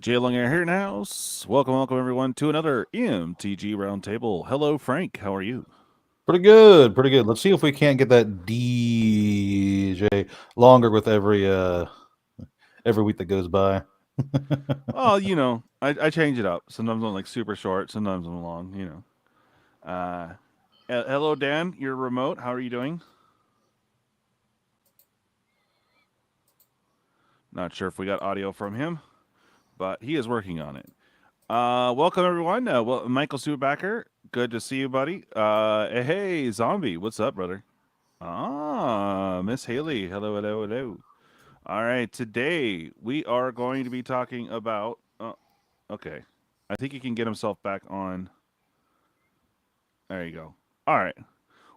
DJ Longhair here in the house. Welcome everyone to another MTG Roundtable. Hello, Frank. How are you? Pretty good, pretty good. Let's see if we can't get that DJ longer with every week that goes by. Oh, you know, I change it up. Sometimes I'm like super short, sometimes I'm long, you know. Hello, Dan. You're remote. How are you doing? Not sure if we got audio from him, but he is working on it. Welcome everyone. Well, Michael Stubacker, good to see you, buddy. Hey, Zombie, what's up, brother? Miss Hayley, hello, hello, hello. All right, today we are going to be talking about. Okay, I think he can get himself back on. There you go. All right.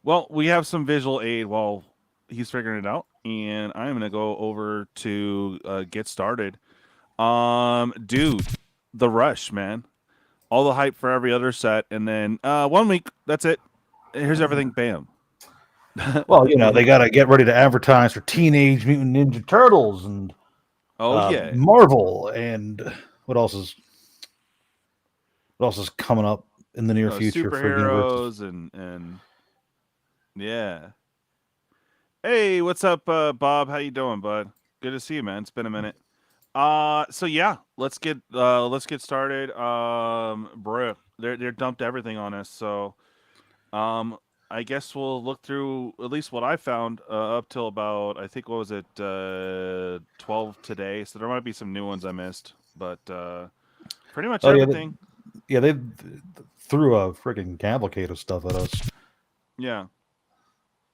Well, we have some visual aid while he's figuring it out, and I'm gonna go over to get started. Dude, the rush, man. All the hype for every other set, and then 1 week. That's it. Here's everything. Bam. Well, you know, they got to get ready to advertise for Teenage Mutant Ninja Turtles and Oh yeah. Marvel, and what else is coming up in the near future for Universal? Superheroes and yeah. Hey, what's up, Bob? How you doing, bud? Good to see you, man. It's been a minute. So yeah, let's get started. Bro, they're dumped everything on us. So, I guess we'll look through at least what I found up till about I think what was it 12 today. So there might be some new ones I missed, but pretty much everything. They threw a freaking cavalcade of stuff at us. Yeah.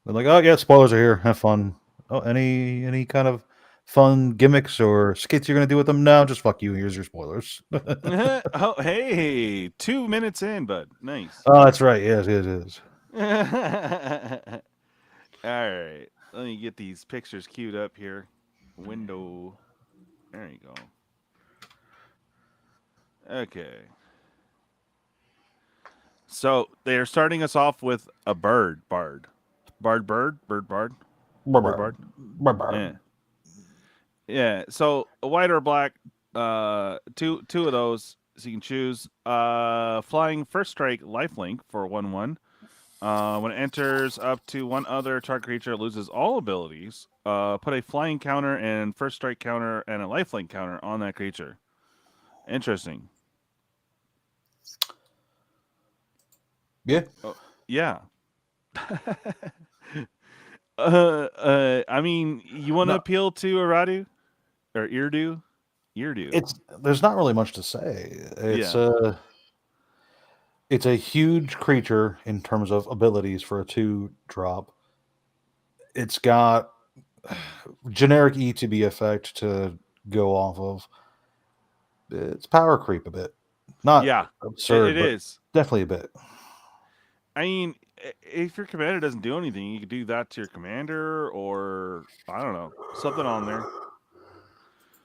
They're like, oh yeah, spoilers are here. Have fun. Oh, any kind of fun gimmicks or skits you're gonna do with them? No, just fuck you. Here's your spoilers. Oh, hey, 2 minutes in, bud. Nice. Oh, that's right. Yes, it is. All right. Let me get these pictures queued up here. Window. There you go. Okay. So they are starting us off with a bird. Bard. Bird. Bird. Yeah. Yeah. So a white or a black. Two of those. So you can choose. Flying first strike lifelink for 1/1. When it enters up to one other target creature, it loses all abilities. Put a flying counter and first strike counter and a lifelink counter on that creature. Interesting. Yeah. Oh, yeah. I mean, you want to No, appeal to Aradu or Irdu? Irdu. there's not really much to say. Yeah. It's a huge creature in terms of abilities for a 2-drop. It's got generic ETB effect to go off of. It's power creep a bit. Not Yeah. absurd, It but is. definitely a bit. I mean, if your commander doesn't do anything, you could do that to your commander, or I don't know, something on there.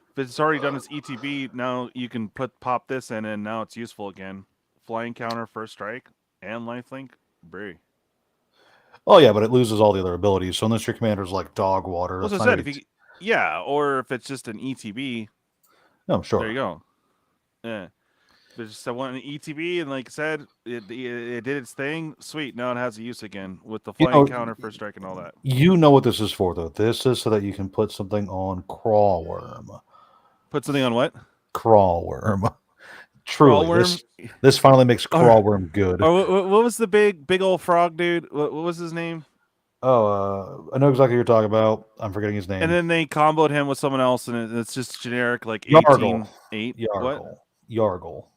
If it's already done its ETB, now you can pop this in, and now it's useful again. Flying counter, first strike, and lifelink. Brie. Oh yeah, but it loses all the other abilities. So unless your commander's like dog water, Well, as that's I not said, really. or if it's just an ETB, No, there you sure. go. Yeah. There's just one ETB, and like I said, it did its thing. Sweet. Now it has a use again with the You flying know, counter, first strike, and all that. you know what this is for, though. This is so that you can put something on Crawworm. Put something on what? Crawworm. Crawl Truly, worm. this finally makes Or Crawworm good. what was the big old frog dude? What was his name? Oh, I know exactly what you're talking about. I'm forgetting his And name. then they comboed him with someone else, and it's just generic like Yargle. 18-8. What? Yargle. Yargle.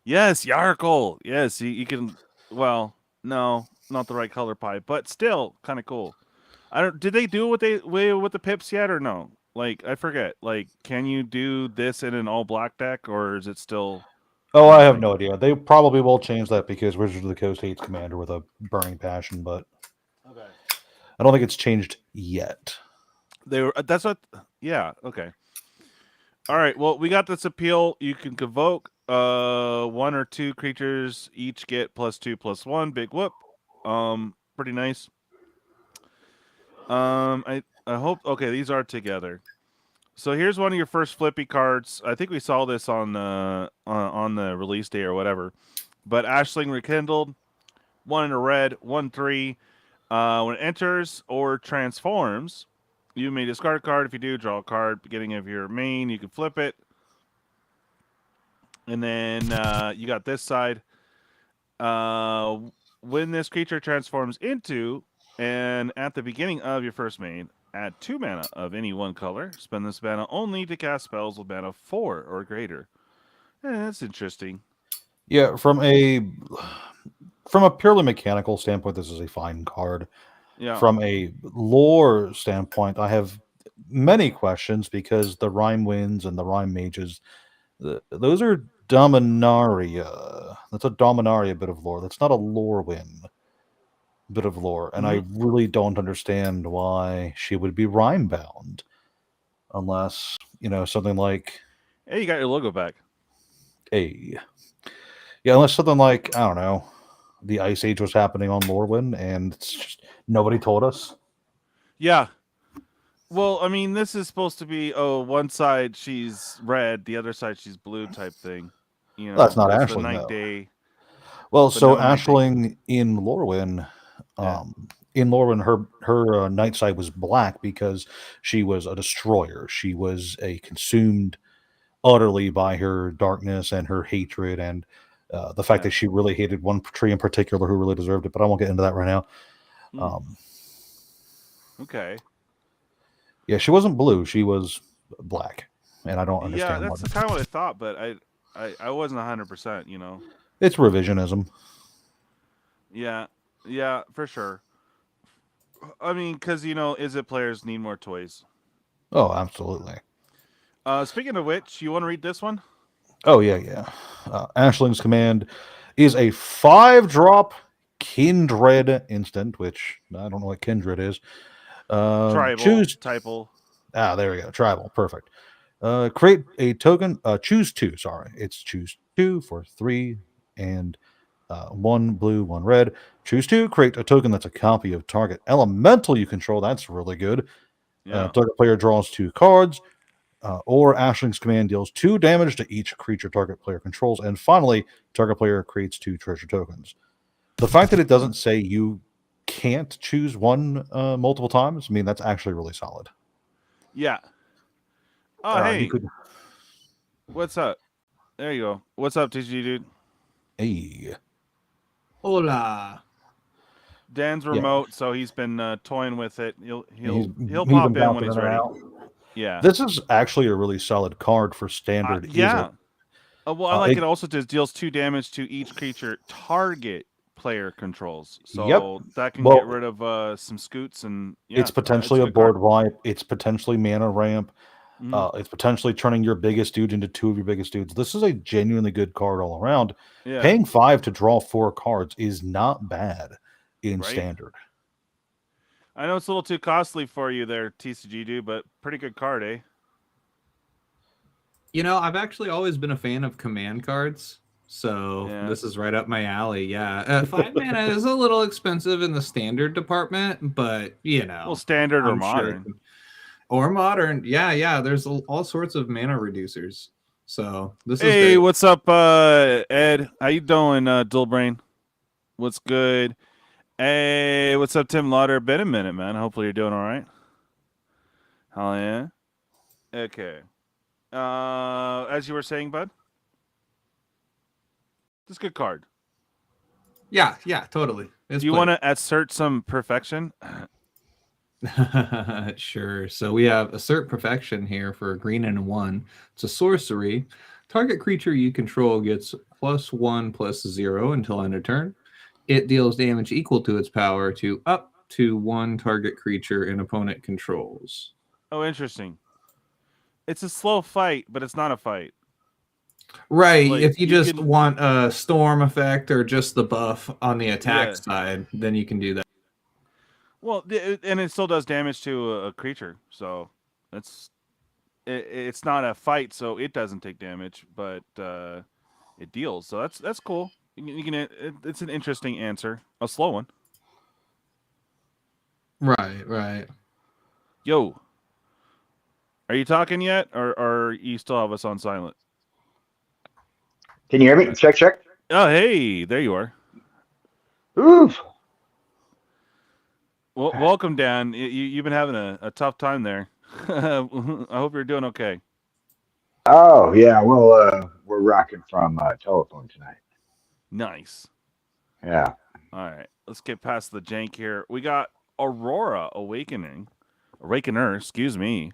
Yes, Yarkle. Yes, you can. Well, no, not the right color pipe, but still kind of cool. I don't. Did they do what they with the pips yet or no? Like I forget. Like, can you do this in an all black deck, or is it still Oh, I have nothing? no idea. They probably will change that because Wizards of the Coast hates Commander with a burning passion, but Okay. I don't think it's changed yet. They were. That's what. Yeah. Okay. All right. Well, we got this appeal. You can convoke one or two creatures each get +2/+1. Big whoop. Pretty nice. I hope. Okay, these are together. So here's one of your first flippy cards. I think we saw this on the release day or whatever. But Ashling Rekindled, 1 in a red, 1/3. When it enters or transforms, you may discard a card. If you do, draw a card. Beginning of your main, you can flip it. And then you got this side. When this creature transforms into, and at the beginning of your first main, add 2 mana of any one color. Spend this mana only to cast spells with mana 4 or greater. That's interesting. Yeah, from a purely mechanical standpoint, this is a fine card. Yeah. From a lore standpoint, I have many questions because the Rhyme Winds and the Rhyme Mages, those are Dominaria. That's a Dominaria bit of lore. That's not a Lorwyn bit of lore. And I really don't understand why she would be rhyme bound. Unless, something like... Hey, you got your logo back. Yeah, unless something like, I don't know, the Ice Age was happening on Lorwyn and it's just, nobody told us. Yeah. Well, I mean, this is supposed to be, one side she's red, the other side she's blue type thing. That's not it's Ashling, the night though. day. Well, so no Ashling in Lorwyn, her night side was black because she was a destroyer. She was consumed utterly by her darkness and her hatred and the fact that she really hated one tree in particular who really deserved it. But I won't get into that right now. Okay. Yeah, she wasn't blue. She was black, and I don't understand. Yeah, that's kind of what I thought, but I wasn't 100%. It's revisionism. Yeah, for sure. I mean, because is it players need more toys? Oh, absolutely. Speaking of which, you want to read this one? Oh yeah. Ashling's Command is a 5-drop Kindred instant, which I don't know what Kindred is. Tribal. Choose Typal. There we go. Tribal. Perfect. Create a token. Choose 2. Sorry, it's choose 2 for 3 and 1 blue, 1 red. Choose 2. Create a token that's a copy of target elemental you control. That's really good. Yeah. Target player draws 2 cards. Or Ashling's Command deals 2 damage to each creature target player controls. And finally, target player creates 2 treasure tokens. The fact that it doesn't say you can't choose one multiple times, I mean, that's actually really solid. Yeah. Oh, hey. Could... What's up? There you go. What's up, TG dude? Hey. Hola. Dan's remote, so he's been toying with it. He'll pop in when he's ready. Yeah. This is actually a really solid card for standard. Yeah. Well, I like it also deals 2 damage to each creature target player controls. So that can get rid of some scoots and it's potentially a board wipe. It's potentially mana ramp. It's potentially turning your biggest dude into 2 of your biggest dudes. This is a genuinely good card all around. Yeah. Paying 5 to draw 4 cards is not bad in standard. I know it's a little too costly for you there, TCG dude, but pretty good card, eh? I've actually always been a fan of command cards, so this is right up my alley. Yeah, 5 mana is a little expensive in the standard department, but well, standard or modern. Or modern, yeah. There's all sorts of mana reducers. So this is Hey, what's up, Ed? How you doing, Dullbrain? What's good? Hey, what's up, Tim Lauder? Been a minute, man. Hopefully you're doing all right. Hell yeah. Okay. As you were saying, bud, this is a good card. Yeah, totally. Do you want to assert some perfection? Sure. So we have Assert Perfection here for 1 and 1. It's a sorcery. Target creature you control gets +1/+0 until end of turn. It deals damage equal to its power to up to 1 target creature an opponent controls. Oh, interesting. It's a slow fight, but it's not a fight. Right. If you just want a storm effect or just the buff on the attack side, then you can do that. Well, and it still does damage to a creature, so it's not a fight, so it doesn't take damage, but it deals. So that's cool. It's an interesting answer, a slow one. Right. Yo, Are you talking yet, or you still have us on silent? Can you hear me? Check, check. Oh, hey, there you are. Oof. Well, welcome, Dan. You've been having a tough time there. I hope you're doing okay. Oh, yeah. Well, we're rocking from telephone tonight. Nice. Yeah. All right, let's get past the jank here. We got Aurora Awakener, excuse me.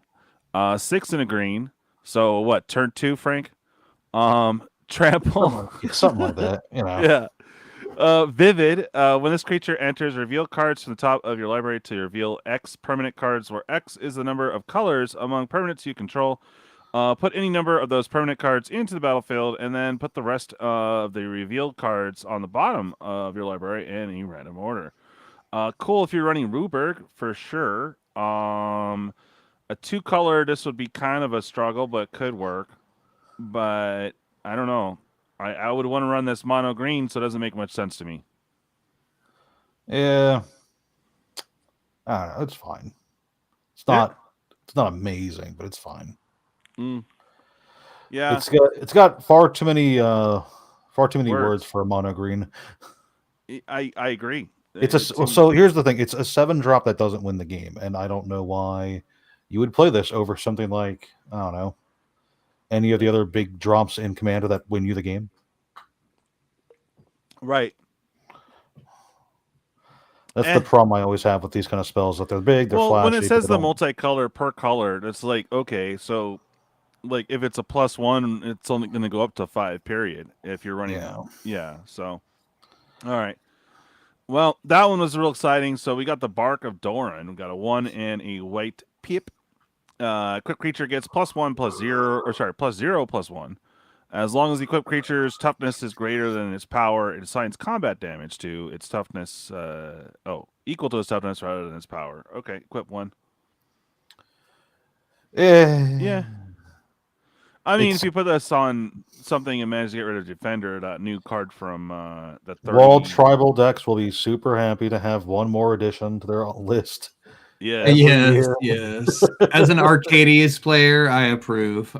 6 and a green. So what? Turn 2, Frank. Trample. Something like that. You know. Yeah. Vivid. When this creature enters, reveal cards from the top of your library to reveal X permanent cards, where X is the number of colors among permanents you control. Put any number of those permanent cards into the battlefield, and then put the rest of the revealed cards on the bottom of your library in any random order. Cool if you're running Ruberg, for sure. A 2-color, this would be kind of a struggle, but could work. But I don't know. I would want to run this mono green, so it doesn't make much sense to me. Yeah. I don't know. It's fine. It's not amazing, but it's fine. Yeah. It's got far too many words for a mono green. I agree. So here's the thing. It's a 7-drop that doesn't win the game, and I don't know why you would play this over something like, I don't know, any of the other big drops in Commander that win you the game. Right. That's the problem I always have with these kind of spells, that they're big, they're flashy. When it says the multicolor per color, it's like, okay, so like if it's a +1, it's only going to go up to 5, period. If you're running so all right. Well, that one was real exciting. So we got the Bark of Doran. We got a 1 and a white peep. Equipped creature gets +1/+0, +0/+1. As long as the equipped creature's toughness is greater than its power, it assigns combat damage to its toughness. Equal to its toughness rather than its power. Okay, equip 1. Yeah. I mean, if you put this on something and manage to get rid of Defender, that new card from the 30... Wall tribal decks will be super happy to have one more addition to their list. Yeah. Yes. As an Arcadius player, I approve.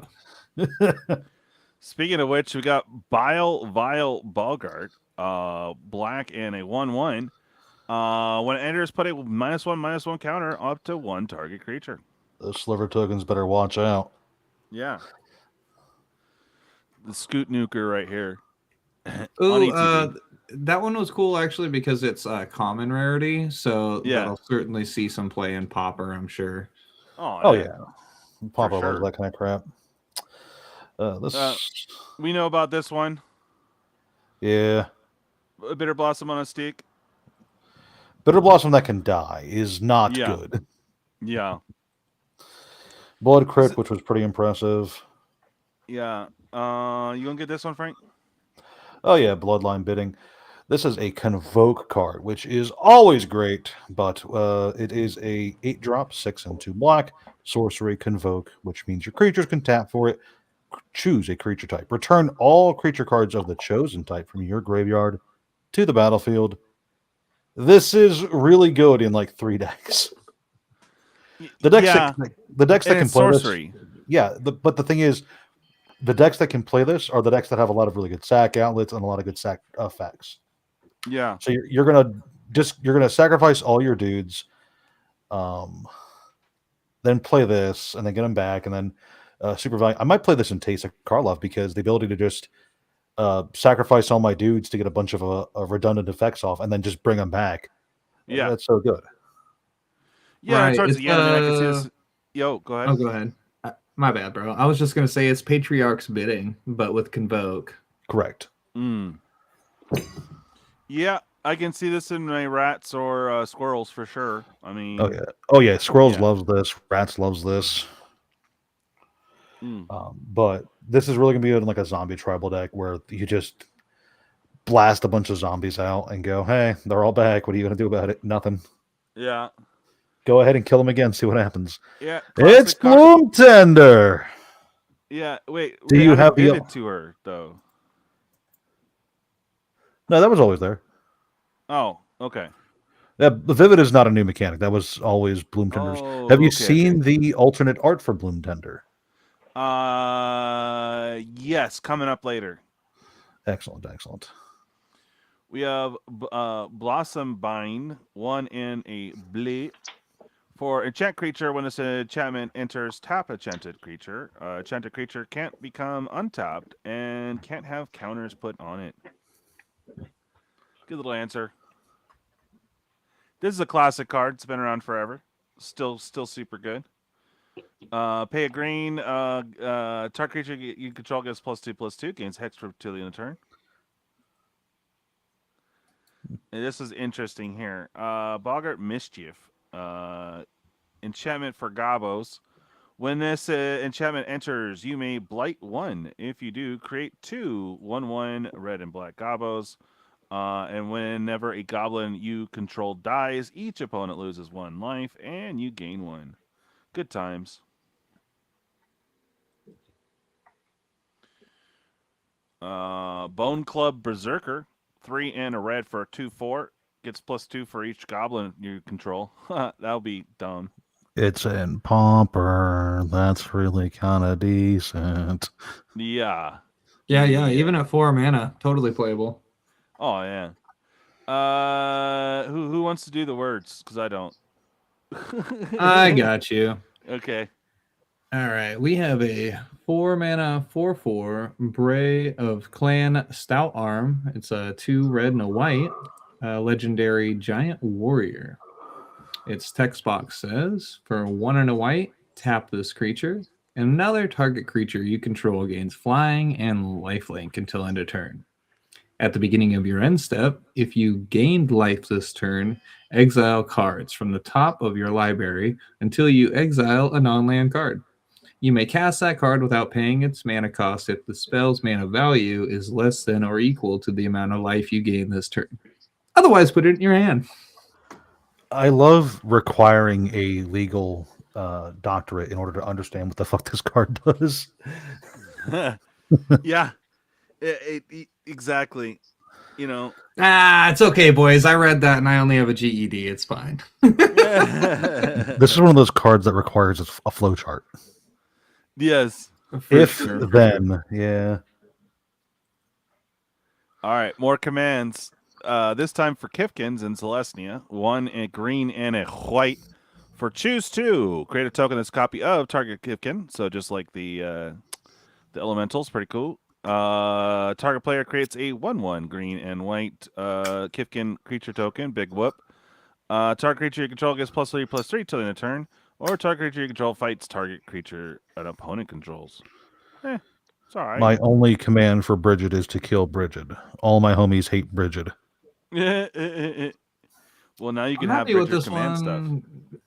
Speaking of which, we got Vile Bogart, black and a 1/1. When it enters, put a -1/-1 counter up to 1 target creature. Those sliver tokens better watch out. Yeah. The Scoot Nuker right here. Ooh, that one was cool actually because it's a common rarity, so that'll certainly see some play in Pauper, I'm sure. Oh yeah. Pauper loves that kind of crap. We know about this one. Yeah. A Bitter Blossom on a stick. Bitter Blossom that can die is not good. Yeah. Blood Crypt, which was pretty impressive. Yeah. You gonna get this one, Frank? Oh yeah, Bloodline Bidding. This is a Convoke card, which is always great, but it is a 8-drop, 6 and 2 black sorcery Convoke, which means your creatures can tap for it. Choose a creature type. Return all creature cards of the chosen type from your graveyard to the battlefield. This is really good in like 3 decks. The decks that can play sorcery. This, but the thing is, the decks that can play this are the decks that have a lot of really good sack outlets and a lot of good sack effects. Yeah. So you're gonna sacrifice all your dudes, then play this, and then get them back, and then super value. I might play this in Taste of Karlov because the ability to just sacrifice all my dudes to get a bunch of redundant effects off, and then just bring them back. Yeah, that's so good. Yeah, right. towards the end, I can see this. Yo, go ahead. Oh, go ahead. My bad, bro. I was just gonna say it's Patriarch's Bidding, but with Convoke. Correct. Yeah, I can see this in my rats or squirrels for sure. I mean, oh yeah, squirrels loves this. Rats loves this. But this is really gonna be in like a zombie tribal deck where you just blast a bunch of zombies out and go, hey, they're all back. What are you gonna do about it? Nothing. Yeah. Go ahead and kill them again. See what happens. Yeah. It's Gloom Tender. Yeah. Wait. Do you have the to her though? No, that was always there. Oh, okay. The Vivid is not a new mechanic. That was always Bloom Tenders. Oh, Have you okay, seen the alternate art for Bloom Tender? Yes, coming up later. Excellent, excellent. We have Blossom Bind, 1 in a blue. For enchant creature, when this enchantment enters, tap enchanted creature. Enchanted creature can't become untapped and can't have counters put on it. Good little answer. This is a classic card. It's been around forever. Still super good. Pay a green. Target creature you control gets +2/+2. Gains hex for till the end of turn. And this is interesting here. Boggart Mischief. Enchantment for Gobos. When this enchantment enters, you may blight 1. If you do, create 2 1/1 red and black Gobos. And whenever a goblin you control dies, each opponent loses 1 life, and you gain 1. Good times. Bone Club Berserker, 3 and a red for a 2/4. Gets +2 for each goblin you control. That'll be dumb. It's in Pomper. That's really kind of decent. Yeah. Yeah. Even at 4 mana, totally playable. Oh yeah. Who wants to do the words? Because I don't. I got you. Okay. All right, we have a 4 mana 4/4 Bray of Clan Stout Arm. It's a 2 red and a white legendary giant warrior. Its text box says, for 1 and a white, tap this creature, and another target creature you control gains flying and lifelink until end of turn. At the beginning of your end step, if you gained life this turn, exile cards from the top of your library until you exile a non-land card. You may cast that card without paying its mana cost if the spell's mana value is less than or equal to the amount of life you gain this turn. Otherwise, put it in your hand. I love requiring a legal doctorate in order to understand what the fuck this card does. Yeah. Exactly. You know. It's okay, boys. I read that and I only have a GED. It's fine. This is one of those cards that requires a flow chart. Yes. Then, yeah. All right, more commands. This time for Kifkins and Celestia. 1 a green and a white. For choose 2, create a token that's a copy of target Kifkin. So just like the elementals, pretty cool. Target player creates a 1/1 green and white Kifkin creature token. Big whoop. Target creature you control gets +3/+3 till the end of turn. Or target creature you control fights target creature an opponent controls. It's all right. My only command for Bridget is to kill Bridget. All my homies hate Bridget. Well, now you can I'm have happy with Bridget this command one.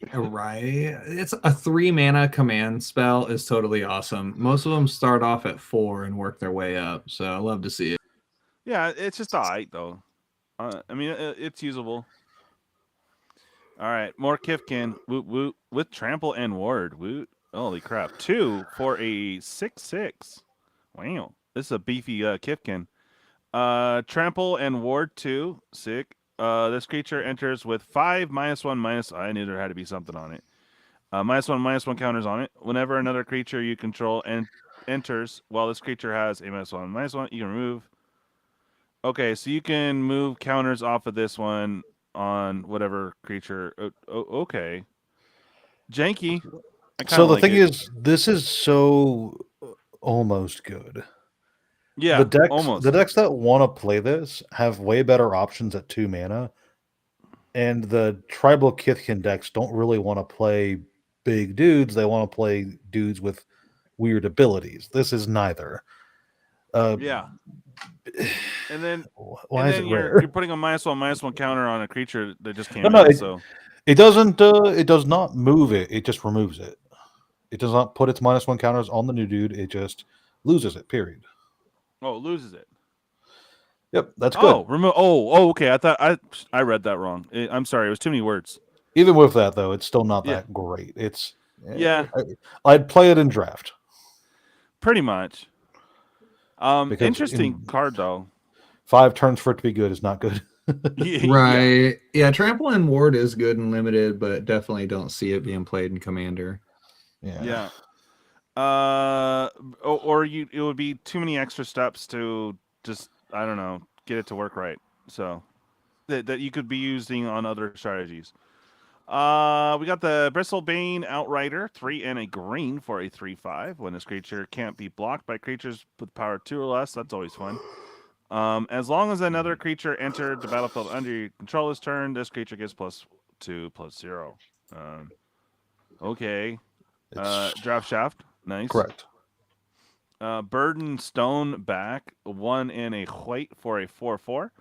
stuff. Right. It's a 3 mana command spell is totally awesome. Most of them start off at 4 and work their way up. So I love to see it. Yeah, it's just all right, though. I mean, it's usable. All right, more Kifkin. Woot woot with trample and ward. Woot. Holy crap. 2 for a 6/6. Wow. This is a beefy Kifkin. Trample and ward 2. Sick. This creature enters with 5 -1/-. I knew there had to be something on it. -1/-1 counters on it. Whenever another creature you control enters, while this creature has a -1/-1, you can remove. Okay, so you can move counters off of this one on whatever creature. Okay. Janky. So the thing is, this is so almost good. Yeah, the decks that want to play this have way better options at 2 mana, and the tribal Kithkin decks don't really want to play big dudes. They want to play dudes with weird abilities. This is neither. Yeah. And then why is it you're rare? putting a -1/-1 counter on a creature that just came No, in. So it doesn't. It does not move it. It just removes it. It does not put its -1 counters on the new dude. It just loses it. Period. oh, it loses it. Yep, that's good. Oh, remove. Oh, okay. I thought I read that wrong. I'm sorry. It was too many words. Even with that, though, it's still not that great. It's I'd play it in draft. Pretty much. Because Interesting card though. 5 turns for it to be good is not good. Yeah. Right. Yeah, Trample and Ward is good and limited, but definitely don't see it being played in Commander. Yeah. Or it would be too many extra steps to just, I don't know, get it to work right. So that you could be using on other strategies. We got the Bristlebane Outrider, 3 and a green for a 3/5. When this creature can't be blocked by creatures with power 2 or less, that's always fun. As long as another creature entered the battlefield under your control this turn, this creature gets +2/+0. Okay. Draft Shaft, nice. Correct. Burden Stone back, 1 and a white for a 4/4.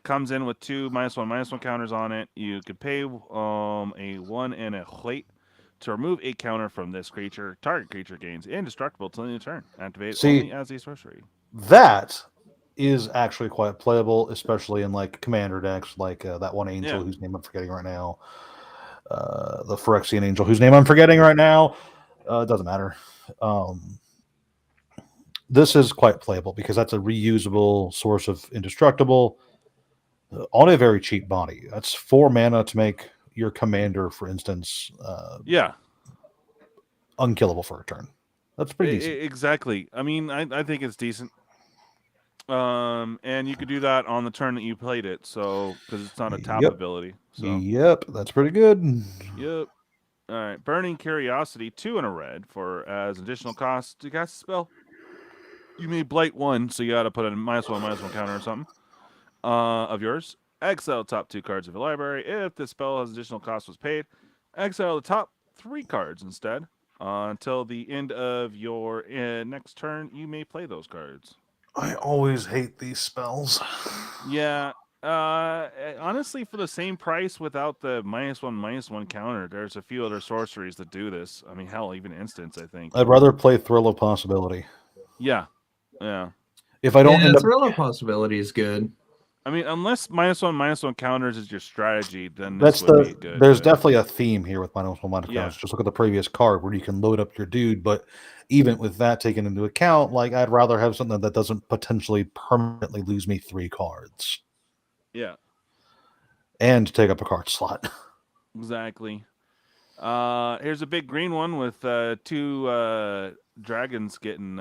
Comes in with 2 -1/-1 counters on it. You could pay a 1 and a white to remove a counter from this creature. Target creature gains indestructible till the end of turn. Activate only as a sorcery. That is actually quite playable, especially in like commander decks, like that one angel whose name I'm forgetting right now. The Phyrexian angel whose name I'm forgetting right now. It doesn't matter. This is quite playable because that's a reusable source of indestructible on a very cheap body. That's 4 mana to make your commander, for instance, unkillable for a turn. That's pretty decent. Exactly. I mean, I think it's decent. And you could do that on the turn that you played it, so because it's not a tap ability. So. Yep, that's pretty good. Yep. All right, Burning Curiosity, 2 and a red for as additional cost to cast a spell. You may blight 1, so you got to put a -1/-1 counter or something of yours. Exile top 2 cards of your library. If the spell has additional cost was paid, exile the top 3 cards instead. Until the end of your next turn, you may play those cards. I always hate these spells. Yeah. Honestly, for the same price without the -1/-1 counter, there's a few other sorceries that do this. I mean, hell, even instants, I think. I'd rather play Thrill of Possibility. Yeah. Yeah. If I don't end up... Thrill of Possibility is good. I mean, unless -1/-1 counters is your strategy, then that's this would be good. There's definitely a theme here with -1/-1 Yeah. counters. Just look at the previous card where you can load up your dude, but even with that taken into account, like I'd rather have something that doesn't potentially permanently lose me 3 cards. Yeah. And take up a card slot. Exactly. Here's a big green one with 2 dragons getting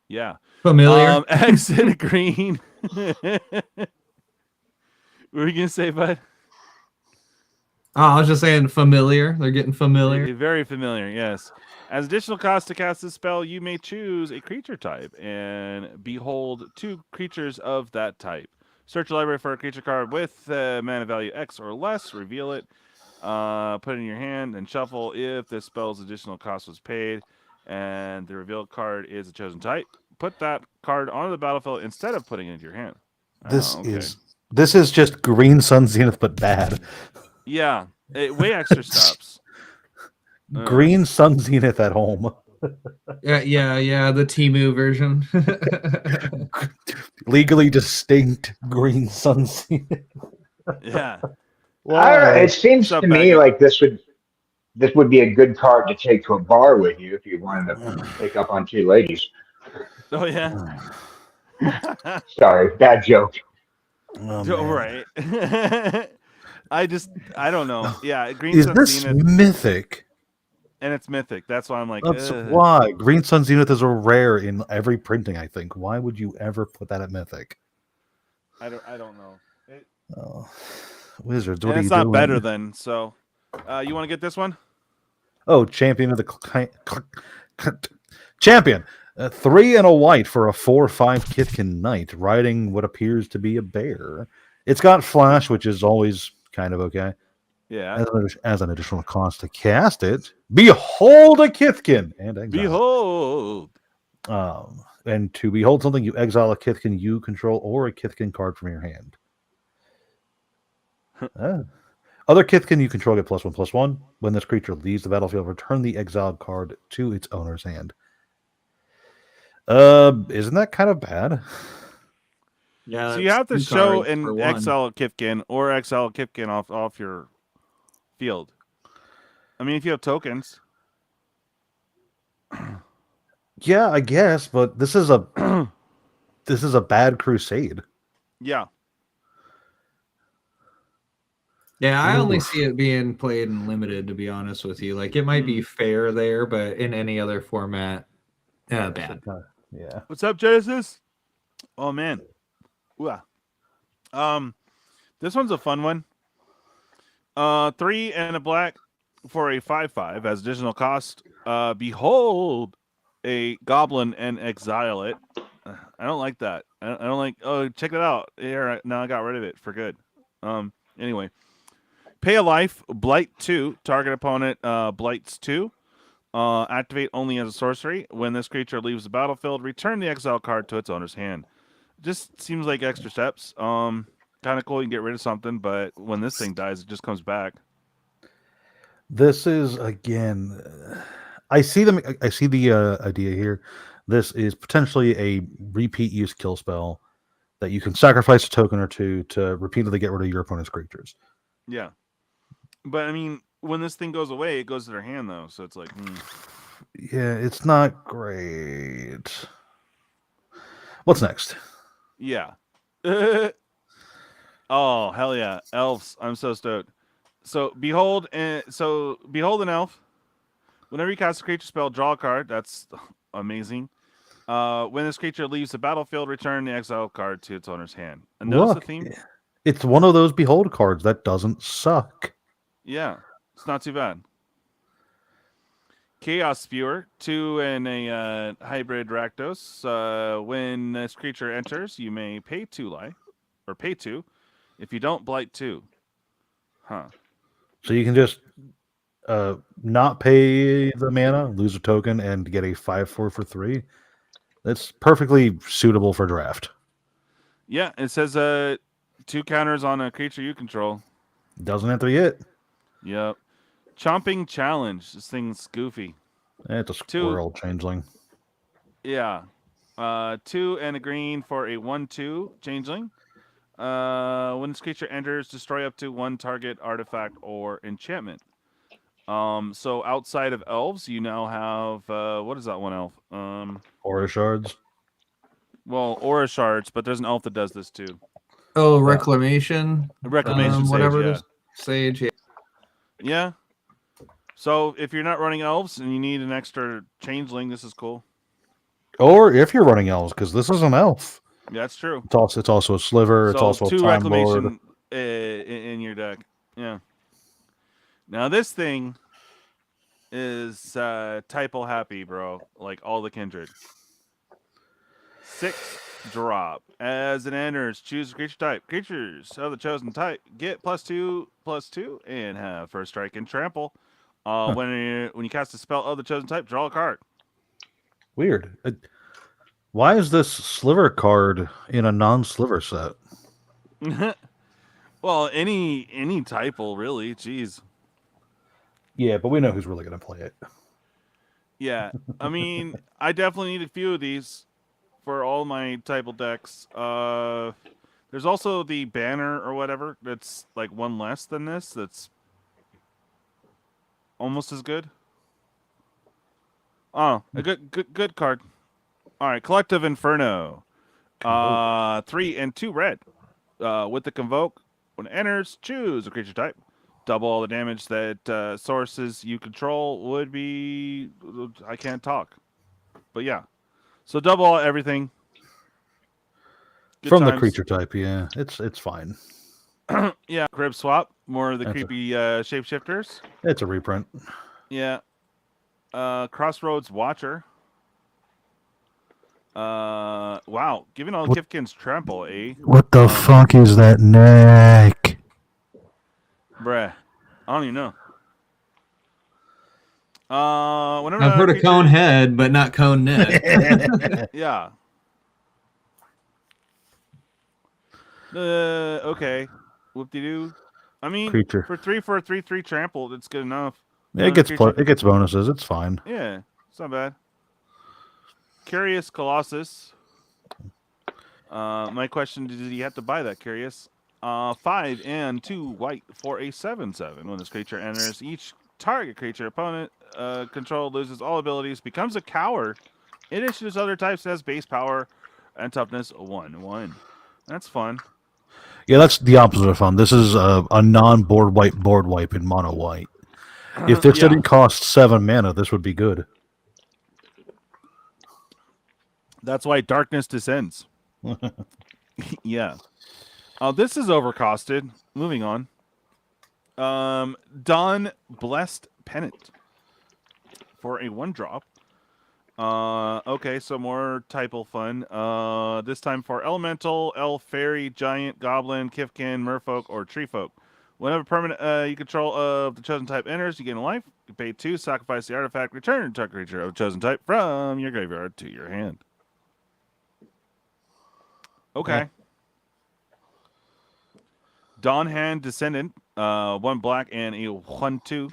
yeah. Familiar. Exit green. What were you gonna say, bud? Oh, I was just saying familiar. They're getting familiar. Very familiar, yes. As additional cost to cast this spell, you may choose a creature type and behold 2 creatures of that type. Search your library for a creature card with mana value X or less. Reveal it. Put it in your hand and shuffle. If this spell's additional cost was paid and the revealed card is a chosen type, put that card onto the battlefield instead of putting it into your hand. This is just Green Sun Zenith, but bad. Yeah, way extra stops. Green Sun Zenith at home. Yeah. The Temu version. Legally distinct Green Sun Zenith. Yeah. Well, I don't know. It seems to me like this would be a good card to take to a bar with you if you wanted to pick up on 2 ladies. Oh yeah. Sorry, bad joke. Right. I don't know. Yeah, Green is Sun this Zenith, mythic? and it's mythic. That's why I'm like. That's why Green Sun Zenith is a rare in every printing. I think. Why would you ever put that at mythic? I don't know. Wizards. What are you doing? It's not better than so. You want to get this one? Oh, champion of the champion. 3 and a white for a 4/5 Kithkin Knight, riding what appears to be a bear. It's got flash, which is always kind of okay. Yeah. As an additional cost to cast it, behold a Kithkin and exile. Behold. And to behold something, you exile a Kithkin you control or a Kithkin card from your hand. Other Kithkin you control get +1/+1. When this creature leaves the battlefield, return the exiled card to its owner's hand. Isn't that kind of bad? Yeah. So you have to show an exile Kithkin or exile Kithkin off your field. I mean, if you have tokens. Yeah, I guess, but this is this is a bad crusade. Yeah. Yeah, I only Oof. see it being played in limited, to be honest with you. Like, it might be fair there, but in any other format, bad. Yeah. What's up, Genesis? Oh man. Ooh. This one's a fun one. 3 and a black for a 5/5 as additional cost. Behold a goblin and exile it. I don't like that. I don't like. Oh, check it out. Here, now I got rid of it for good. Anyway, pay a life, blight 2. Target opponent blights 2. Activate only as a sorcery. When this creature leaves the battlefield, return the exile card to its owner's hand. Just seems like extra steps. Kind of cool. You can get rid of something, but when this thing dies, it just comes back. This is again. I see them. I see the idea here. This is potentially a repeat use kill spell that you can sacrifice a token or two to repeatedly get rid of your opponent's creatures. Yeah, but I mean, when this thing goes away, it goes to their hand though, so it's like, Yeah, it's not great. What's next? Yeah. Oh hell yeah, elves! I'm so stoked. So behold an elf. Whenever you cast a creature spell, draw a card. That's amazing. When this creature leaves the battlefield, return the exile card to its owner's hand. And notice the theme? It's one of those behold cards that doesn't suck. Yeah, it's not too bad. Chaos Spewer, 2 and a hybrid Rakdos. When this creature enters, you may pay 2 life, or pay 2. If you don't, blight 2. Huh. So you can just not pay the mana, lose a token, and get a 5/4 for 3. That's perfectly suitable for draft. Yeah, it says 2 counters on a creature you control. Doesn't enter yet. Yep. Chomping Challenge. This thing's goofy. It's a squirrel changeling. Yeah. 2 and a green for a 1/2 changeling. When this creature enters, destroy up to 1 target artifact or enchantment. So outside of elves, you now have what is that one elf? Aura shards. Well, Aura Shards, but there's an elf that does this too. Oh, Reclamation. Reclamation Sage, whatever yeah. it is. Sage, yeah. Yeah. So if you're not running elves and you need an extra changeling, this is cool. Or if you're running elves, because this is an elf. Yeah, that's true. It's also a sliver. So it's also 2 a Time Lord. Reclamation in your deck. Yeah. Now this thing is typo happy, bro. Like all the kindred. 6 drop. As it enters, choose a creature type. Creatures of the chosen type get +2/+2 and have first strike and trample. When you cast a spell of the chosen type, draw a card. Weird. Why is this sliver card in a non-sliver set? Well, any typo really. Jeez. Yeah, but we know who's really going to play it. Yeah, I mean, I definitely need a few of these for all my typo decks. There's also the banner or whatever that's like 1 less than this. That's almost as good. Oh, a good card. All right, Collective Inferno. 3 and 2 red. With the Convoke, when it enters, choose a creature type. Double all the damage that sources you control would be. I can't talk, but yeah. So double everything. Good From times. the creature type, yeah, it's fine. Yeah, crib swap. More of the That's creepy shapeshifters. It's a reprint. Yeah. Crossroads Watcher. Wow. Giving all Kifkin's trample, eh? What the fuck is that neck? Bruh. I don't even know. Whenever I've heard of cone head, but not cone neck. Yeah. Okay. Whoop-de-doo. I mean, Creature. for 3/3/3 trample, that's good enough. It gets bonuses. It's fine. Yeah, it's not bad. Curious Colossus. My question: did he have to buy that? Curious. 5 and 2 white for a 7/7. When this creature enters, each target creature opponent control loses all abilities, becomes a coward. It issues other types, has base power. and toughness 1/1. That's fun. Yeah, that's the opposite of fun. This is a non-board wipe in mono white. If this didn't cost 7 mana, this would be good. That's why darkness descends. Yeah. This is overcosted. Moving on. Dawn Blessed Pennant for a 1-drop. Okay, so more typal fun. This time for Elemental, Elf, Fairy, Giant, Goblin, Kifkin, Merfolk, or Treefolk. Whenever permanent you control of the chosen type enters, you gain a life. You pay 2, sacrifice the artifact, return target creature of chosen type from your graveyard to your hand. Okay. Dawnhand Descendant, 1 black and a 1/2.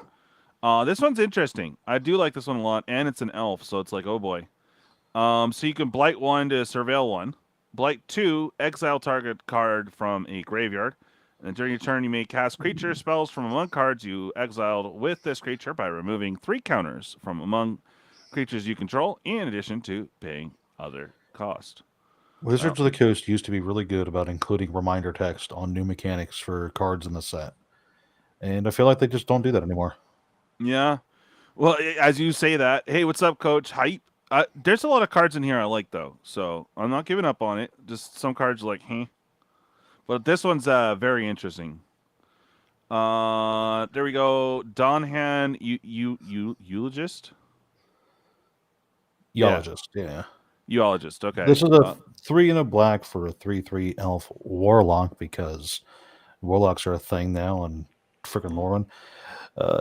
This one's interesting. I do like this one a lot, and it's an elf, so it's like, oh boy. So you can blight 1 to surveil 1. Blight 2, exile target card from a graveyard. And during your turn, you may cast creature spells from among cards you exiled with this creature by removing 3 counters from among creatures you control, in addition to paying other cost. Wizards of the Coast used to be really good about including reminder text on new mechanics for cards in the set. And I feel like they just don't do that anymore. Yeah. Well, as you say that, hey, what's up, Coach? Hype. There's a lot of cards in here I like, though, so I'm not giving up on it. Just some cards like, But this one's very interesting. There we go. Dawnhand, Eulogist? Eologist, yeah. Eologist, okay. This is a 3 and a black for a 3/3 elf warlock, because warlocks are a thing now on freaking Lorwyn.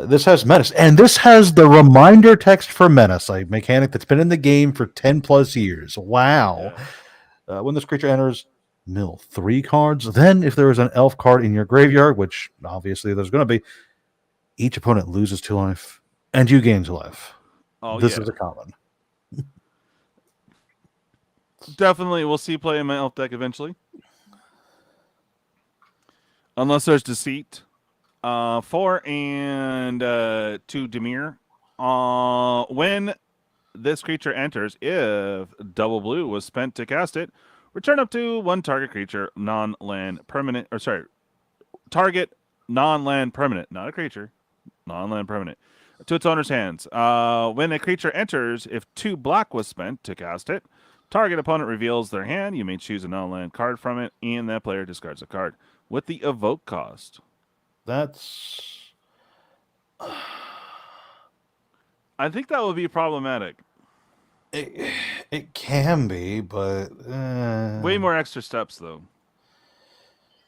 This has Menace, and this has the reminder text for Menace, a mechanic that's been in the game for 10 plus years. Wow. Yeah. When this creature enters, mill 3 cards. Then, if there is an elf card in your graveyard, which obviously there's going to be, each opponent loses 2 life, and you gain 2 life. This is a common. Definitely, we'll see play in my elf deck eventually. Unless there's Deceit. 4 and 2 Dimir. When this creature enters, if double blue was spent to cast it, return up to 1 target creature, non-land permanent, target non-land permanent, not a creature, non-land permanent, to its owner's hands. When a creature enters, if 2 black was spent to cast it, target opponent reveals their hand. You may choose a non-land card from it, and that player discards a card with the evoke cost. That's... I think that would be problematic. It can be, but... Way more extra steps, though.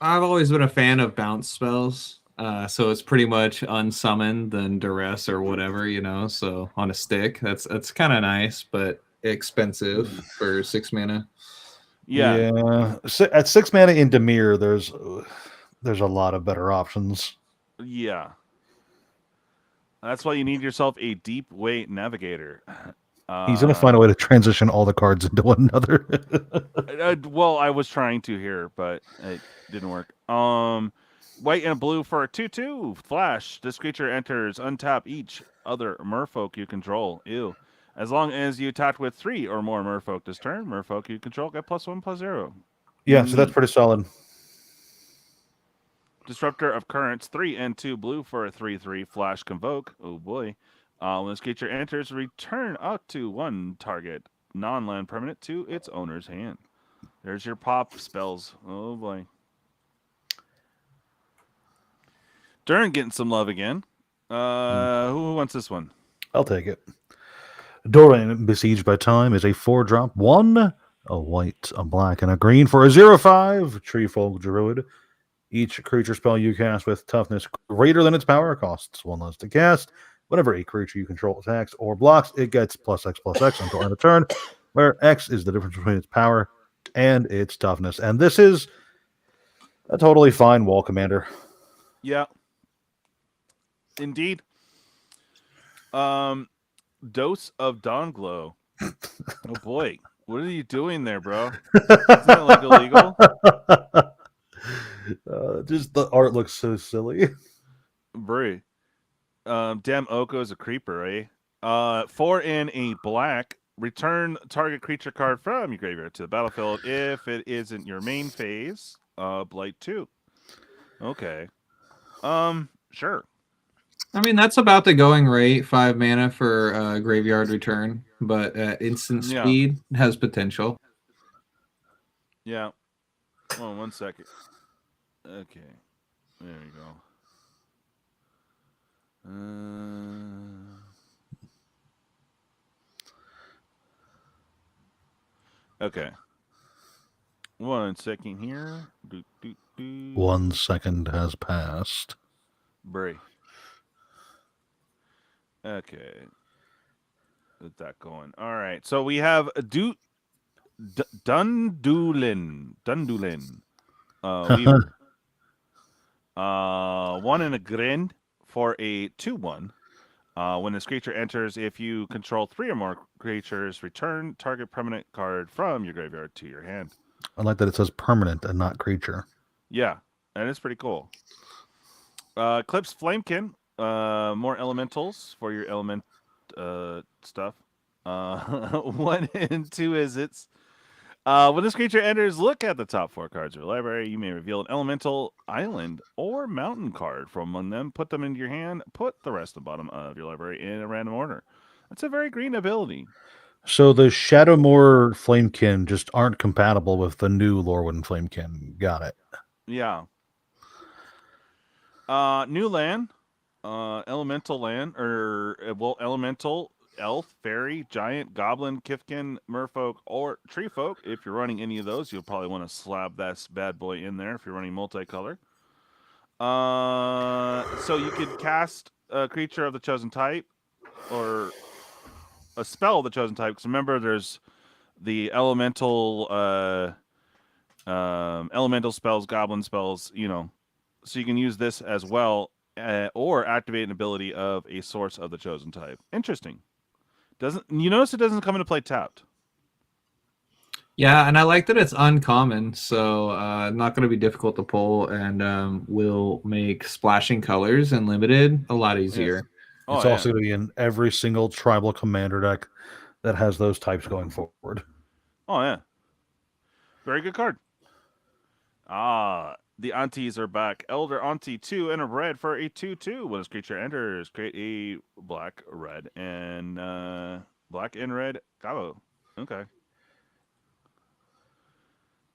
I've always been a fan of bounce spells. So it's pretty much unsummoned, then duress or whatever, so on a stick. That's kind of nice, but expensive for 6 mana. Yeah. At 6 mana in Dimir, there's a lot of better options. Yeah. That's why you need yourself a deep weight navigator. He's going to find a way to transition all the cards into one another. Well, I was trying to here, but it didn't work. White and blue for a 2/2 flash. This creature enters, untap each other merfolk you control. Ew. As long as you attack with 3 or more merfolk this turn, merfolk you control get +1/+0. Yeah, so that's pretty solid. Disruptor of Currents, 3 and 2 blue for a 3/3 flash convoke. Oh boy. When this creature enters, return up to 1 target non-land permanent to its owner's hand. There's your pop spells. Oh boy. Durin getting some love again. Who wants this one? I'll take it. Doran, Besieged by Time, is a 4-drop, 1, a white, a black, and a green for a 0/5 Treefolk Druid. Each creature spell you cast with toughness greater than its power costs 1 less to cast. Whenever a creature you control attacks or blocks, it gets +X/+X until end of turn, where X is the difference between its power and its toughness. And this is a totally fine wall commander. Yeah. Indeed. Dose of Dawnglow. Oh boy. What are you doing there, bro? Isn't that like illegal? Just the art looks so silly. Damn Oko is a creeper, eh? 4 in a black return target creature card from your graveyard to the battlefield if it isn't your main phase. Blight 2. Okay. Sure. I mean, that's about the going rate. 5 mana for graveyard return, but at instant Yeah. speed has potential. Yeah. Hold on 1 second. Okay. There you go. Okay. 1 second here. 1 second has passed. Bray. Okay. Get that going. All right. So we have Dundulin. Weaver. 1 and a grind for a 2/1. When this creature enters, if you control 3 or more creatures, return target permanent card from your graveyard to your hand. I like that it says permanent and not creature. Yeah, and it's pretty cool. Eclipsed Flamekin. More elementals for your element stuff. 1 and 2 visits. When this creature enters, look at the top 4 cards of your library. You may reveal an elemental, island, or mountain card from among them. Put them into your hand. Put the rest at the bottom of your library in a random order. That's a very green ability. So the Shadowmoor Flamekin just aren't compatible with the new Lorwyn Flamekin. Got it. Yeah. New land, elemental land, elemental, elf, fairy, giant, goblin, kifkin, merfolk, or tree folk. If you're running any of those, you'll probably want to slap that bad boy in there if you're running multicolor. So you could cast a creature of the chosen type or a spell of the chosen type. Because remember, there's the elemental spells, goblin spells, so you can use this as well, or activate an ability of a source of the chosen type. Interesting. You notice it doesn't come into play tapped? Yeah, and I like that it's uncommon, so not going to be difficult to pull, and will make splashing colors and limited a lot easier. Oh, it's also going to be in every single tribal commander deck that has those types going forward. Oh, yeah. Very good card. The aunties are back. Elder Auntie 2 and a red for a 2/2. When this creature enters, create a black, red, and red Gabo. Okay.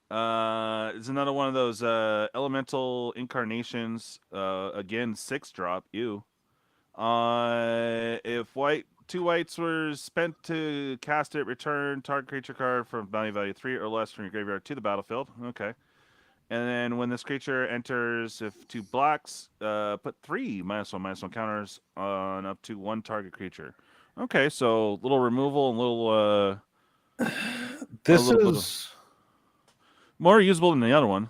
It's another one of those elemental incarnations. Again, 6-drop. Ew. If 2 whites were spent to cast it, return target creature card from value 3 or less from your graveyard to the battlefield. Okay. And then when this creature enters, if 2 blacks, put 3 -1/-1 counters on up to 1 target creature. Okay, so little removal and little. This is more usable than the other one.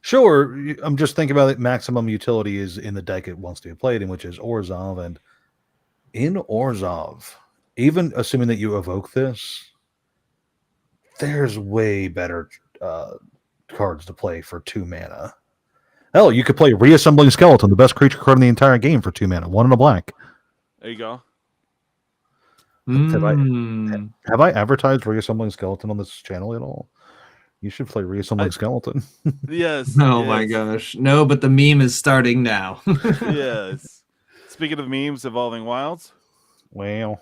Sure, I'm just thinking about it. Maximum utility is in the deck it wants to be played in, which is Orzhov. And in Orzhov, even assuming that you evoke this, there's way better cards to play for 2 mana. Hell, you could play Reassembling Skeleton, the best creature card in the entire game, for 2 mana, 1 and a black. There you go. Have I advertised Reassembling Skeleton on this channel at all? You should play Reassembling Skeleton. Yes. Oh my gosh. No, but the meme is starting now. Yes. Speaking of memes, Evolving Wilds. Well.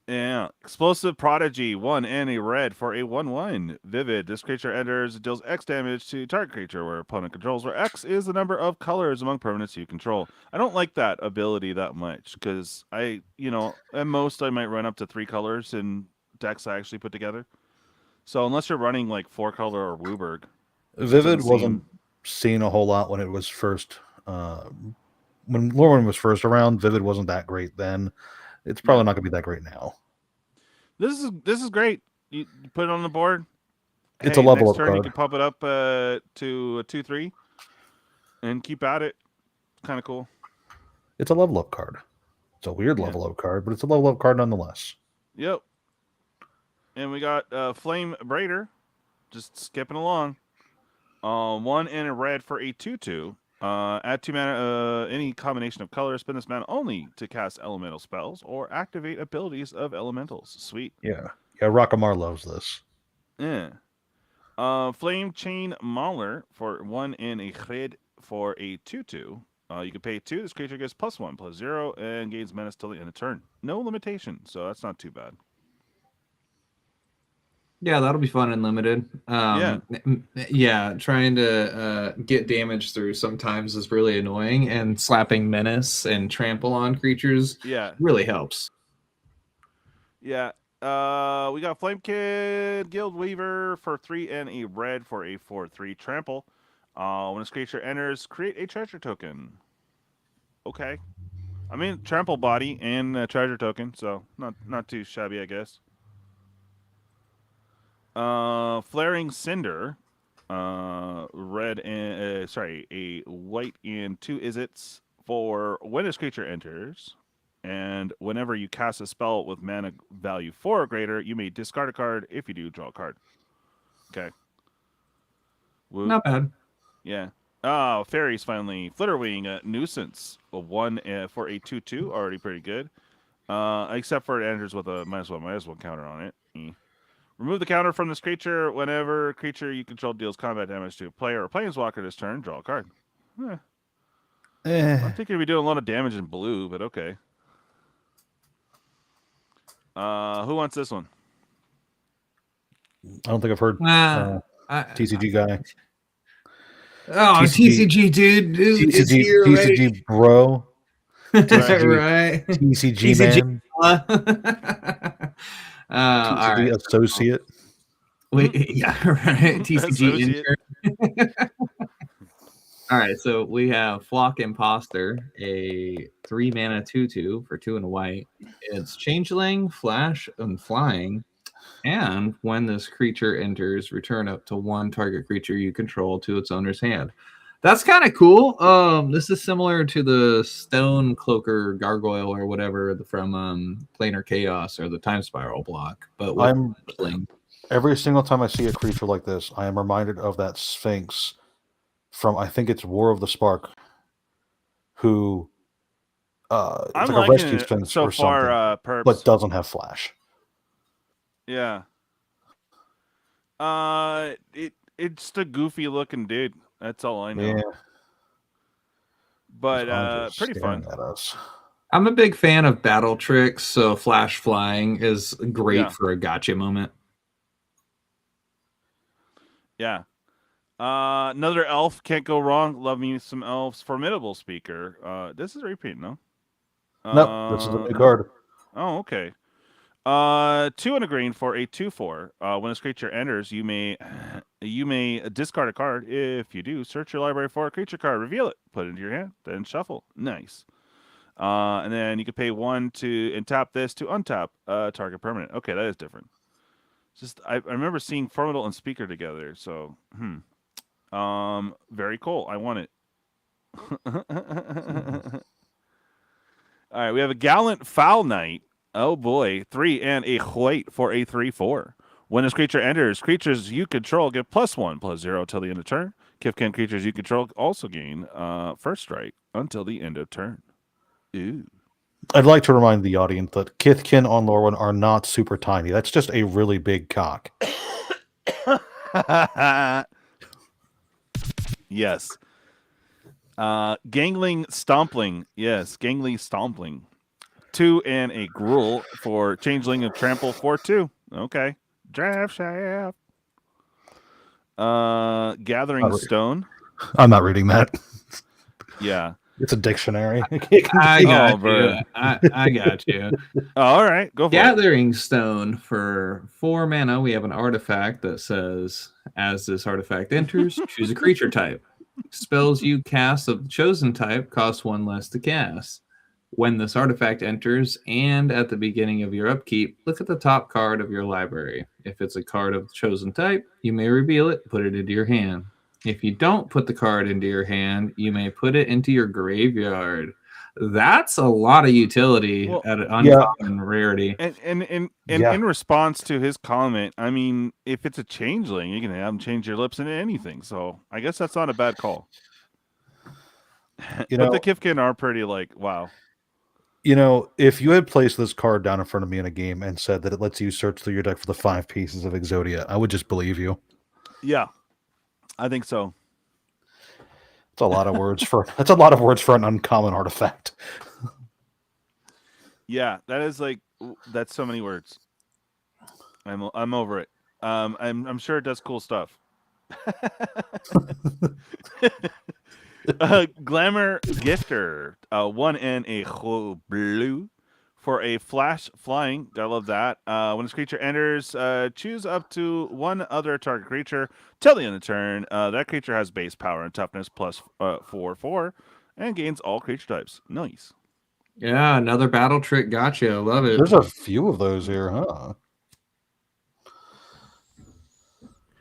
Yeah. Explosive Prodigy, 1 and a red for a 1/1. Vivid. This creature enters, deals X damage to target creature where opponent controls, where X is the number of colors among permanents you control. I don't like that ability that much because at most I might run up to 3 colors in decks I actually put together. So unless you're running like 4-color or Wooburg. Vivid wasn't seen a whole lot when it was first. When Lorwyn was first around, Vivid wasn't that great then. It's probably not going to be that great now. This is great. You put it on the board. It's a level next up turn card. You can pump it up to a 2/3 and keep at it. Kind of cool. It's a level up card. It's a weird level up card, but it's a level up card nonetheless. Yep. And we got Flame Braider, just skipping along. 1 and a red for a 2/2. Add 2 mana, any combination of colors. Spend this mana only to cast elemental spells or activate abilities of elementals. Sweet. Yeah. Yeah, Rockamar loves this. Yeah. Flame Chain Mauler for 1 and a red for a 2/2. You can pay 2. This creature gets +1/+0 and gains menace till the end of turn. No limitation, so that's not too bad. Yeah, that'll be fun and limited. Yeah. Yeah, trying to get damage through sometimes is really annoying, and slapping menace and trample on creatures really helps. Yeah. We got Flame Kid Guild Weaver for 3 and a red for a 4/3 trample. When this creature enters, create a treasure token. Okay. I mean, trample body and a treasure token, so not too shabby, I guess. Flaring Cinder, red and a white and 2 Izzets for when this creature enters, and whenever you cast a spell with mana value 4 or greater, you may discard a card. If you do, draw a card. Okay. Woo. Not bad. Yeah. Fairies finally. Flitterwing, Nuisance, a 1 for a 2/2, already pretty good. Except for it enters with a -1/-1 counter on it. Remove the counter from this creature. Whenever creature you control deals combat damage to a player or planeswalker this turn, draw a card. I think you'd be doing a lot of damage in blue, but okay. Who wants this one? I don't think I've heard TCG guy. Oh, TCG dude. TCG bro. Right. TCG man. TCG associate. Yeah, right. TCG intern. All right, so we have Flock Imposter, a 3-mana 2/2 for 2 and a white. It's Changeling, Flash, and Flying. And when this creature enters, return up to 1 target creature you control to its owner's hand. That's kind of cool. This is similar to the Stone Cloaker Gargoyle or whatever from Planar Chaos or the Time Spiral block. But every single time I see a creature like this, I am reminded of that Sphinx from, I think it's War of the Spark, who it's I'm like a rescue Sphinx so or far, something, but doesn't have flash. Yeah. It's the goofy looking dude. That's all I know. Yeah. But pretty fun. At us. I'm a big fan of battle tricks, so Flash Flying is great for a gotcha moment. Yeah. Another elf, can't go wrong. Love me some elves. Formidable Speaker. This is a repeat, no? Nope, this is a new card. Oh, okay. 2 and a green for a 2/4. When this creature enters, you may discard a card. If you do, search your library for a creature card, reveal it, put it into your hand, then shuffle. Nice. And then you can pay 1 and tap this to untap target permanent. Okay, that is different. Just I remember seeing Formidable and Speaker together, so very cool. I want it. All right, we have a Gallant Foul Knight. Oh boy, 3 and a white for a 3/4. When this creature enters, creatures you control get +1/+0 till the end of turn. Kithkin creatures you control also gain first strike until the end of turn. Ooh. I'd like to remind the audience that Kithkin on Lorwyn are not super tiny. That's just a really big cock. Yes. Gangling Stompling. Yes, Gangly Stompling. 2 and a Gruul for Changeling and Trample 4/2. Okay. Draft Shaft. Gathering Stone. I'm not reading that. Yeah. It's a dictionary. I got you. I got you. All right. Go for Gathering Stone for 4 mana. We have an artifact that says, as this artifact enters, choose a creature type. Spells you cast of the chosen type cost 1 less to cast. When this artifact enters and at the beginning of your upkeep, look at the top card of your library. If it's a card of the chosen type, you may reveal it, put it into your hand. If you don't put the card into your hand, you may put it into your graveyard. That's a lot of utility at an uncommon rarity. And in response to his comment, I mean, if it's a changeling, you can have them change your lips into anything. So I guess that's not a bad call. But the Kithkin are pretty wow. You know, if you had placed this card down in front of me in a game and said that it lets you search through your deck for the 5 pieces of Exodia, I would just believe you. Yeah, I think so. That's a lot of words for an uncommon artifact. Yeah, that is like that's so many words. I'm over it. I'm sure it does cool stuff. Glamour Gifter, 1 and a blue for a flash flying. I love that. When this creature enters, choose up to one other target creature till the end of the turn. That creature has base power and toughness plus 4/4 and gains all creature types. Nice. Yeah, another battle trick. Gotcha. I love it. There's a few of those here, huh?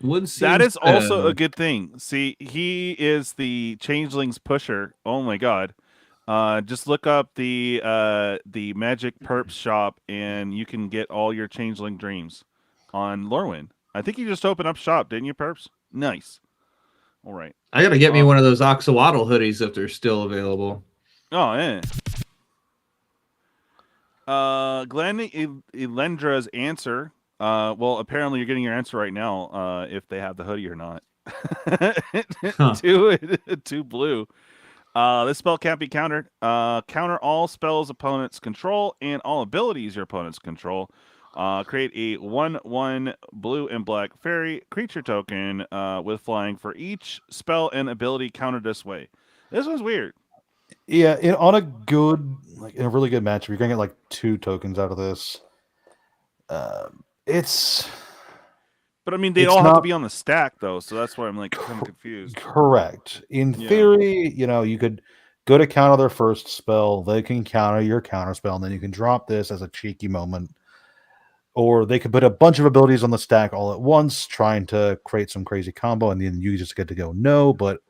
That is also a good thing. See, he is the Changeling's pusher. Oh my god. Just look up the Magic Perps shop and you can get all your Changeling dreams on Lorwyn. I think you just opened up shop, didn't you, Perps? Nice. All right. I gotta get me one of those Oxalotl hoodies if they're still available. Oh, yeah. Glenn Elendra's answer. Well, apparently you're getting your answer right now. If they have the hoodie or not. Two blue. This spell can't be countered. Counter all spells opponents control and all abilities your opponents control. Create a 1/1 blue and black fairy creature token with flying for each spell and ability countered this way. This was weird. Yeah, on a good, like in a really good matchup, you're gonna get like 2 tokens out of this. It's, but I mean, they all have to be on the stack though, so that's why I'm like kind of confused. Correct. In theory, you know, you could go to counter their first spell, they can counter your counter spell, and then you can drop this as a cheeky moment. Or they could put a bunch of abilities on the stack all at once, trying to create some crazy combo, and then you just get to go no, but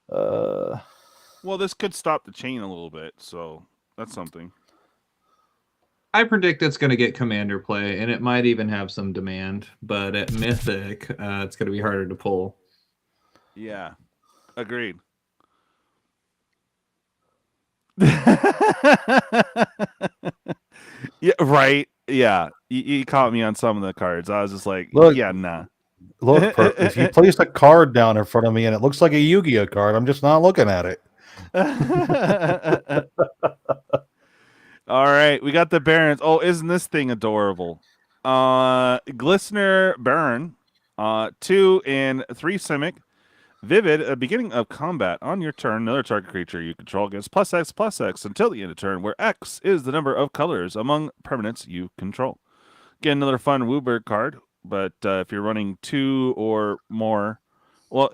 well, this could stop the chain a little bit, so that's something. I predict it's going to get commander play, and it might even have some demand. But at Mythic, it's going to be harder to pull. Yeah, agreed. Yeah, right. Yeah, you caught me on some of the cards. I was just like, look, yeah, nah. Look, if you place a card down in front of me and it looks like a Yu-Gi-Oh card, I'm just not looking at it. All right, we got the Barons. Oh, isn't this thing adorable? Glistener Baron, 2 and 3 Simic. Vivid, at the beginning of combat on your turn, another target creature you control gets +X/+X until the end of turn, where X is the number of colors among permanents you control. Again, another fun Wooburg card, but if you're running 2 or more, well,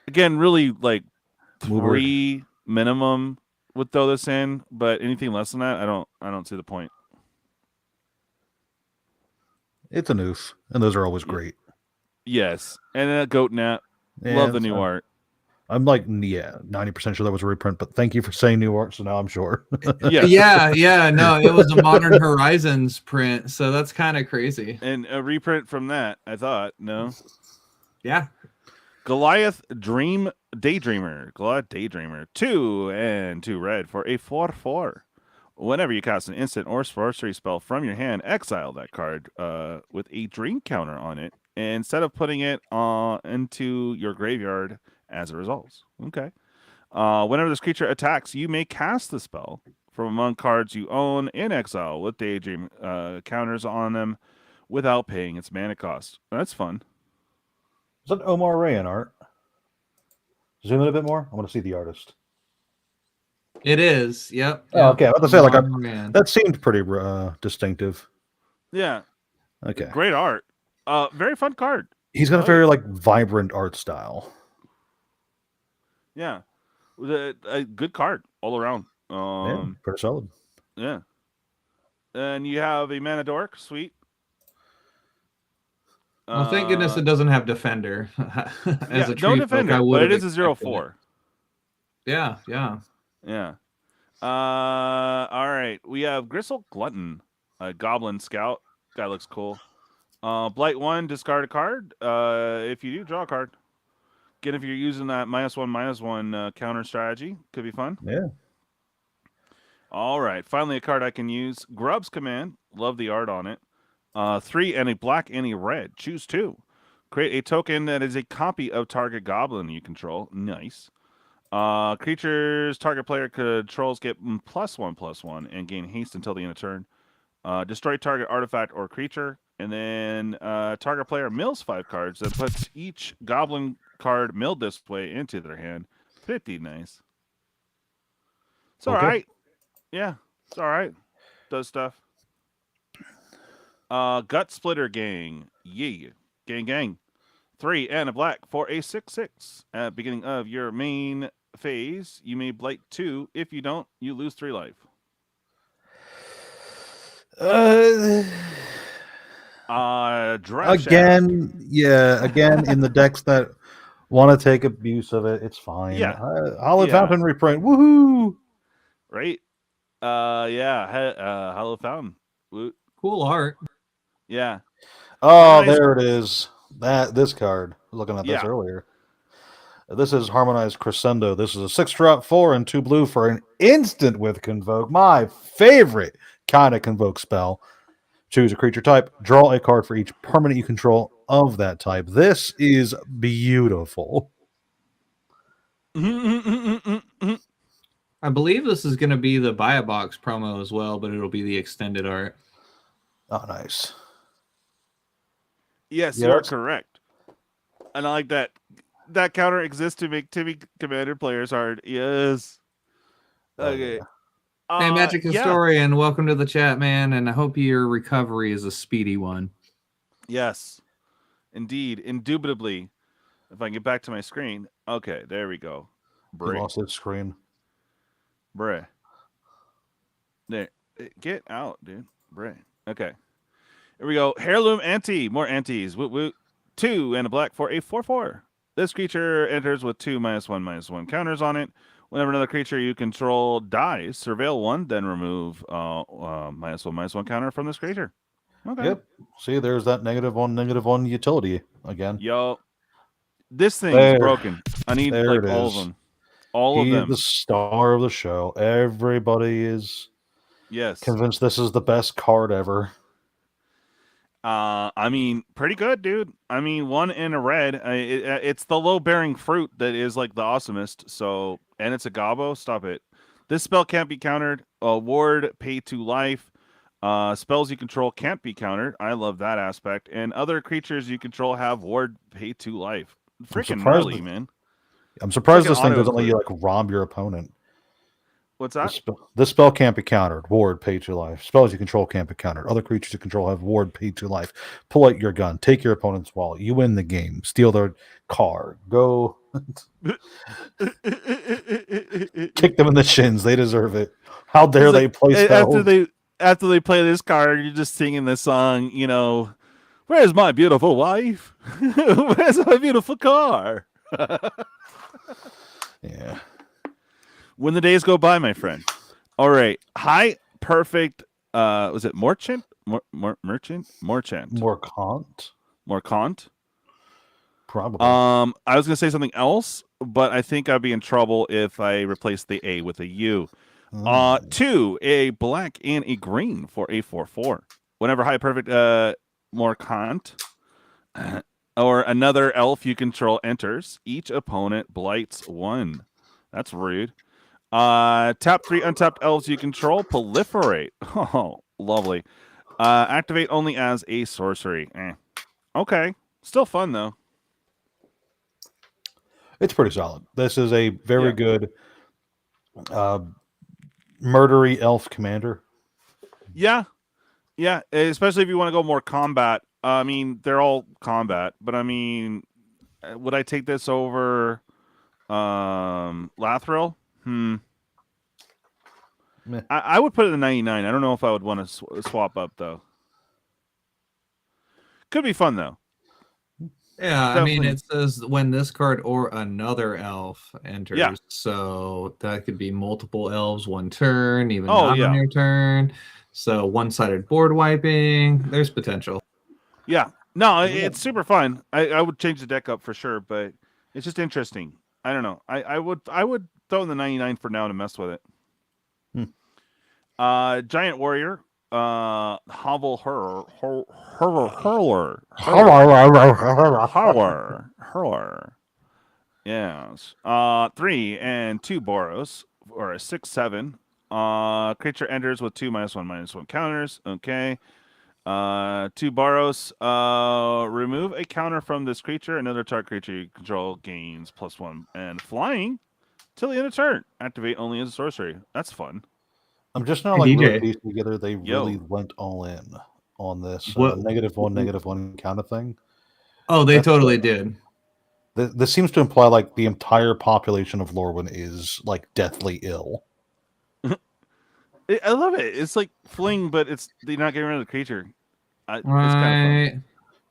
again, really like 3 minimum would throw this in, but anything less than that, I don't see the point. It's a noof, and those are always great. Yes, and a Goat Nap. Yeah, love the new art. I'm like, 90% sure that was a reprint, but thank you for saying new art, so now I'm sure. Yeah, no, it was a Modern Horizons print, so that's kind of crazy. And a reprint from that, I thought, no? Yeah. Goliath Daydreamer. Goliath Daydreamer. 2 and 2 red for a 4/4. Whenever you cast an instant or sorcery spell from your hand, exile that card with a dream counter on it, instead of putting it into your graveyard as a result. Okay. Whenever this creature attacks, you may cast the spell from among cards you own in exile with Daydream counters on them without paying its mana cost. That's fun. Is that Omar Rayan art? Zoom in a bit more. I want to see the artist. It is. Yep. Oh, okay. I was about to say, man. That seemed pretty distinctive. Yeah. Okay. Great art. Very fun card. He's got a very vibrant art style. Yeah. A good card all around. Yeah, pretty solid. Yeah. And you have a Mana Dork. Sweet. Well, thank goodness it doesn't have Defender. As a no Defender, but it is a 0/4. Yeah. All right. We have Gristle Glutton, a Goblin Scout. Guy looks cool. Blight 1, discard a card. If you do, draw a card. Again, if you're using that -1/-1 counter strategy, could be fun. Yeah. All right, finally a card I can use. Grub's Command. Love the art on it. 3 and a black and a red. Choose 2. Create a token that is a copy of target goblin you control. Nice. Creatures target player controls get +1/+1 and gain haste until the end of turn. Destroy target artifact or creature. And then target player mills 5 cards that puts each goblin card milled this way into their hand. Pretty nice. It's all right. Yeah, it's all right. Does stuff. Gut Splitter Gang. Yeah. Gang. 3 and a black for a 6/6. At beginning of your main phase, you may blight 2. If you don't, you lose 3 life. Draft Again, Shaft. yeah, again, in the decks that want to take abuse of it, it's fine. Yeah. Hallowed Fountain reprint. Woohoo! Right? Hallowed Fountain. Cool art. Yeah. Oh, Harmonized- there it is. This card. I was looking at this Yeah. earlier. This is Harmonized Crescendo. This is a 6-drop 4 and 2 blue for an instant with Convoke. My favorite kind of Convoke spell. Choose a creature type. Draw a card for each permanent you control of that type. This is beautiful. I believe this is going to be the buy a box promo as well, but it'll be the extended art. Oh, nice. Yes, Yeah, you are that's- correct. And I like that. That counter exists to make Timmy Commander players hard. Yes. Okay. Hey, Magic yeah. Historian, welcome to the chat, man, and I hope your recovery is a speedy one. Yes. Indeed. Indubitably. If I can get back to my screen. Okay, there we go. He lost his screen. Bruh. There. Get out, dude. Bruh. Okay. Here we go. Heirloom Ante. More antes. Woot woot. 2 and a black for a 4/4. This creature enters with 2 -1/-1 counters on it. Whenever another creature you control dies, surveil 1, then remove -1/-1 counter from this creature. Okay. Yep. See, there's that -1/-1 utility again. Yo. This thing There. is broken. I need There like it all of is. them. All of He's them. the star of the show. Everybody is Yes. convinced this is the best card ever. I mean, pretty good, dude. I mean, 1 and a red. It's the low-bearing fruit that is like the awesomest. So, and it's a gobbo. Stop it. This spell can't be countered. Ward, pay 2 life. Spells you control can't be countered. I love that aspect. And other creatures you control have ward, pay 2 life. Freaking gnarly, man. I'm surprised It's like this an thing auto doesn't let you like rob your opponent. What's that? This spell can't be countered. Ward, pay 2 life. Spells you control can't be countered. Other creatures you control have ward, pay 2 life. Pull out your gun. Take your opponent's wallet. You win the game. Steal their car. Go. Kick them in the shins. They deserve it. How dare they play spells? After they play this card, you're just singing this song, you know, where's my beautiful wife? Where's my beautiful car? Yeah. When the days go by, my friend. All right. High perfect was it Morchant? Merchant? Morchant. Morcant? Probably. I was gonna say something else, but I think I'd be in trouble if I replaced the A with a U. 2, a black and a green for a 4/4. Whenever high perfect Morcant or another elf you control enters, each opponent blights 1. That's rude. Tap 3 untapped elves you control proliferate. Oh, lovely. Activate only as a sorcery. Okay. Still fun though. It's pretty solid. This is a very good murdery elf commander. Yeah. Yeah. Especially if you want to go more combat. I mean, they're all combat, but I mean, would I take this over Lathril? I would put it in 99. I don't know if I would want to swap up though. Could be fun though. Yeah, Definitely. I mean, it says when this card or another elf enters. Yeah. So that could be multiple elves one turn, even Oh, not yeah. on your turn. So one-sided board wiping. There's potential. Yeah. No, it's super fun. I would change the deck up for sure, but it's just interesting. I don't know. I would throw in the 99 for now to mess with it. Giant Warrior. Hovel Hurler. Hurler. Yes. 3 and 2 Boros, or a 6/7. Creature enters with 2/1/1 counters. Okay. 2 Boros. Remove a counter from this creature. Another target creature you control gains +1 and flying till the end of turn. Activate only as a sorcery. That's fun. I'm just now Hey, like really DJ. piecing together. They Yo. really went all in on this What- -1/-1 kind of thing. Oh, they That's totally did. This seems to imply like the entire population of Lorwyn is like deathly ill. I love it. It's like fling, but they're not getting rid of the creature. It's kind of Right.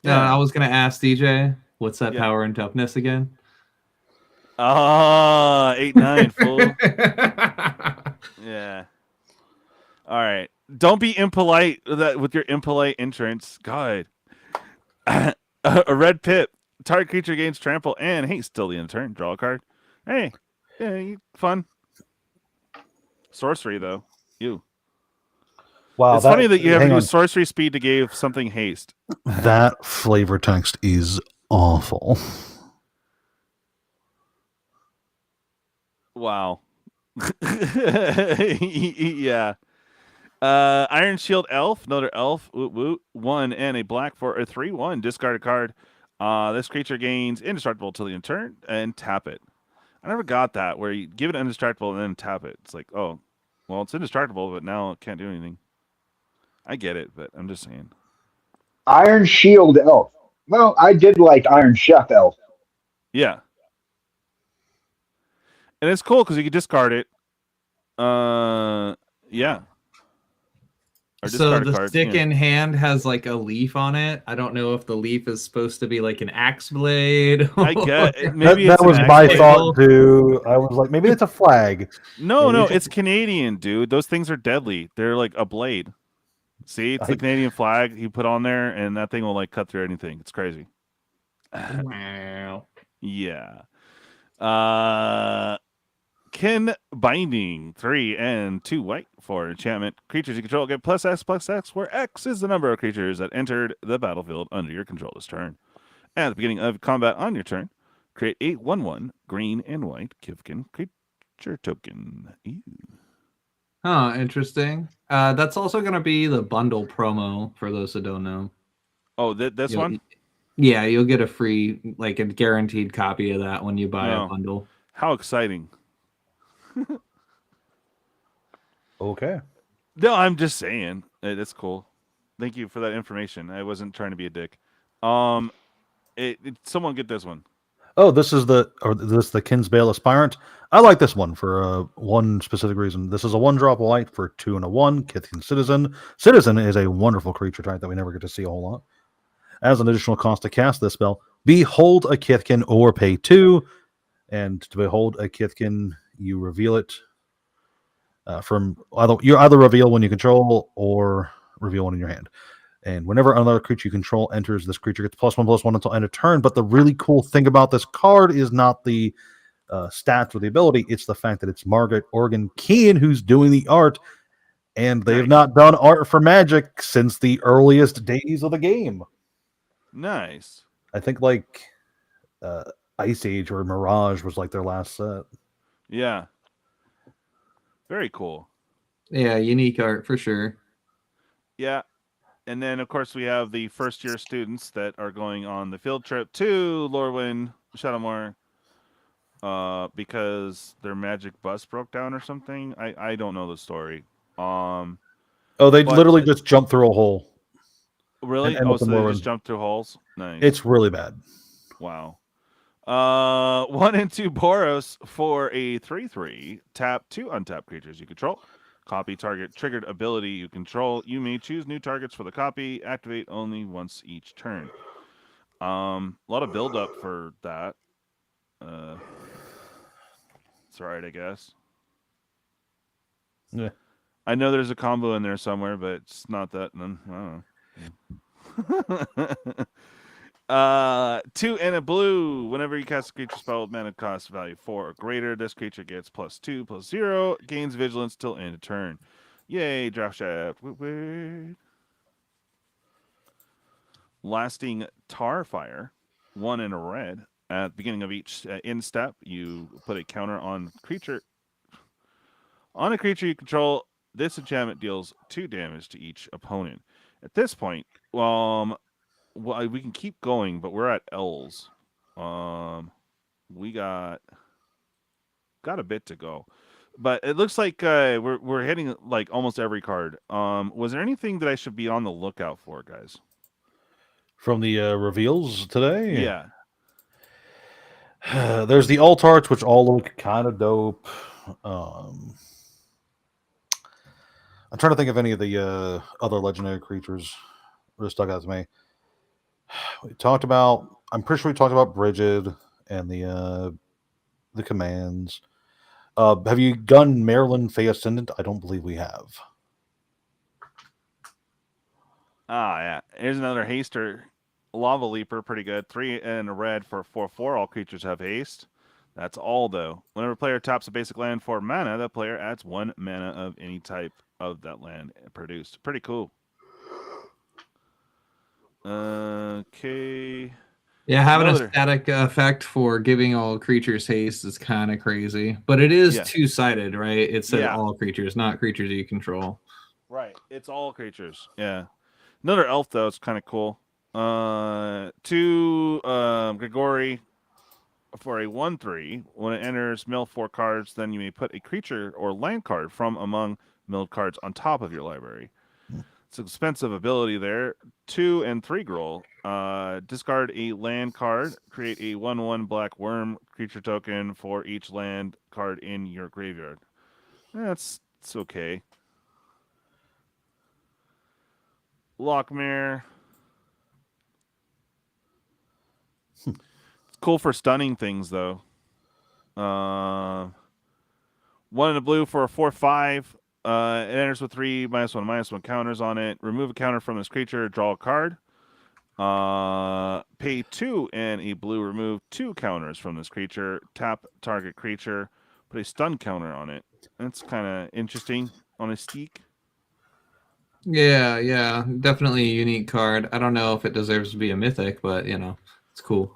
fun. I was gonna ask DJ, what's that Yeah. power and toughness again? 8/9 full. Yeah. All right. Don't be impolite with your impolite entrance. God. A red pip. Target creature gains trample and hey, still the end of turn. Draw a card. Hey. Yeah, fun. Sorcery though. You. Wow, It's funny that you have to hang do on. sorcery speed to give something haste. That flavor text is awful. Wow. Yeah. Iron Shield Elf, another elf. Woot woot. 1 and a black for a 3/1. Discard a card. This creature gains indestructible till the end of turn and tap it. I never got that where you give it indestructible and then tap it. It's like, oh, well, it's indestructible, but now it can't do anything. I get it, but I'm just saying. Iron Shield Elf. Well, I did like Iron Chef Elf. Yeah. And it's cool because you can discard it. Yeah. Or So discard a the card. stick yeah. in hand has like a leaf on it. I don't know if the leaf is supposed to be like an axe blade. I get maybe that it's was an my axe blade. thought too. I was like, maybe it's a flag. No, Maybe it's Canadian, dude. Those things are deadly. They're like a blade. See, it's the Canadian flag you put on there, and that thing will like cut through anything. It's crazy. Wow. Yeah. Kin Binding, 3 and 2 white for enchantment. Creatures you control get +X, where X is the number of creatures that entered the battlefield under your control this turn. At the beginning of combat on your turn, create a 1/1 green and white Kivkin creature token. Ew. Huh, interesting. That's also going to be the bundle promo for those that don't know. Oh, this one? Yeah, you'll get a free, like a guaranteed copy of that when you buy a bundle. How exciting. Okay. No, I'm just saying. It's cool. Thank you for that information. I wasn't trying to be a dick. Someone get this one. Oh, this is the Kinsbale Aspirant. I like this one for one specific reason. This is a 1-drop white for 2 and a 1. Kithkin Citizen. Citizen is a wonderful creature type that we never get to see a whole lot. As an additional cost to cast this spell, behold a Kithkin or pay 2. And to behold a Kithkin, you reveal it from you either reveal when you control or reveal one in your hand. And whenever another creature you control enters, this creature gets +1/+1 until end of turn. But the really cool thing about this card is not the stats or the ability; it's the fact that it's Margaret Organ Keane who's doing the art, and they have not done art for Magic since the earliest days of the game. Nice. I think like Ice Age or Mirage was like their last set. Yeah. Very cool. Yeah, unique art for sure. Yeah. And then, of course, we have the first-year students that are going on the field trip to Lorwyn, Shadowmoor, because their magic bus broke down or something. I don't know the story. Oh, they literally just jumped through a hole. Really? Oh, so they just jumped through holes? Nice. It's really bad. Wow. 1 and 2 Boros for a 3/3. Tap 2 untap creatures you control. Copy target triggered ability you control. You may choose new targets for the copy. Activate only once each turn. A lot of build up for that. It's alright, I guess. Yeah. I know there's a combo in there somewhere, but it's not that. I don't know. 2 and a blue. Whenever you cast a creature spell with mana cost value 4 or greater, this creature gets +2/+0, gains vigilance till end of turn. Yay, draft shaft. Lasting Tar Fire, 1 in a red. At the beginning of each end step, you put a counter on creature. On a creature you control, this enchantment deals 2 damage to each opponent. At this point, well, we can keep going, but we're at L's. We got a bit to go, but it looks like we're hitting like almost every card. Was there anything that I should be on the lookout for, guys? From the reveals today? Yeah. There's the alt arts, which all look kind of dope. I'm trying to think of any of the other legendary creatures that stuck out to me. I'm pretty sure we talked about Brigid and the commands. Have you done Maryland Fey Ascendant? I don't believe we have. Yeah. Here's another haster. Lava Leaper, pretty good. 3 and a red for 4/4. All creatures have haste. That's all, though. Whenever a player taps a basic land for mana, the player adds 1 mana of any type of that land produced. Pretty cool. Okay. Yeah, having a static effect for giving all creatures haste is kind of crazy. But it is two-sided, right? It said all creatures, not creatures you control. Right. It's all creatures. Yeah. Another elf, though. It's kind of cool. 2 Grigori for a 1/3. When it enters, mill 4 cards. Then you may put a creature or land card from among milled cards on top of your library. It's an expensive ability there. 2 and 3 Groll. Discard a land card. Create a 1/1 black worm creature token for each land card in your graveyard. It's okay. Lockmare. It's cool for stunning things, though. 1 in a blue for a 4/5. It enters with 3 -1/-1 counters on it. Remove a counter from this creature. Draw a card. Pay 2 and a blue. Remove 2 counters from this creature. Tap target creature. Put a stun counter on it. That's kind of interesting on a steak. Yeah, definitely a unique card. I don't know if it deserves to be a mythic, but it's cool.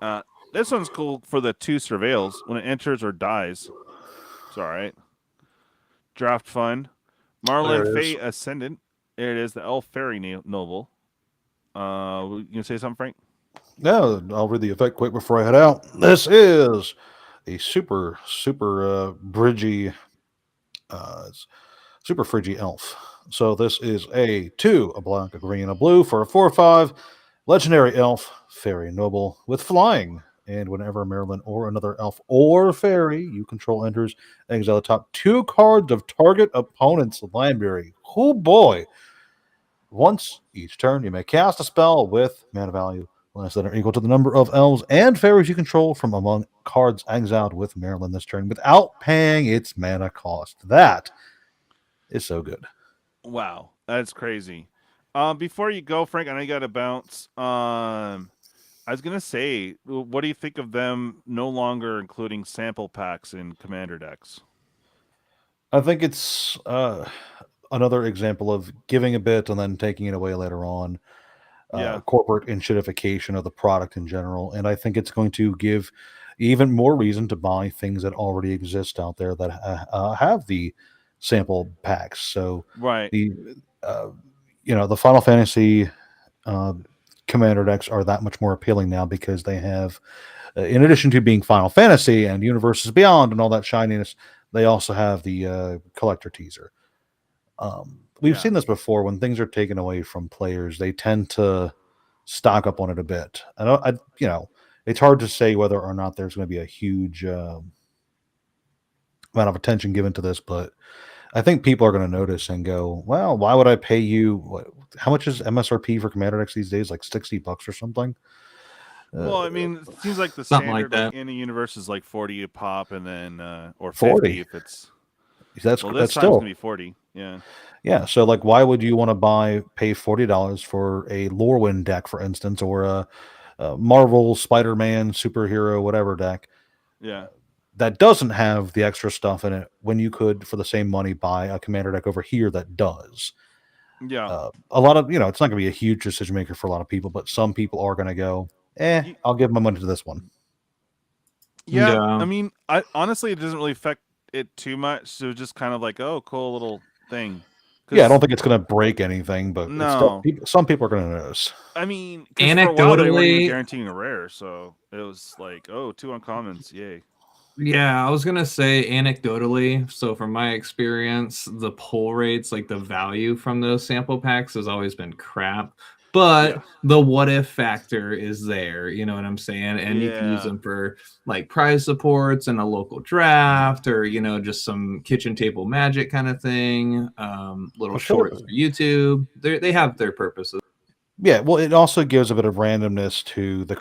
This one's cool for the 2 surveils. When it enters or dies, it's all right. Draft fund. Marlin Fey Ascendant. There it is, the Elf Fairy Noble. You gonna say something, Frank? No, I'll read the effect quick before I head out. This is a super bridgy, super fridgy elf. So this is a 2, a black, a green, a blue for a 4/5 legendary elf, fairy noble with flying. And whenever Maryland or another elf or fairy you control enters, exile the top 2 cards of target opponent's library. Oh boy! Once each turn, you may cast a spell with mana value less than or equal to the number of elves and fairies you control from among cards exiled with Maryland this turn without paying its mana cost. That is so good. Wow, that's crazy. Before you go, Frank, I know you got to bounce. I was gonna say, what do you think of them no longer including sample packs in Commander decks? I think it's another example of giving a bit and then taking it away later on. Corporate enshittification of the product in general, and I think it's going to give even more reason to buy things that already exist out there that have the sample packs. So the Final Fantasy Commander decks are that much more appealing now because they have, in addition to being Final Fantasy and Universes Beyond and all that shininess, they also have the collector teaser. We've seen this before. When things are taken away from players, they tend to stock up on it a bit. It's hard to say whether or not there's going to be a huge amount of attention given to this, but I think people are going to notice and go, well, why would I pay you? How much is MSRP for Commander decks these days? Like $60 or something? Well, I mean, it seems like the standard like in the universe is like 40 a pop, and then or 50 if it's. That's still gonna be 40. Yeah. So like, why would you want to pay $40 for a Lorwyn deck, for instance, or a Marvel Spider-Man superhero whatever deck? Yeah. that doesn't have the extra stuff in it when you could, for the same money, buy a commander deck over here that does. Yeah. A lot of, it's not going to be a huge decision maker for a lot of people, but some people are going to go, I'll give my money to this one. Yeah. Yeah. I mean, honestly, it doesn't really affect it too much. So just kind of like, oh, cool little thing. Yeah, I don't think it's going to break anything, but No. some people are going to notice. I mean, because for a while they weren't even guaranteeing a rare, so it was like, oh, 2 uncommons, yay. Yeah, I was gonna say anecdotally. So from my experience, the pull rates, like the value from those sample packs, has always been crap. But the what if factor is there, you know what I'm saying? And you can use them for like prize supports and a local draft, or just some kitchen table magic kind of thing. Little shorts for YouTube. They have their purposes. Yeah, well, it also gives a bit of randomness to the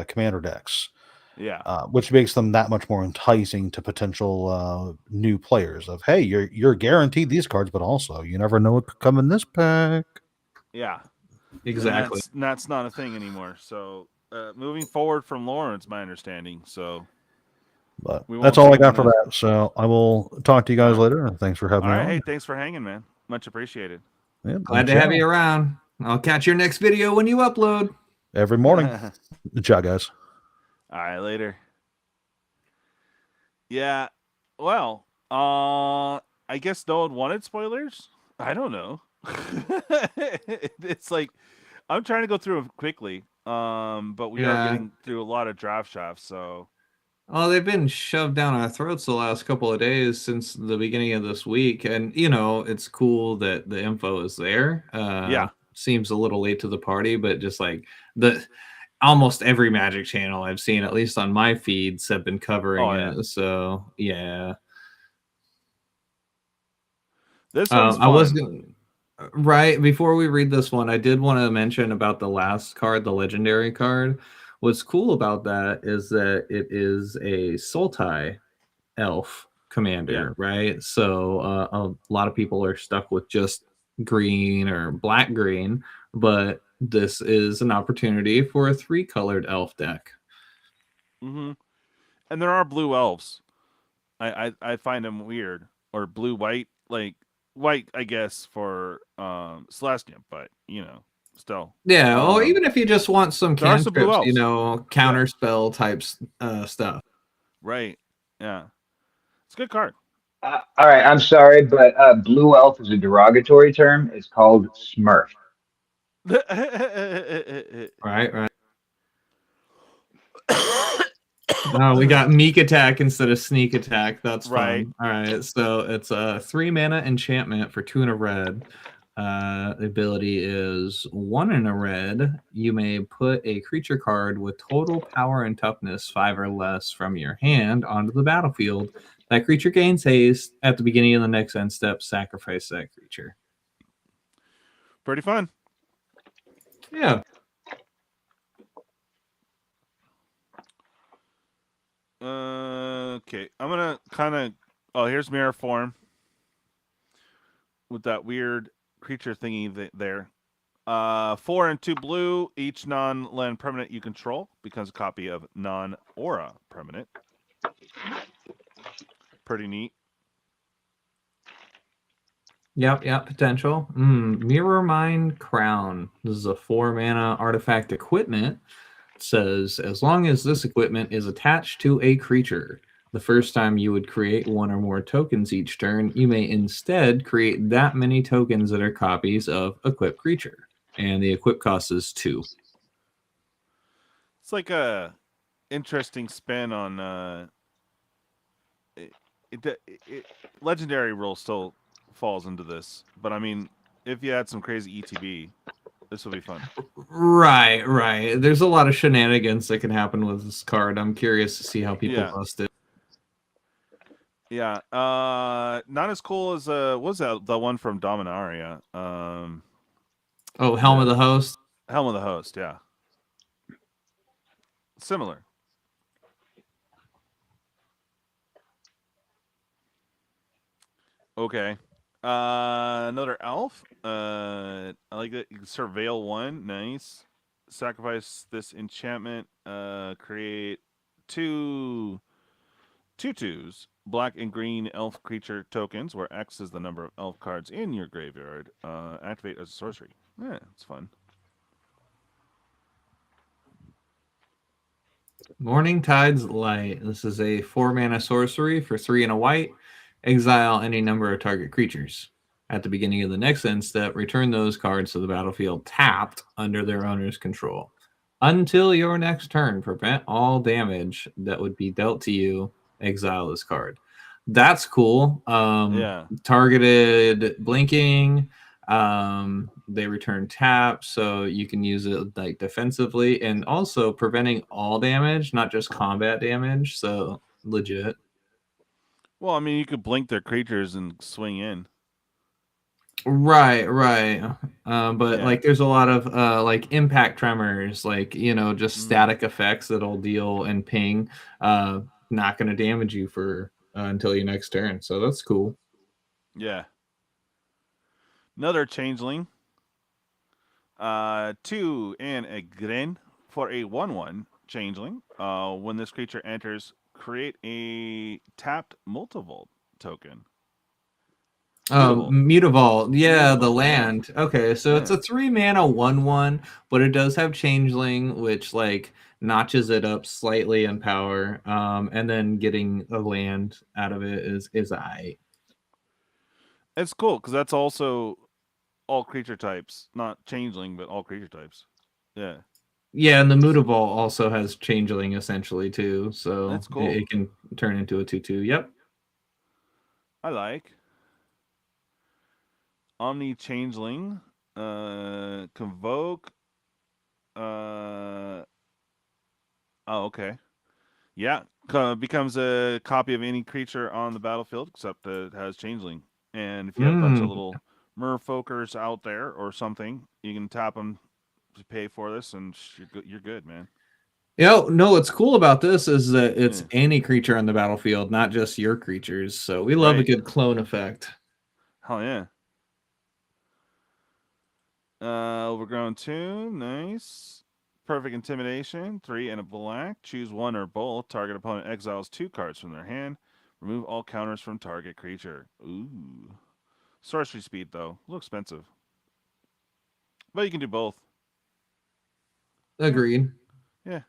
commander decks. Yeah, which makes them that much more enticing to potential new players. Of hey, you're guaranteed these cards, but also you never know what could come in this pack. Yeah, exactly. And that's not a thing anymore. So moving forward from Lawrence, my understanding. So, but that's all I got for that. So I will talk to you guys later. Thanks for having me on. Hey, thanks for hanging, man. Much appreciated. Yeah, glad to have you around. I'll catch your next video when you upload. Every morning. Good job, guys. All right, later. Yeah, well, I guess no one wanted spoilers. I don't know. It's like I'm trying to go through them quickly, but we are getting through a lot of draft shafts. So, they've been shoved down our throats the last couple of days since the beginning of this week, and it's cool that the info is there. Seems a little late to the party, but just like almost every Magic channel I've seen, at least on my feeds, have been covering it. So yeah. This one's fun. I was right before we read this one, I did want to mention about the last card, the legendary card. What's cool about that is that it is a Sultai elf commander, right? So a lot of people are stuck with just green or black green, but this is an opportunity for a 3-colored elf deck. And there are blue elves. I find them weird, or blue white, like white, I guess, for Celestia, but still. Yeah, or even if you just want some cantrips, counter spell types stuff. Right. Yeah. It's a good card. All right, I'm sorry, but blue elf is a derogatory term. It's called Smurf. Right. No, we got Meek Attack instead of Sneak Attack. That's fun. All right, so it's a 3-mana enchantment for 2 and a red. The ability is 1 and a red. You may put a creature card with total power and toughness 5 or less from your hand onto the battlefield. That creature gains haste. At the beginning of the next end step, sacrifice that creature. Pretty fun. Yeah. Okay, I'm gonna kind of. Oh, here's Mirror Form with that weird creature thingy there. 4 and 2 blue. Each non-land permanent you control becomes a copy of non-aura permanent. Pretty neat. Yep, potential. Mirror Mind Crown. This is a 4-mana artifact equipment. It says, as long as this equipment is attached to a creature, the first time you would create 1 or more tokens each turn, you may instead create that many tokens that are copies of equipped creature. And the equip cost is 2. It's like a interesting spin on legendary rule still falls into this, but I mean, if you had some crazy ETB, this will be fun. Right. There's a lot of shenanigans that can happen with this card. I'm curious to see how people bust it. Yeah, not as cool as what was that the one from Dominaria? Helm of the Host. Helm of the Host, yeah. Similar. Okay. Another elf. I like that. You can surveil 1. Nice. Sacrifice this enchantment. Create 2 2/2s, black and green elf creature tokens, where X is the number of elf cards in your graveyard. Activate as a sorcery. Yeah, it's fun. Morning Tide's Light. This is a 4-mana sorcery for 3 and a white. Exile any number of target creatures. At the beginning of the next end step, return those cards to the battlefield tapped under their owner's control. Until your next turn, prevent all damage that would be dealt to you. Exile this card. That's cool. Yeah. Targeted blinking. They return tap, so you can use it like defensively, and also preventing all damage, not just combat damage. So legit. Well, I mean, you could blink their creatures and swing in. Right. But Yeah. like, there's a lot of like impact tremors, like, you know, just static effects that'll deal and ping. Not going to damage you for until your next turn. So that's cool. Yeah. Another changeling. 2 and a Gren for a 1/1 changeling. When this creature enters, create a tapped Multivolt token. Oh, Mutavault. Yeah, the Mutavault, land. yeah. Okay, so it's a 3-mana 1/1, but it does have changeling, which like notches it up slightly in power. And then getting a land out of it is I. It's cool because that's also all creature types, not changeling, but all creature types. Yeah. Yeah, and the Mutavault also has changeling essentially too, so That's cool. it can turn into a 2/2. Yep. I like. Omni Changeling. Convoke. Oh, okay. Yeah. Becomes a copy of any creature on the battlefield, except it has Changeling. And if you have a bunch of little merfolkers out there or something, you can tap them to pay for this, and you're good, man. Yeah, no, what's cool about this is that it's any creature on the battlefield, not just your creatures. So we love a good clone effect. Hell yeah. Overgrown Tomb, nice. Perfect Intimidation, 3 and a black. Choose one or both. Target opponent exiles 2 cards from their hand. Remove all counters from target creature. Ooh. Sorcery speed, though. A little expensive. But you can do both. Agreed. Yeah.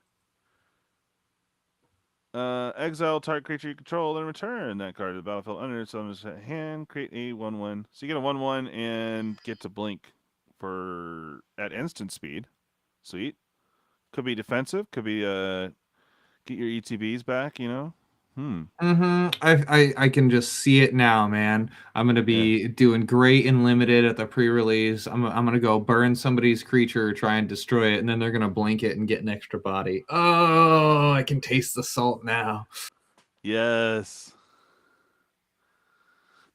Exile target creature you control, then return that card to the battlefield under someone's hand. Create a 1/1. So you get a 1/1 and get to blink at instant speed. Sweet. Could be defensive. Could be get your ETBs back. You know. I can just see it now, man. I'm gonna be doing great in limited at the pre-release. I'm gonna go burn somebody's creature, try and destroy it, and then they're gonna blink it and get an extra body. Oh, I can taste the salt now. Yes.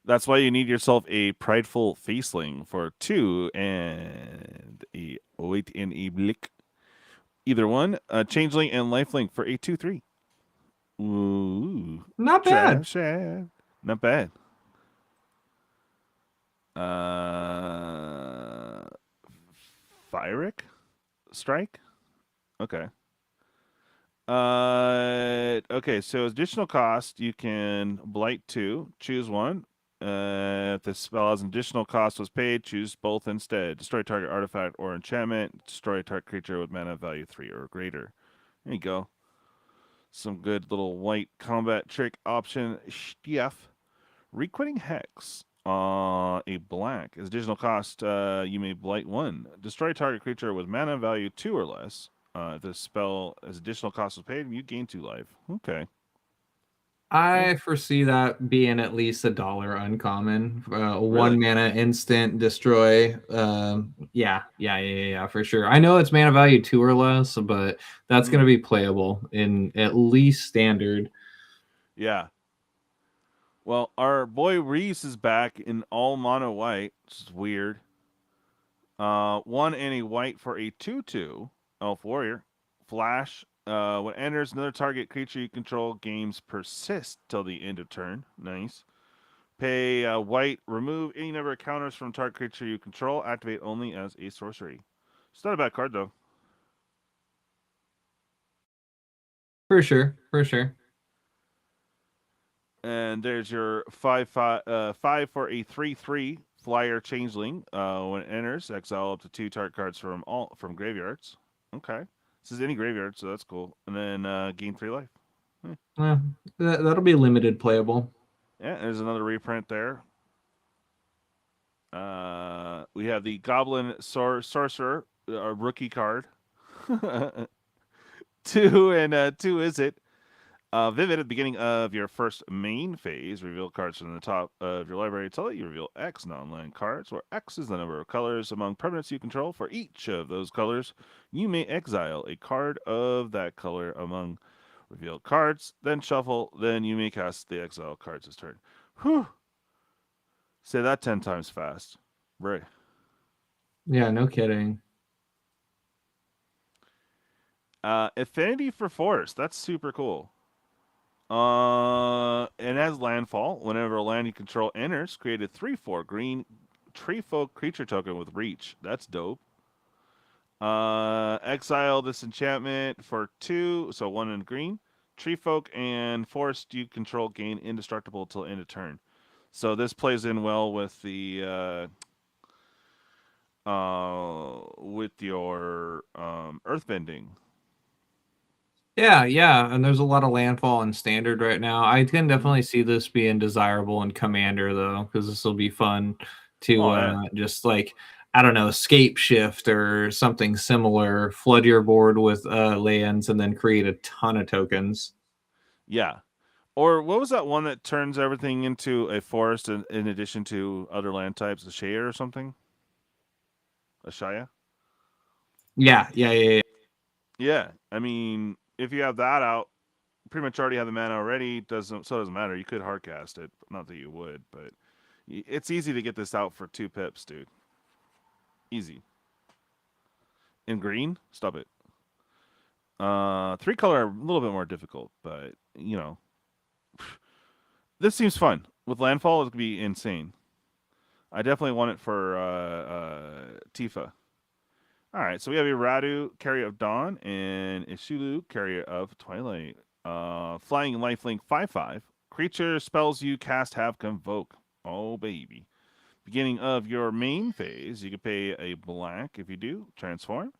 That's why you need yourself a prideful faceling for 2 and a wait in a blick. Either one, a changeling and lifelink for a 2/3. Ooh, not bad. Not bad. Fyric strike. Okay. Okay. So additional cost, you can blight 2, choose one. If the spell has an additional cost was paid, choose both instead. Destroy target artifact or enchantment. Destroy target creature with mana value 3 or greater. There you go. Some good little white combat trick option stuff. Requitting Hex. A black. As additional cost, you may blight 1. Destroy target creature with mana value 2 or less. If the spell as additional cost was paid, you gain 2 life. Okay. I foresee that being at least $1 uncommon. Really? 1 mana instant destroy. Yeah, for sure. I know it's mana value 2 or less, but that's going to be playable in at least standard. Yeah. Well, our boy Reese is back in all mono white, which is weird. 1 and a white for a 2/2 elf warrior. Flash. When enters, another target creature you control games persist till the end of turn. Nice. Pay white. Remove any number of counters from target creature you control. Activate only as a sorcery. It's not a bad card though. For sure. And there's your 5 for a 3/3 flyer changeling. When it enters, exile up to 2 target cards from graveyards. Okay. This is any graveyard, so that's cool. And then gain 3 life. That'll be limited playable. Yeah, there's another reprint there. We have the Goblin Sorcerer, a rookie card. 2 and 2 is it? Vivid, at the beginning of your first main phase, reveal cards from the top of your library. Tell it you reveal X non-land cards, where X is the number of colors among permanents you control. For each of those colors, you may exile a card of that color among revealed cards, then shuffle, then you may cast the exile cards this turn. Whew. Say that 10 times fast. Right. Yeah, no kidding. Affinity for Forest. That's super cool. It has landfall. Whenever a land you control enters, create a 3/4 green tree folk creature token with reach. That's dope. Exile this enchantment for 2, so 1 in green. Tree folk and forest you control gain indestructible till end of turn. So this plays in well with the with your earthbending. Yeah, and there's a lot of landfall in standard right now. I can definitely see this being desirable in commander though, because this will be fun to just like, I don't know, scape shift or something similar, flood your board with lands and then create a ton of tokens. Yeah. Or what was that one that turns everything into a forest in addition to other land types, a Shaya or something? A Shaya? Yeah. Yeah. I mean, if you have that out, pretty much already have the mana already. So it doesn't matter. You could hardcast it. Not that you would, but it's easy to get this out for 2 pips, dude. Easy. In green? Stop it. 3 color, a little bit more difficult, but, you know. This seems fun. With landfall, it could be insane. I definitely want it for Tifa. All right, so we have a Radu, Carrier of Dawn, and Ishulu, Carrier of Twilight. Flying lifelink 5/5. Creature spells you cast have convoke. Oh, baby. Beginning of your main phase, you can pay a black. If you do, transform.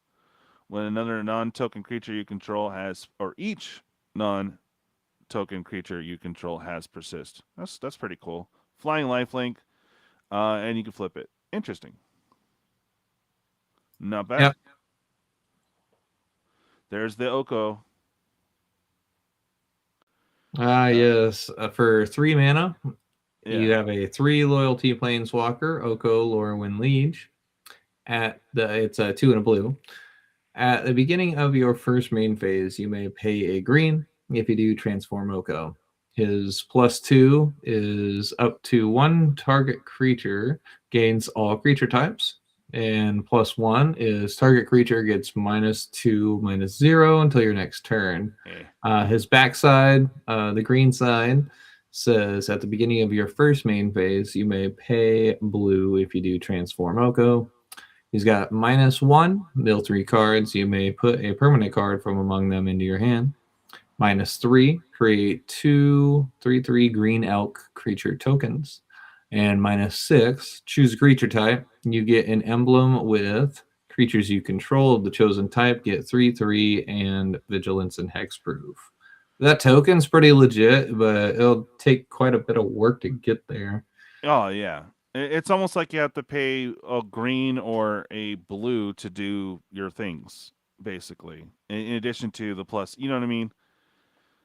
When another non-token creature you control has, or each non-token creature you control has persist. That's pretty cool. Flying lifelink, and you can flip it. Interesting. Not bad. Yep. There's the Oko. Yes. For 3 mana, Yeah. you have a 3 loyalty planeswalker, Oko Lorwyn Liege. It's a 2 and a blue. At the beginning of your first main phase, you may pay a green. If you do, transform Oko. His +2 is up to 1 target creature gains all creature types. And +1 is target creature gets -2, -0 until your next turn. His backside, the green side, says at the beginning of your first main phase, you may pay blue if you do transform Oko. He's got -1, mill 3 cards. You may put a permanent card from among them into your hand. -3, create 2 3/3 green elk creature tokens. And -6, choose a creature type. You get an emblem with creatures you control of the chosen type, get 3/3 and vigilance and hexproof. That token's pretty legit, but it'll take quite a bit of work to get there. Oh, yeah. It's almost like you have to pay a green or a blue to do your things, basically, in addition to the plus. You know what I mean?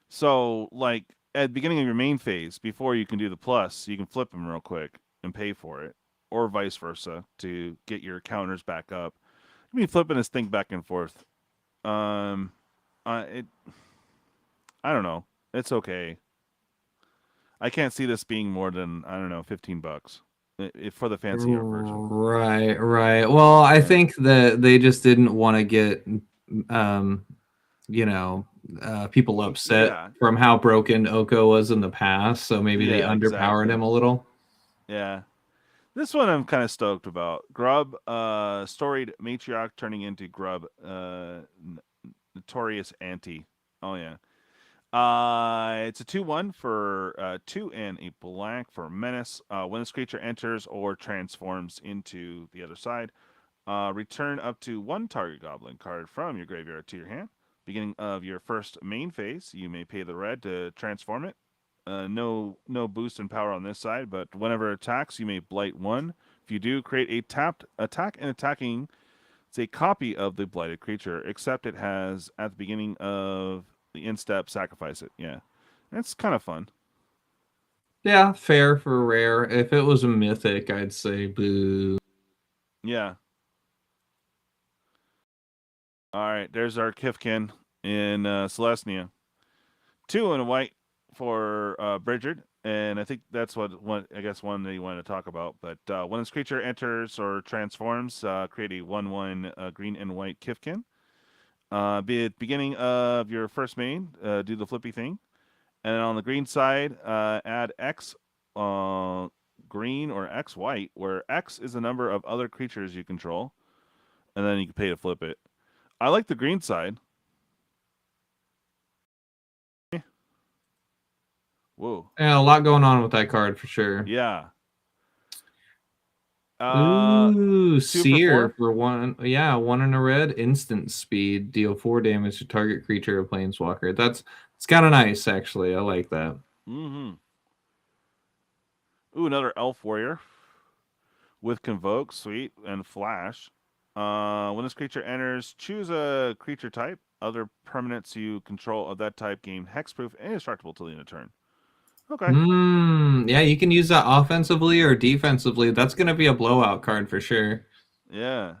So, like, at the beginning of your main phase, before you can do the plus, you can flip them real quick and pay for it, or vice versa, to get your counters back up. I mean, flipping this thing back and forth. I don't know. It's okay. I can't see this being more than, I don't know, $15 for the fancier version. Right. Well, I think that they just didn't want to get, people upset from how broken Oko was in the past. So maybe they underpowered him a little. Yeah. This one I'm kind of stoked about. Grub, storied matriarch turning into Grub, notorious anti. Oh, yeah. It's a 2/1 for 2 and a black for menace. When this creature enters or transforms into the other side, return up to 1 target goblin card from your graveyard to your hand. Beginning of your first main phase, you may pay the red to transform it. No boost in power on this side, but whenever it attacks, you may blight 1. If you do, create a tapped attack and attacking. It's a copy of the blighted creature, except it has at the beginning of the end step, sacrifice it. Yeah, that's kind of fun. Yeah, fair for rare. If it was a mythic, I'd say boo. Yeah. All right, there's our Kifkin in Celestia. 2 and a white for Bridget, and I think that's one that you wanted to talk about. But when this creature enters or transforms, create a 1/1 green and white Kifkin. Be at beginning of your first main, do the flippy thing, and then on the green side, add X green or X white, where X is the number of other creatures you control, and then you can pay to flip it. I like the green side. Whoa. Yeah, a lot going on with that card for sure. Yeah. Ooh, 2 Seer for 4? for 1. Yeah, 1 in a red, instant speed, deal 4 damage to target creature or planeswalker. It's kind of nice, actually. I like that. Mm-hmm. Ooh, another Elf Warrior with Convoke, sweet, and Flash. When this creature enters, choose a creature type. Other permanents you control of that type gain hexproof and indestructible till the end of turn. Okay. Yeah, you can use that offensively or defensively. That's going to be a blowout card for sure. Yeah.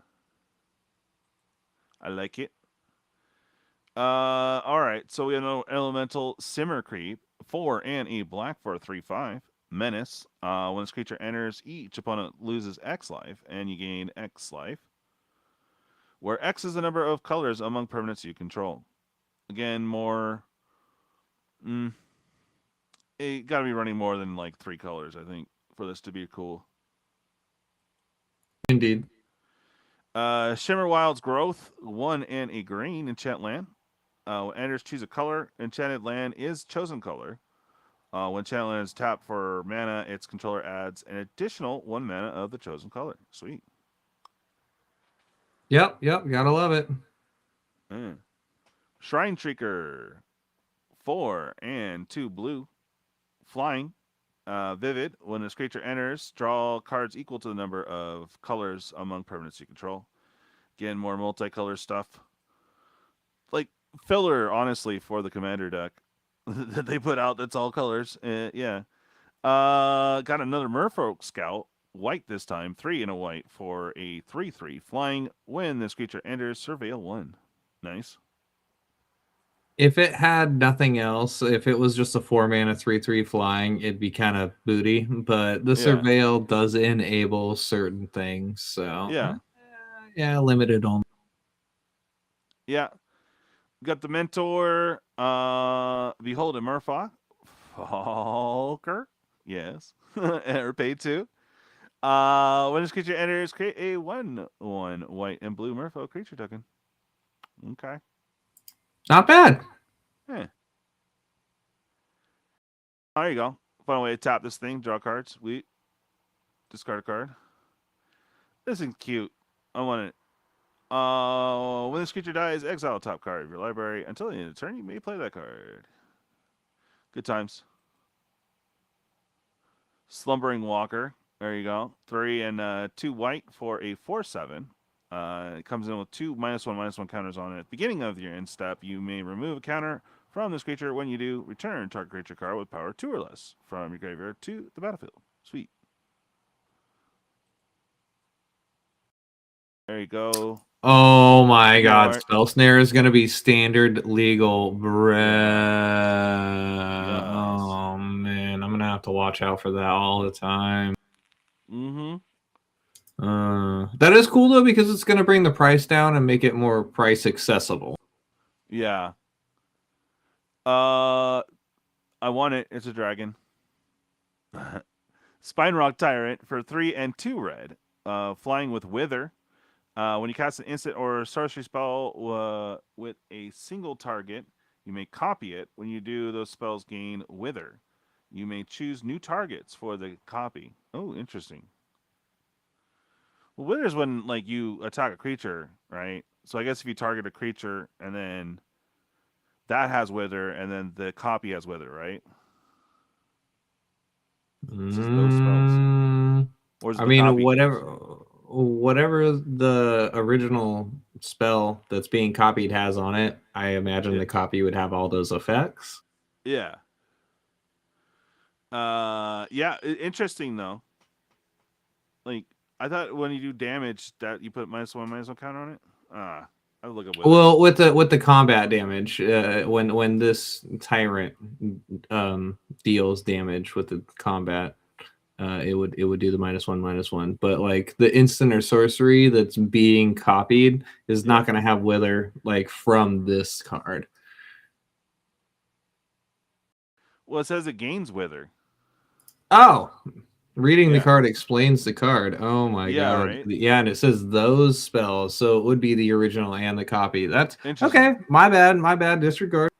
I like it. All right. So we have an elemental Simmer Creep, 4 and a black for a 3/5. Menace. When this creature enters, each opponent loses X life, and you gain X life, where X is the number of colors among permanents you control. Again, more. It got to be running more than like 3 colors, I think, for this to be cool. Indeed. Shimmer Wild's Growth, 1 and a green enchant land. When enters, choose a color. Enchanted land is chosen color. When enchanted land is tapped for mana, its controller adds an additional 1 mana of the chosen color. Sweet. Yep, gotta love it. Shrine Shrieker, 4 and 2 blue. Flying. Vivid. When this creature enters, draw cards equal to the number of colors among permanents you control. Again, more multicolor stuff. Like filler, honestly, for the commander deck that they put out that's all colors. Yeah. Got another Merfolk Scout. White this time. 3 and a white for a 3/3. Flying. When this creature enters, surveil 1. Nice. If it had nothing else, if it was just a 4-mana 3/3 flying, it'd be kind of booty. But the Surveil does enable certain things, so yeah, limited on. Yeah, got the Mentor. Behold a Merfolk, Falker. Yes, or pay 2. When this creature enters, create a 1/1 white and blue Merfolk creature token. Okay. Not bad. Yeah. Oh, there you go. Fun way to tap this thing. Draw cards. We discard a card. This is cute. I want it. When this creature dies, exile top card of your library. Until the end of the turn, you may play that card. Good times. Slumbering Walker. There you go. 3 and 2 white for a 4/7. It comes in with 2 -1/-1 counters on it. At the beginning of your end step, you may remove a counter from this creature. When you do, return target creature card with power 2 or less from your graveyard to the battlefield. Sweet. There you go. Oh my god, Spell Snare is going to be standard legal. Bruh. Yes. Oh man, I'm going to have to watch out for that all the time. Mm-hmm. That is cool though, because it's going to bring the price down and make it more price accessible. Yeah. I want it. It's a dragon. Spine Rock Tyrant for 3 and 2 red. Flying with Wither. When you cast an instant or sorcery spell with a single target, You may copy it. When you do, those spells gain Wither. You may choose new targets for the copy. Oh, interesting. Well, Wither's when like you attack a creature, right? So I guess if you target a creature and then that has Wither, and then the copy has Wither, right? It's just those spells. Or is it I the mean, copy whatever the original spell that's being copied has on it, I imagine the copy would have all those effects. Yeah. Yeah. Interesting though. Like I thought when you do damage that you put -1/-1 counter on it. I'll look up. Well, with the combat damage, when this tyrant deals damage with the combat, it would do the -1/-1. But like the instant or sorcery that's being copied is not going to have Wither like from this card. Well, it says it gains Wither. Oh, reading the card explains the card. Oh my god. Right? Yeah, and it says those spells, so it would be the original and the copy. That's okay. My bad. Disregard.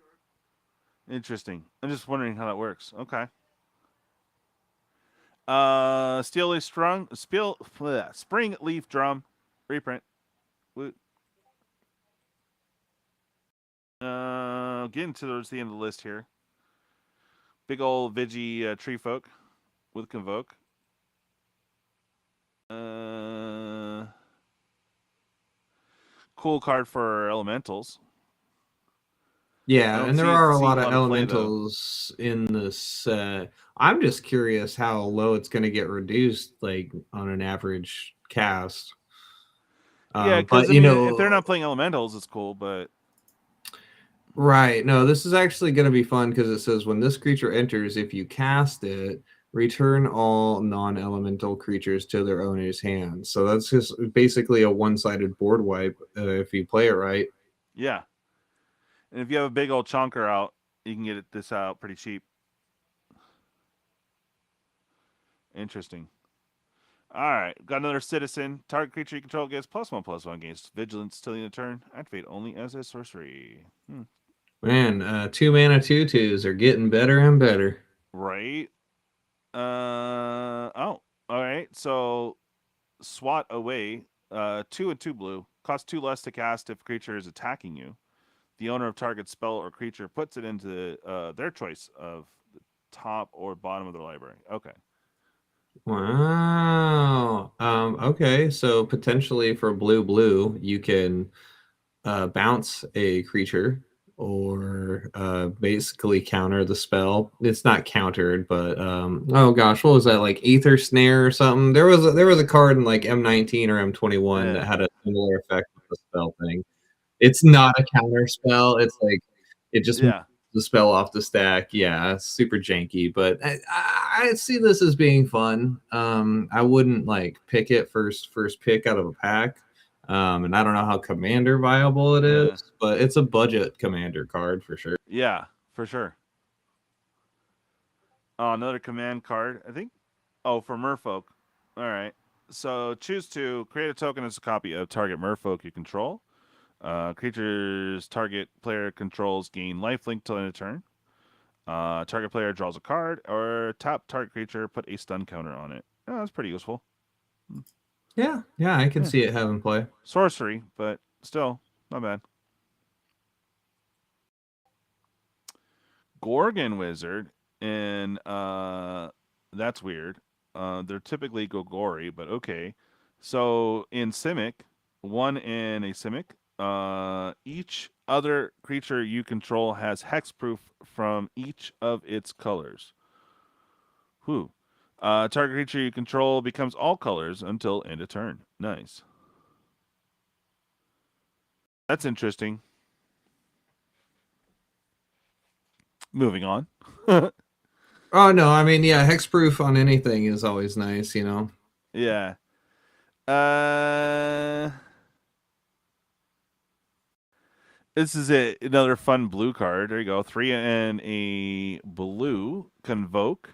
Interesting. I'm just wondering how that works. Okay. Spring Leaf Drum reprint. Getting towards the end of the list here. Big old Vigi Tree Folk with Convoke. Cool card for elementals. Yeah, and there are a lot of elementals in this set. I'm just curious how low it's going to get reduced, like on an average cast. Yeah, because I mean, if they're not playing elementals, it's cool, but right. No, this is actually going to be fun because it says when this creature enters, if you cast it, return all non-elemental creatures to their owner's hands. So that's just basically a one-sided board wipe if you play it right. Yeah. And if you have a big old chonker out, you can get this out pretty cheap. Interesting. All right. Got another citizen. Target creature you control gets +1/+1 against vigilance till the end of turn. Activate only as a sorcery. Man, 2-mana 2/2s are getting better and better. Right. All right. So swat away. 2 and 2 blue. Costs 2 less to cast if creature is attacking you. The owner of target spell or creature puts it into their choice of the top or bottom of their library. Okay. Wow. Okay, so potentially for blue, you can bounce a creature or basically counter the spell. It's not countered, but oh gosh, what was that, like Aether Snare or something? There was a card in like M19 or M21 that had a similar effect with the spell thing. It's not a counter spell. It's like it just moves the spell off the stack. Yeah, it's super janky, but I see this as being fun. I wouldn't like pick it first pick out of a pack. And I don't know how commander viable it is, but it's a budget commander card for sure. Yeah, for sure. Oh, another command card, I think. Oh, for Merfolk. All right. So choose to create a token as a copy of target Merfolk you control. Creatures target player controls gain lifelink till end of turn. Target player draws a card, or tap target creature, put a stun counter on it. Oh, that's pretty useful. Yeah, I can see it having play. Sorcery, but still, not bad. Gorgon Wizard, and that's weird. They're typically Gogori, but okay. So in Simic, 1 in a Simic, each other creature you control has hexproof from each of its colors. Whew. Target creature you control becomes all colors until end of turn. Nice. That's interesting. Moving on. Oh no, I mean, yeah, hexproof on anything is always nice, you know. Yeah. This is another fun blue card. There you go. 3 and a blue. Convoke.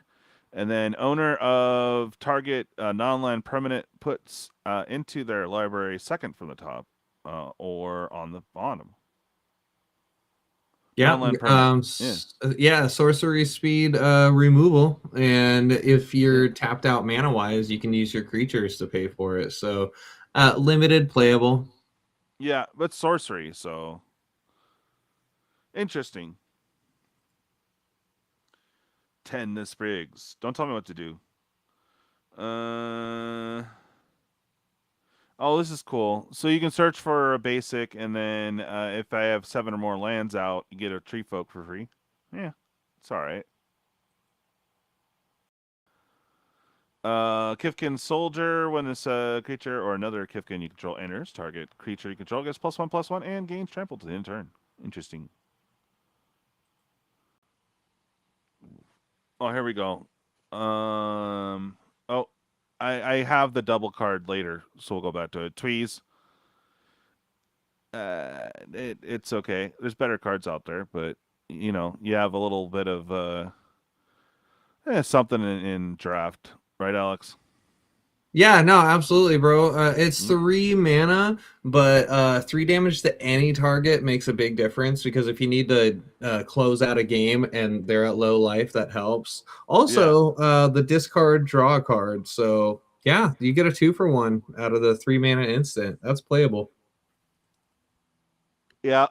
And then owner of target non-land permanent puts into their library second from the top or on the bottom. Yeah, One land permanent. yeah, sorcery speed removal, and if you're tapped out mana wise, you can use your creatures to pay for it. So limited playable. Yeah, but sorcery, so interesting. 10 this Briggs. Don't tell me what to do. Oh, this is cool. So you can search for a basic, and then if I have 7 or more lands out, you get a tree folk for free. Yeah, it's all right. Kifkin Soldier, when this creature or another Kifkin you control enters, target creature you control gets +1/+1 and gains trampled to the end turn. Interesting. Oh, here we go. Oh, I have the double card later, so we'll go back to it. Tweez. It's okay. There's better cards out there, but you know, you have a little bit of something in draft, right, Alex? Yeah, no, absolutely, bro. It's 3 mana, but 3 damage to any target makes a big difference because if you need to close out a game and they're at low life, that helps. Also, the discard draw a card. So yeah, you get a 2-for-1 out of the 3 mana instant. That's playable. Yeah.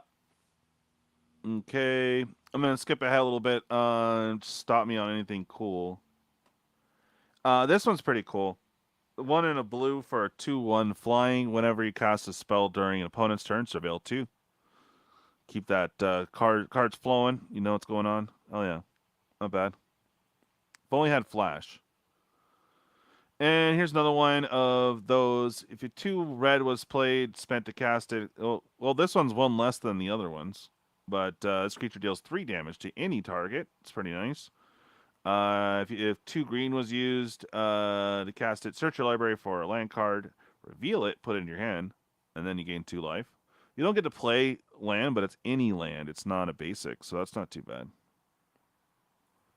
Okay. I'm gonna skip ahead a little bit. Stop me on anything cool. This one's pretty cool. One in a blue for a 2/1 flying. Whenever you cast a spell during an opponent's turn, surveil 2. Keep that cards flowing. You know what's going on. Oh yeah, not bad. If only had flash. And here's another one of those. If your 2 red was played, spent to cast it. Well, this one's 1 less than the other ones, but this creature deals 3 damage to any target. It's pretty nice. If 2 green was used to cast it, search your library for a land card, reveal it, put it in your hand, and then you gain 2 life. You don't get to play land, but it's any land. It's not a basic, so that's not too bad.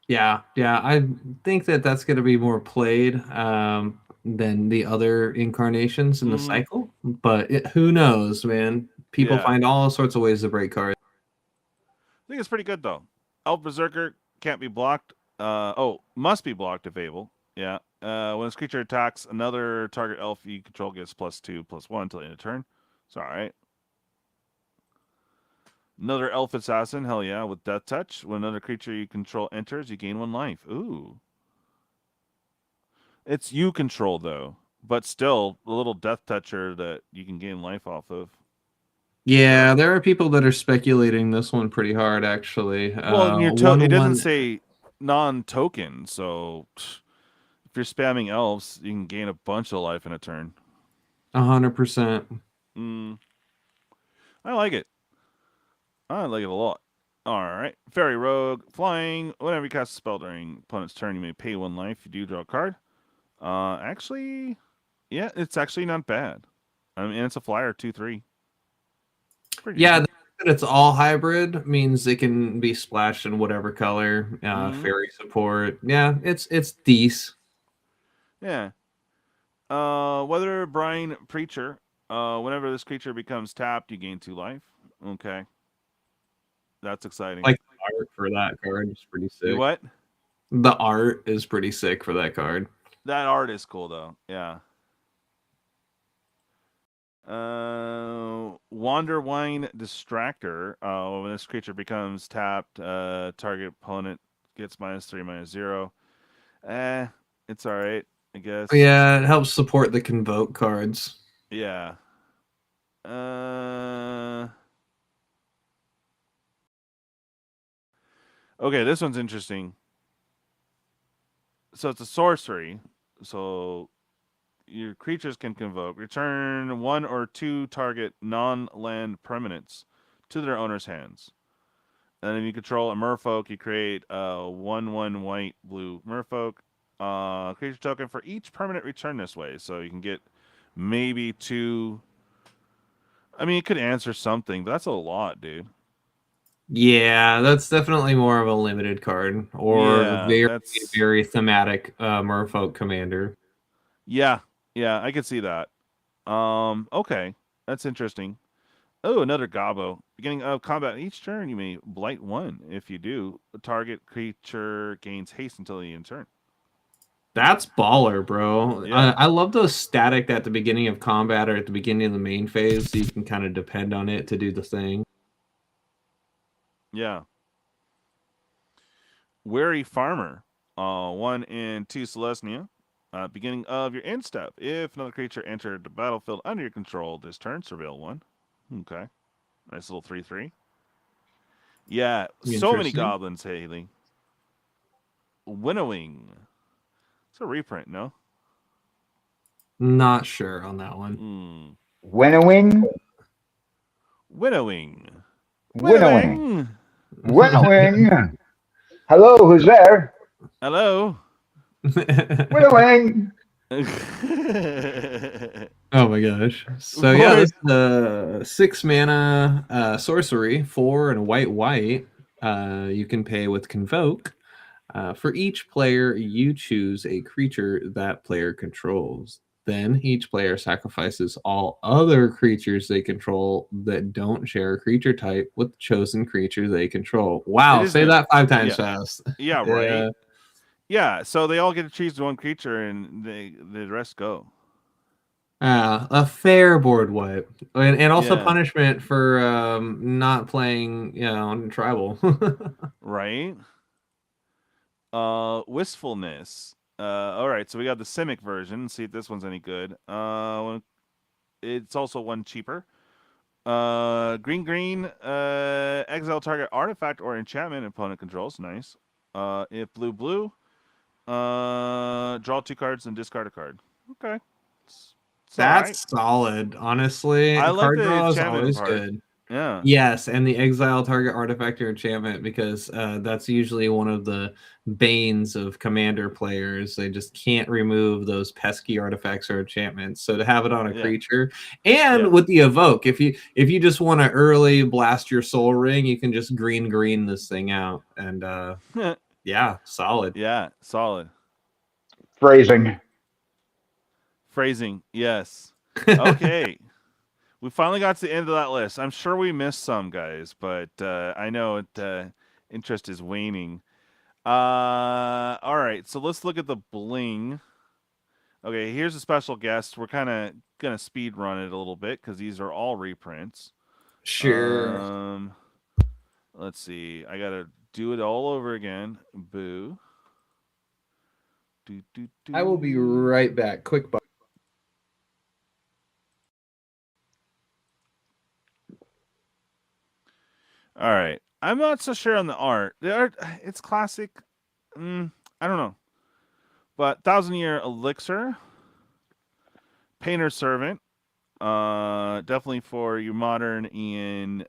Yeah, I think that's going to be more played than the other incarnations in the cycle. But who knows, man? People find all sorts of ways to break cards. I think it's pretty good, though. Elf Berserker can't be blocked. Must be blocked if able. Yeah. When this creature attacks another target elf you control gets +2/+1 until the end of turn. It's all right. Another elf assassin, hell yeah, with Death Touch. When another creature you control enters, you gain 1 life. Ooh. It's you control, though. But still, a little Death Toucher that you can gain life off of. Yeah, there are people that are speculating this one pretty hard, actually. Well, it doesn't say non-token, so if you're spamming elves, you can gain a bunch of life in a turn. 100%. I like it. I like it a lot. All right. Fairy Rogue. Flying. Whenever you cast a spell during opponent's turn, you may pay 1 life. You do draw a card. Actually, yeah, it's actually not bad. I mean, it's a flyer 2/3. Yeah, that it's all hybrid means it can be splashed in whatever color. Fairy support. Yeah, it's decent. Yeah. Weather Brine Preacher. Whenever this creature becomes tapped, you gain 2 life. Okay. That's exciting. Like the art for that card is pretty sick. What? The art is pretty sick for that card. That art is cool, though. Yeah. Wanderwine Distractor. When this creature becomes tapped, target opponent gets -3/-0. It's all right, I guess. Yeah, it helps support the Convoke cards. Yeah. Okay, this one's interesting. So it's a sorcery. So your creatures can convoke. Return 1 or 2 target non-land permanents to their owner's hands. And if you control a merfolk, you create a 1/1 white blue merfolk. Creature token for each permanent return this way. So you can get maybe 2. I mean, it could answer something, but that's a lot, dude. Yeah, that's definitely more of a limited card or very thematic merfolk commander. Yeah, I could see that. Okay, that's interesting. Oh, another Gobbo. Beginning of combat each turn, you may blight 1. If you do, the target creature gains haste until the end turn. That's baller, bro. Yeah. I love those static at the beginning of combat or at the beginning of the main phase, so you can kind of depend on it to do the thing. Yeah. Wary Farmer. 1 and 2 Celestia. Beginning of your end step. If another creature entered the battlefield under your control this turn, surveil 1. Okay. Nice little 3/3. Yeah, so many Interesting. goblins, Hayley. Winnowing. It's a reprint, no? Not sure on that one. Winnowing. Winnowing. Winnowing. Winnowing. Hello, who's there? Hello. Winnowing. Oh my gosh. So yeah, this is 6 mana sorcery, 4 and a white. You can pay with Convoke. For each player, you choose a creature that player controls. Then each player sacrifices all other creatures they control that don't share a creature type with the chosen creature they control. Wow, say that 5 times fast. Yeah, right. Yeah, so they all get to choose one creature and the rest go. A fair board wipe. And also punishment for not playing, tribal. Right. Wistfulness. All right, so we got the Simic version. See if this one's any good. It's also 1 cheaper. Green. Exile target artifact or enchantment opponent controls. Nice. If blue. Draw 2 cards and discard a card. Okay. That's solid, honestly. I like card the draw is enchantment always part. good. Yeah. Yes, and the exile target artifact or enchantment, because that's usually one of the banes of commander players. They just can't remove those pesky artifacts or enchantments. So to have it on a creature, and with the evoke, if you just want to early blast your soul ring, you can just green this thing out, and yeah, solid. Yeah, solid. Phrasing, yes. Okay. We finally got to the end of that list. I'm sure we missed some, guys, but I know interest is waning. All right, so let's look at the bling. Okay, here's a special guest. We're kind of going to speed run it a little bit because these are all reprints. Sure. Let's see. I got to do it all over again. Boo. I will be right back. Quick button. All right. I'm not so sure on the art. The art, it's classic. I don't know. But 1,000-Year Elixir. Painter's Servant. Definitely for your modern and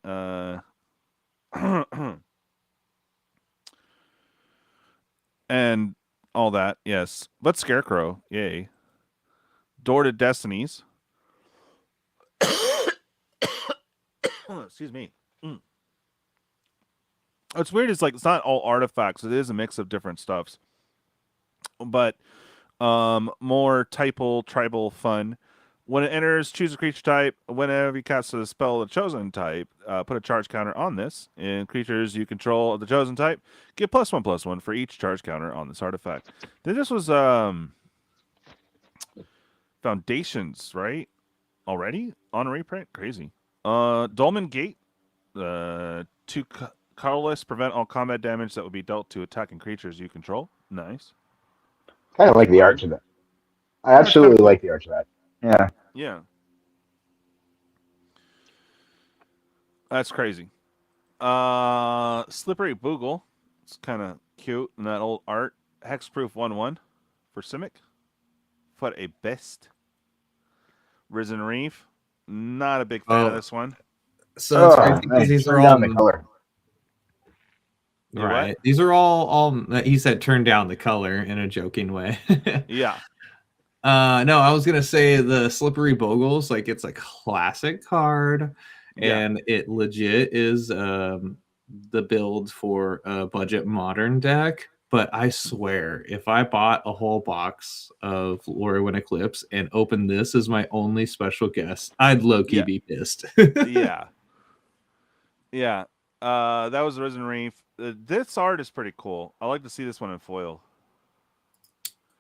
and all that. Yes. But Scarecrow. Yay. Door to Destinies. Excuse me. What's weird is like it's not all artifacts. It is a mix of different stuffs, but more tribal fun. When it enters, choose a creature type. Whenever you cast a spell of the chosen type, put a charge counter on this. And creatures you control of the chosen type get +1/+1 for each charge counter on this artifact. Then this was Foundations, right? Already on a reprint, crazy. Dolmen Gate, 2 colorless, prevent all combat damage that would be dealt to attacking creatures you control. Nice. Kind of like the art of that. I absolutely like the art of that. Yeah. Yeah. That's crazy. Slippery Boogle. It's kind of cute in that old art. Hexproof 1/1 for Simic. For a best. Risen Reef. Not a big fan of this one. So that's crazy because these are all the color. Right. What? These are all he said turn down the color in a joking way. Yeah. No, I was gonna say the Slippery Bogles, like it's a classic card, and it legit is the build for a budget modern deck. But I swear, if I bought a whole box of Lorwyn Eclipsed and opened this as my only special guest, I'd low-key be pissed. Yeah. Yeah. That was Risen Reef. This art is pretty cool. I like to see this one in foil.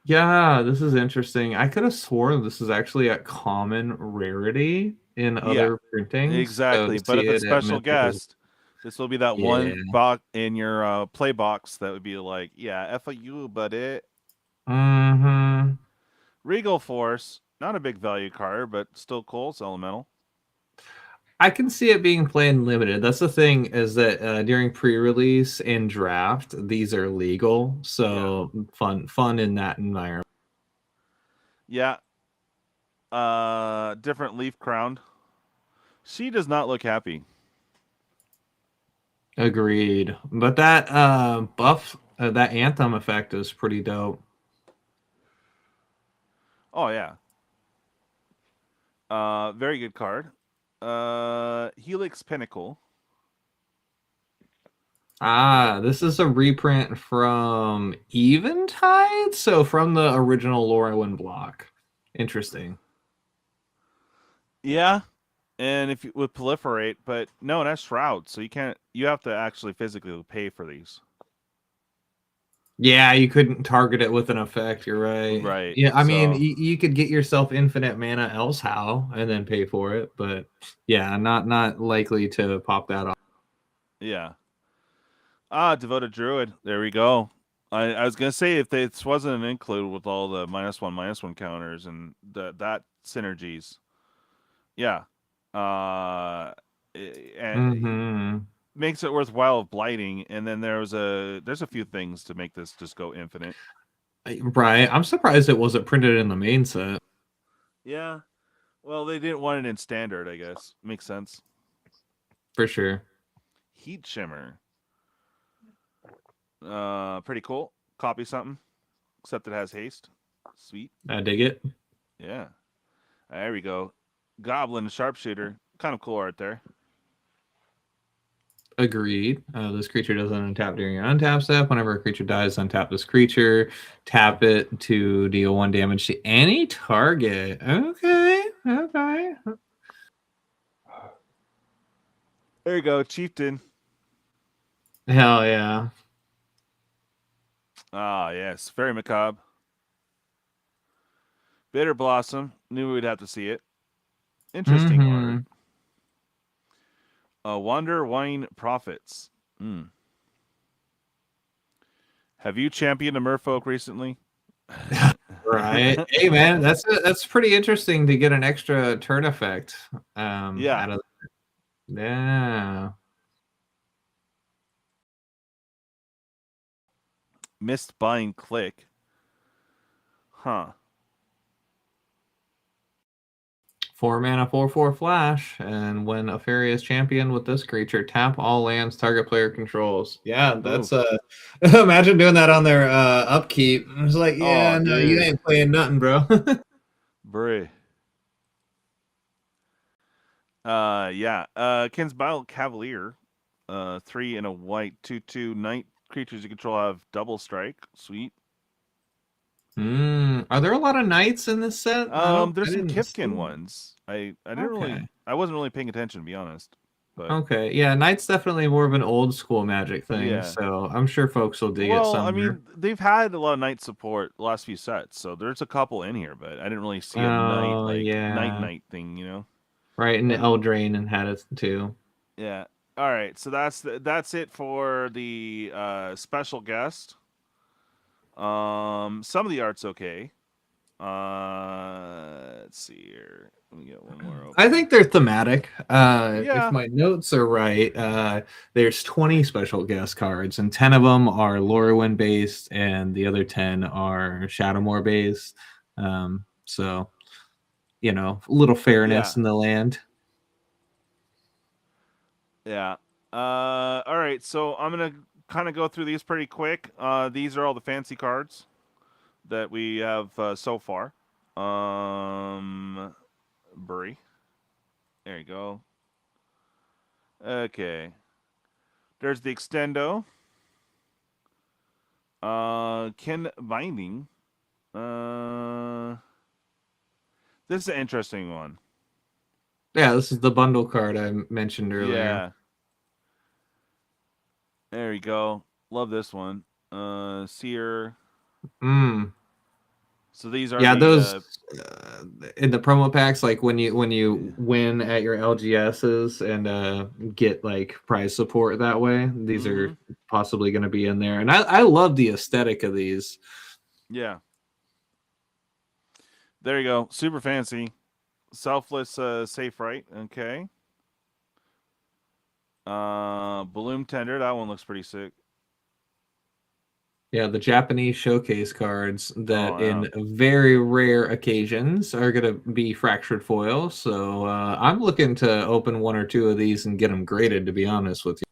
Yeah, this is interesting. I could have sworn this is actually a common rarity in other printings. Exactly. So But to if see it's it at special Mythic is, guest, this will be that yeah. one box in your play box that would be like, yeah, F a you, buddy. Mm-hmm. Regal Force, not a big value card, but still cool. It's elemental. I can see it being played limited. That's the thing, is that during pre-release and draft, these are legal, so fun in that environment. Yeah. Different leaf crowned. She does not look happy. Agreed. But that buff, that anthem effect is pretty dope. Oh yeah. Very good card. Helix Pinnacle. Ah, this is a reprint from Eventide, so from the original Lorwyn block. Interesting. Yeah. And if you would proliferate, but no, that's Shroud, so you have to actually physically pay for these. Yeah, you couldn't target it with an effect, you're right. Right. Yeah, I mean, so- you could get yourself infinite mana else how and then pay for it, but yeah, not likely to pop that off. Yeah. Devoted Druid. There we go. I was gonna say if this wasn't an include with all the -1/-1 counters and that synergies. Yeah. And makes it worthwhile of blighting, and then there's a few things to make this just go infinite. Right. I'm surprised it wasn't printed in the main set. Yeah. Well, they didn't want it in standard, I guess. Makes sense. For sure. Heat Shimmer. Pretty cool. Copy something. Except it has haste. Sweet. I dig it. Yeah. There we go. Goblin Sharpshooter. Kind of cool art there. Agreed. This creature doesn't untap during your untap step. Whenever a creature dies, untap this creature. Tap it to deal 1 damage to any target. Okay. Okay. There you go. Chieftain. Hell yeah. Ah, yes. Very macabre. Bitter Blossom. Knew we'd have to see it. Interesting art. Wander Wine Prophets. Have you championed a merfolk recently? Right. Hey man, that's pretty interesting to get an extra turn effect. Yeah. Out of yeah. Mistbind Click. Huh. 4 mana, 4/4 flash, and when a fairy is championed with this creature, tap all lands target player controls. Yeah, that's imagine doing that on their upkeep. It's like, yeah, no, you ain't playing nothing, bro. Bray. Yeah. Kinsbile Cavalier. 3 and a white, 2/2 night creatures you control have double strike. Sweet. Are there a lot of knights in this set? There's some Kifkin ones. I didn't really. I wasn't really paying attention, to be honest. But okay, yeah, knight's definitely more of an old school Magic thing. Yeah. So I'm sure folks will dig it. well, Somewhere. I mean, they've had a lot of knight support the last few sets, so there's a couple in here, but I didn't really see a night thing, you know. Right, and Eldraine and had it too. Yeah. All right, so that's it for the special guest. Some of the art's okay. Let's see here. Let me get one more open. I think they're thematic. Yeah. If my notes are right, there's 20 special guest cards, and 10 of them are Lorwyn based, and the other 10 are Shadowmoor based. So, you know, a little fairness in the land. Yeah. All right, so I'm gonna kind of go through these pretty quick. These are all the fancy cards that we have so far. Brie. There you go. Okay. There's the Extendo. Kin Binding. This is an interesting one. Yeah, this is the bundle card I mentioned earlier. There you go. Love this one. Seer. Mm. So these are Yeah, the those in the promo packs, like when you win at your LGSs and get like prize support that way, these are possibly going to be in there. And I love the aesthetic of these. yeah. There you go. Super fancy. Selfless safe right. Okay. Balloon Tender. That one looks pretty sick. Yeah, the Japanese showcase cards that Oh, yeah. in very rare occasions are going to be fractured foil. So I'm looking to open one or two of these and get them graded, to be honest with you.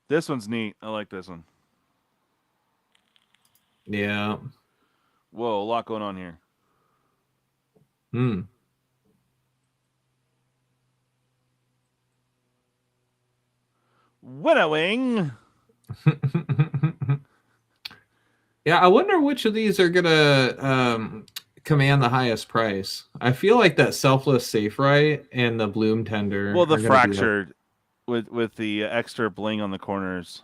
This one's neat. I like this one. Yeah. Whoa, a lot going on here. Hmm. Winnowing. Yeah, I wonder which of these are gonna command the highest price. I feel like that selfless safe right and the bloom tender Well, the are gonna be up. fractured with the extra bling on the corners.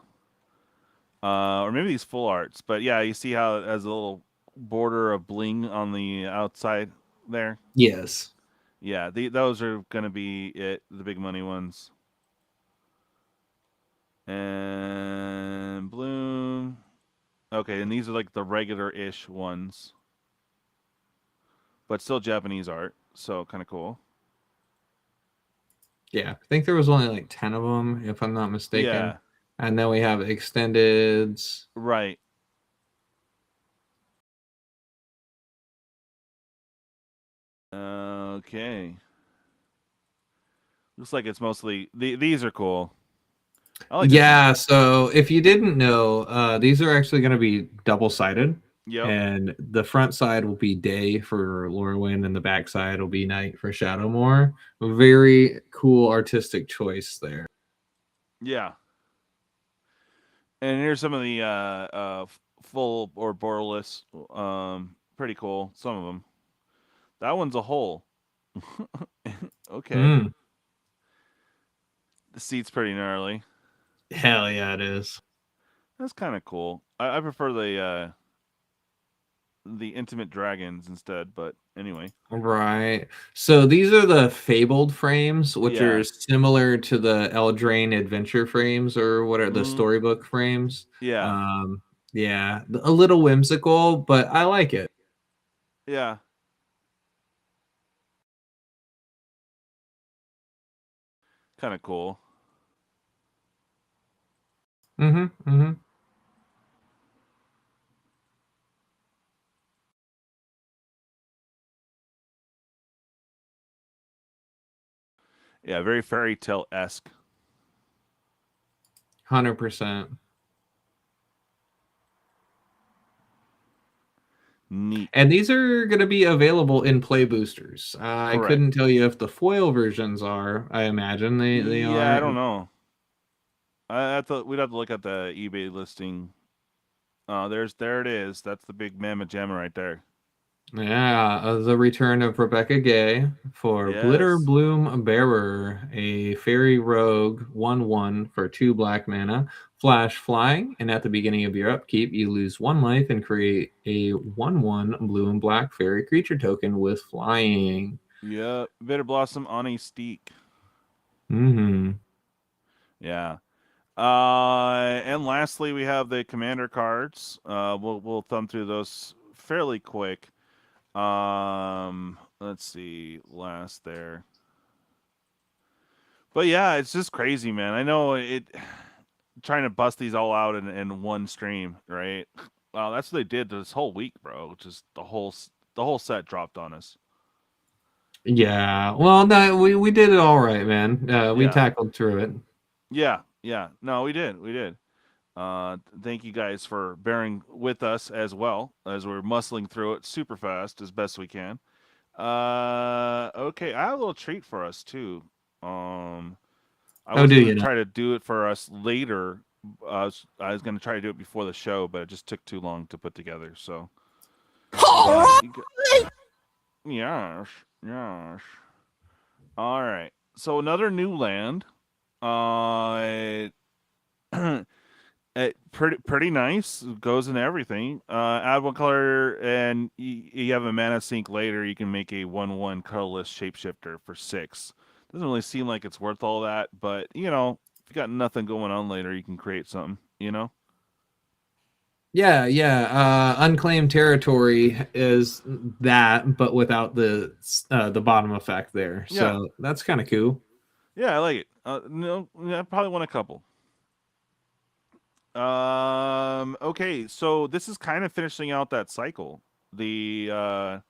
Or maybe these full arts. But yeah, you see how it has a little border of bling on the outside there? Yes. Yeah, those are going to be the big money ones. And bloom. Okay, and these are like the regular-ish ones. But still Japanese art, so kind of cool. Yeah, I think there was only like 10 of them, if I'm not mistaken. Yeah. And then we have extendeds. Right. Okay. Looks like it's mostly these are cool. I like Yeah, so if you didn't know, these are actually going to be double-sided. Yep. And the front side will be day for Lorwyn, and the back side will be night for Shadowmoor. Very cool artistic choice there. Yeah. And here's some of the full or borderless. Pretty cool. Some of them. That one's a hole. Okay. Mm. The seat's pretty gnarly. Hell yeah, it is. That's kind of cool. I prefer the intimate dragons instead, but anyway. Right. So these are the fabled frames, which Yeah. are similar to the Eldraine adventure frames, or what are the storybook frames. Yeah. Yeah, a little whimsical, but I like it. Yeah. Kind of cool. Mm-hmm. Mm-hmm. Yeah, very fairy tale-esque. 100%. Neat. And these are going to be available in play boosters. I couldn't tell you if the foil versions are. I imagine they are. Yeah, I don't know. I thought we'd have to look at the eBay listing. There it is. That's the big mamma jamma right there. Yeah, the return of Rebecca Gay for Glitter Yes. Bloom Bearer, a fairy rogue 1/1 for 2 black mana, flash flying, and at the beginning of your upkeep, you lose 1 life and create a 1/1 blue and black fairy creature token with flying. Yep. Bitter Blossom on a Steak. Mm-hmm. Yeah. And lastly, we have the commander cards. We'll thumb through those fairly quick. Let's see, last there. But yeah, it's just crazy, man. I know it. Trying to bust these all out in one stream, right? Wow, that's what they did this whole week, bro. Just the whole set dropped on us. Yeah, well, no, we did it all right, man. We tackled through it. Yeah. No, we did. Thank you guys for bearing with us as well as we're muscling through it super fast as best we can. Okay, I have a little treat for us too. I was going to try to do it for us later. I was going to try to do it before the show, but it just took too long to put together. So, yes. All right. So another new land. Pretty nice. Goes in everything. Add one color, and you have a mana sink later. You can make a 1/1 colorless shapeshifter for 6. Doesn't really seem like it's worth all that, but you know, if you got nothing going on later, you can create something. You know. Yeah. Unclaimed territory is that, but without the bottom effect there. Yeah. So that's kind of cool. Yeah, I like it. No, I probably won a couple. Okay, so this is kind of finishing out that cycle. The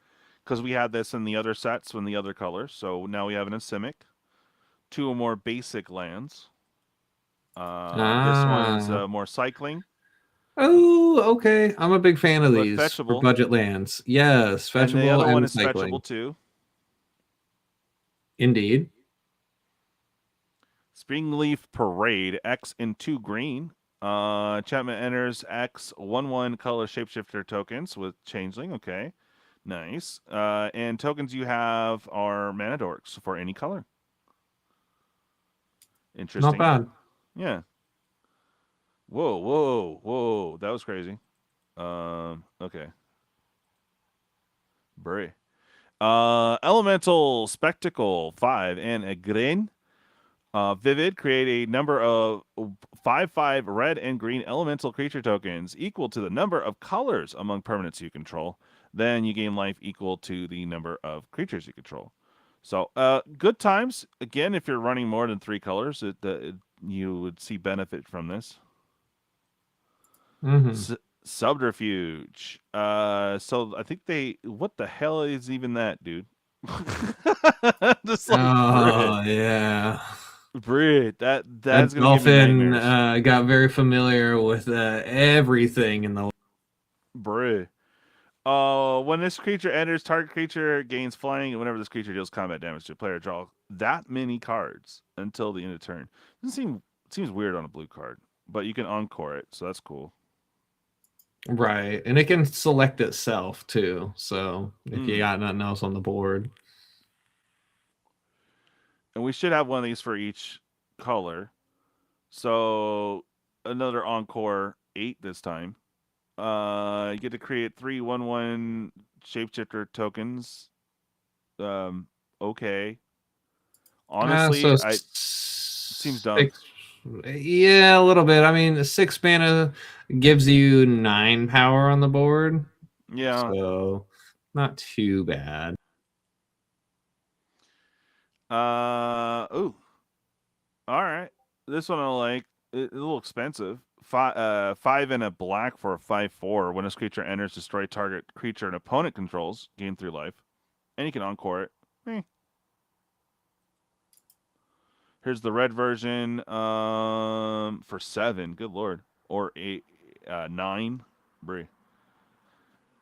because we had this in the other sets in the other colors, so now we have an Simic, 2 more basic lands. This one is more cycling. Oh, okay. I'm a big fan of these for fetchable. budget lands. Yes, fetchable And the other one is cycling. fetchable too. Indeed. Springleaf Parade, X in 2 green. Chapman enters X 1/1 color shapeshifter tokens with Changeling. Okay, nice. And tokens you have are mana dorks for any color. Interesting. Not bad. Yeah. Whoa. That was crazy. Okay. Bray. Elemental Spectacle 5 and a green. Vivid, create a number of 5/5 red and green elemental creature tokens equal to the number of colors among permanents you control. Then you gain life equal to the number of creatures you control. So, good times. Again, if you're running more than 3 colors, you would see benefit from this. Mm-hmm. Subterfuge. So I think what the hell is even that, dude? Just like yeah. Brit, that's That gonna give me dolphin nightmares. got very familiar with everything in the Brit. When this creature enters, target creature gains flying, and whenever this creature deals combat damage to a player, draw that many cards until the end of turn. Seems weird on a blue card, but you can encore it, so that's cool. right, and it can select itself too. So if you got nothing else on the board, and we should have one of these for each color. So another encore 8 this time. You get to create 3 1/1 shapeshifter tokens. Okay. Honestly, seems dumb. Yeah, a little bit. I mean, 6 mana gives you 9 power on the board. Yeah. So not too bad. Ooh. All right. This one I like. It's a little expensive. 5 and a black for a 5/4. When this creature enters, destroy target creature an opponent controls. Gain 3 life, and you can encore it. Here's the red version. For 7. Good lord. Or 8, 9. Brie.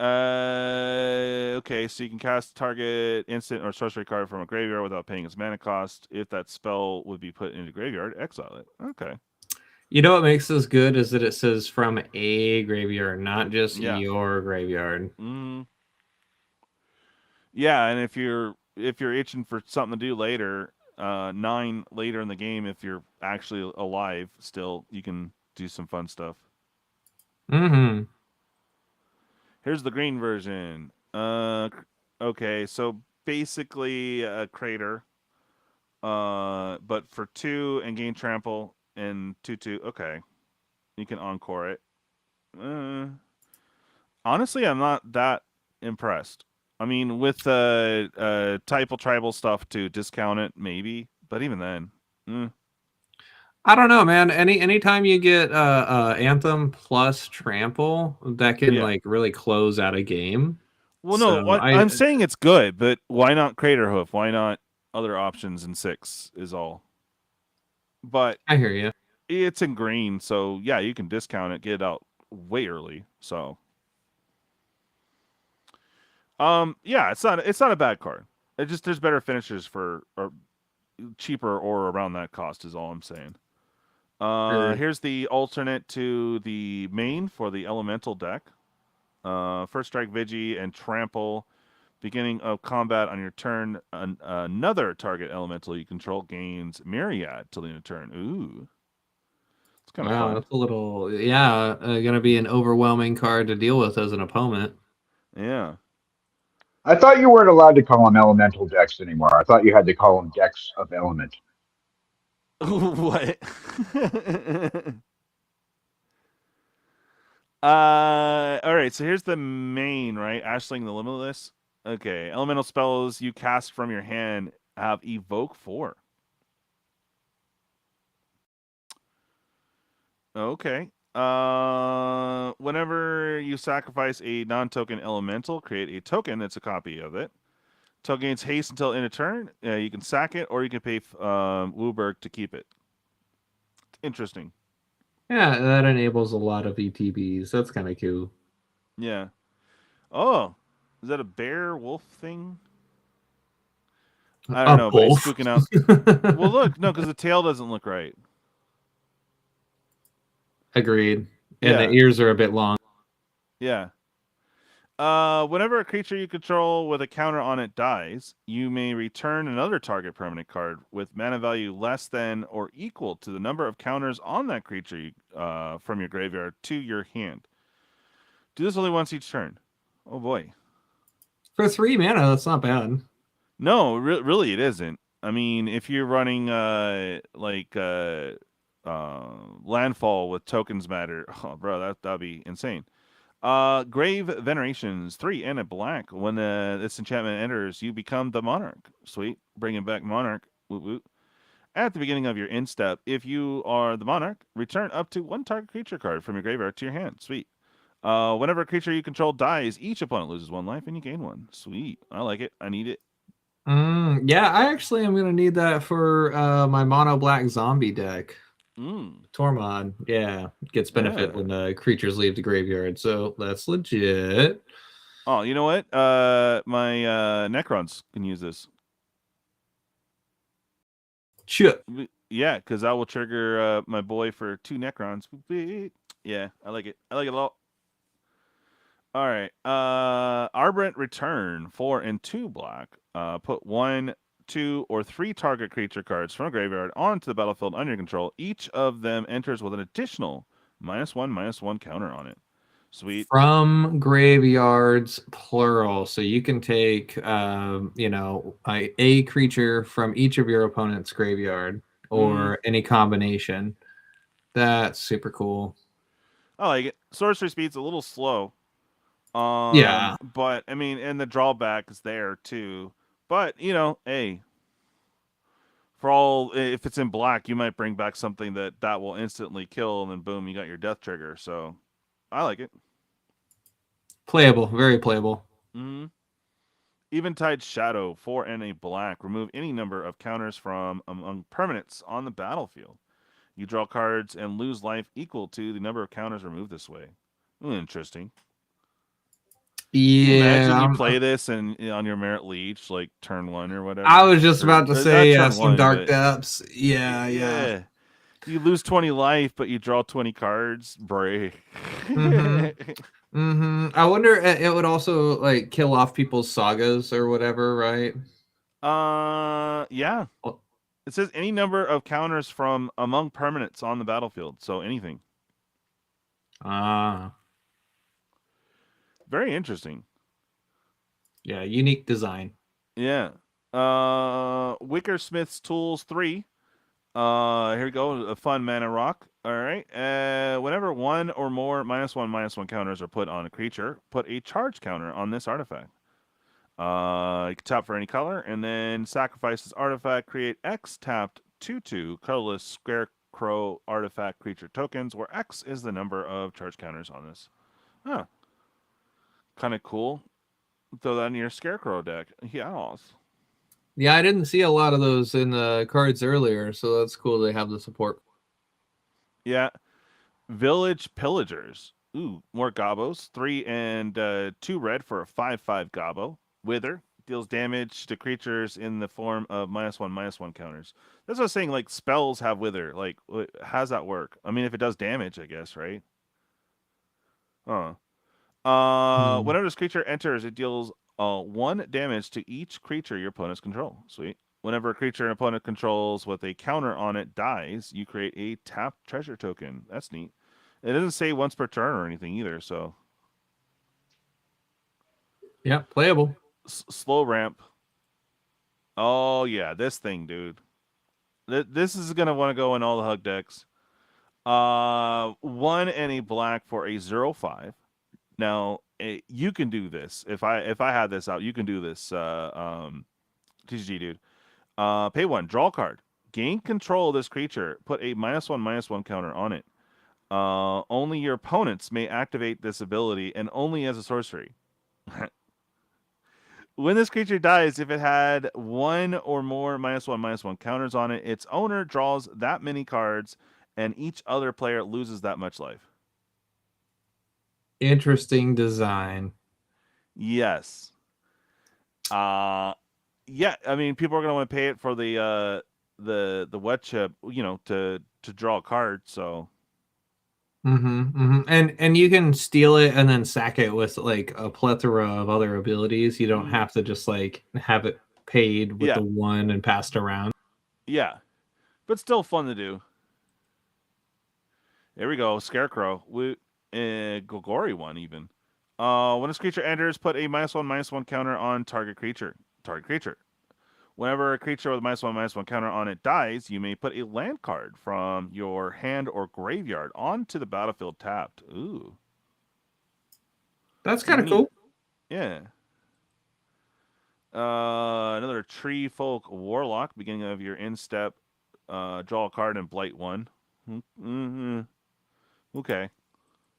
Okay, so you can cast target instant or sorcery card from a graveyard without paying its mana cost. If that spell would be put into graveyard, exile it. Okay. You know what makes this good is that it says from a graveyard, not just your graveyard. Yeah, and if you're itching for something to do later, 9 later in the game, if you're actually alive still, you can do some fun stuff. Mm-hmm. Here's the green version. Okay, so basically a crater. But for 2 and gain trample and 2/2. Okay, you can encore it. Honestly, I'm not that impressed. I mean, with typal tribal stuff to discount it, maybe, but even then, I don't know, man. Anytime you get Anthem plus trample, that can like really close out a game. Well, no, I'm saying it's good, but why not Crater Hoof? Why not other options in 6 is all. But I hear you. It's in green, so yeah, you can discount it, get it out way early. So, yeah, it's not a bad card. It just there's better finishers for or cheaper or around that cost is all I'm saying. Here's the alternate to the main for the elemental deck. First strike, Vigi, and trample. Beginning of combat on your turn, another target elemental you control gains Myriad till the end of turn. Ooh. It's kind of Wow, fun. that's a little, gonna be an overwhelming card to deal with as an opponent. Yeah. I thought you weren't allowed to call them elemental decks anymore. I thought you had to call them decks of element. What? All right, so here's the main, right? Ashling the Limitless. Okay, elemental spells you cast from your hand have evoke 4. Okay. Whenever you sacrifice a non-token elemental, create a token that's a copy of it. Token gains haste until end of turn. You can sack it, or you can pay Wooburg to keep it. Interesting. Yeah, that enables a lot of ETBs. That's kind of cool. Yeah. Oh, is that a bear wolf thing? I don't know, but he's spooking out. Well, look, no, because the tail doesn't look right. Agreed. And Yeah. the ears are a bit long. Yeah. Whenever a creature you control with a counter on it dies, you may return another target permanent card with mana value less than or equal to the number of counters on that creature from your graveyard to your hand. Do this only once each turn. Oh boy. For 3 mana, that's not bad. No, really it isn't. I mean, if you're running landfall with tokens matter, oh bro, that'd be insane. Grave Venerations 3 and a black. When this enchantment enters, you become the Monarch. Sweet, bringing back Monarch. Woot woot. At the beginning of your end step, if you are the Monarch, return up to 1 target creature card from your graveyard to your hand. Sweet. Whenever a creature you control dies, each opponent loses 1 life and you gain 1. Sweet. I like it. I need it. Yeah, I actually am gonna need that for my mono black zombie deck. Tormod, yeah, gets benefit when the creatures leave the graveyard, so that's legit. Oh, you know what? My Necrons can use this. Shit. Yeah, because I will trigger my boy for 2 Necrons. Yeah, I like it. I like it a lot. All right. Arbrent Return 4 and 2 black. Put 1, 2, or 3 target creature cards from a graveyard onto the battlefield under your control. Each of them enters with an additional -1/-1 counter on it. Sweet. From graveyards, plural. So you can take, a creature from each of your opponent's graveyard or any combination. That's super cool. I like it. Sorcery speed's a little slow. Yeah. But, I mean, and the drawback is there, too. But, hey, for all, if it's in black, you might bring back something that will instantly kill, and then boom, you got your death trigger. So, I like it. Playable, very playable. Eventide Shadow 4 and a black. Remove any number of counters from among permanents on the battlefield. You draw cards and lose life equal to the number of counters removed this way. Interesting. Yeah. Imagine you play this and on your Merit Leech, like turn 1 or whatever. I was just about to say some Dark but, Depths. Yeah. You lose 20 life, but you draw 20 cards. Break. I wonder, it would also like kill off people's sagas or whatever, right? Yeah. It says any number of counters from among permanents on the battlefield. So anything. Very interesting. Yeah, unique design. Yeah. Wickersmith's Tools 3. Here we go. A fun mana rock. All right. Whenever 1 or more -1/-1 counters are put on a creature, put a charge counter on this artifact. You can tap for any color, and then sacrifice this artifact. Create X tapped 2/2 colorless scarecrow artifact creature tokens, where X is the number of charge counters on this. Huh. Kind of cool. Throw that in your scarecrow deck. Yes. Yeah, I didn't see a lot of those in the cards earlier, so that's cool they have the support. Yeah. Village Pillagers. Ooh, more Gobos. 3 and 2 red for a 5/5 Gobbo. Wither. Deals damage to creatures in the form of -1/-1 counters. That's what I was saying, like, spells have Wither. Like, how does that work? I mean, if it does damage, I guess, right? Whenever this creature enters, it deals 1 damage to each creature your opponents control. Sweet. Whenever a creature an opponent controls with a counter on it dies, you create a tapped treasure token. That's neat. It doesn't say once per turn or anything either, so. Yeah, playable. Slow ramp. Oh, yeah, this thing, dude. This is going to want to go in all the hug decks. 1 and a black for a 0/5. Now, you can do this. If I had this out, you can do this, TCG, dude. Pay 1, draw a card. Gain control of this creature. Put a -1/-1 counter on it. Only your opponents may activate this ability, and only as a sorcery. When this creature dies, if it had 1 or more -1/-1 counters on it, its owner draws that many cards, and each other player loses that much life. Interesting design. Yes. Yeah, I mean, people are going to want to pay it for the wet chip, to draw a card, so. And you can steal it and then sack it with like a plethora of other abilities. You don't have to just like have it paid with the 1 and passed around. Yeah, but still fun to do. There we go, Scarecrow. Golgori one even. When this creature enters, put a -1/-1 counter on target creature. Whenever a creature with a -1/-1 counter on it dies, you may put a land card from your hand or graveyard onto the battlefield tapped. Ooh. That's kind of cool. Yeah. Another Tree Folk Warlock, beginning of your in-step, draw a card and blight 1. Okay.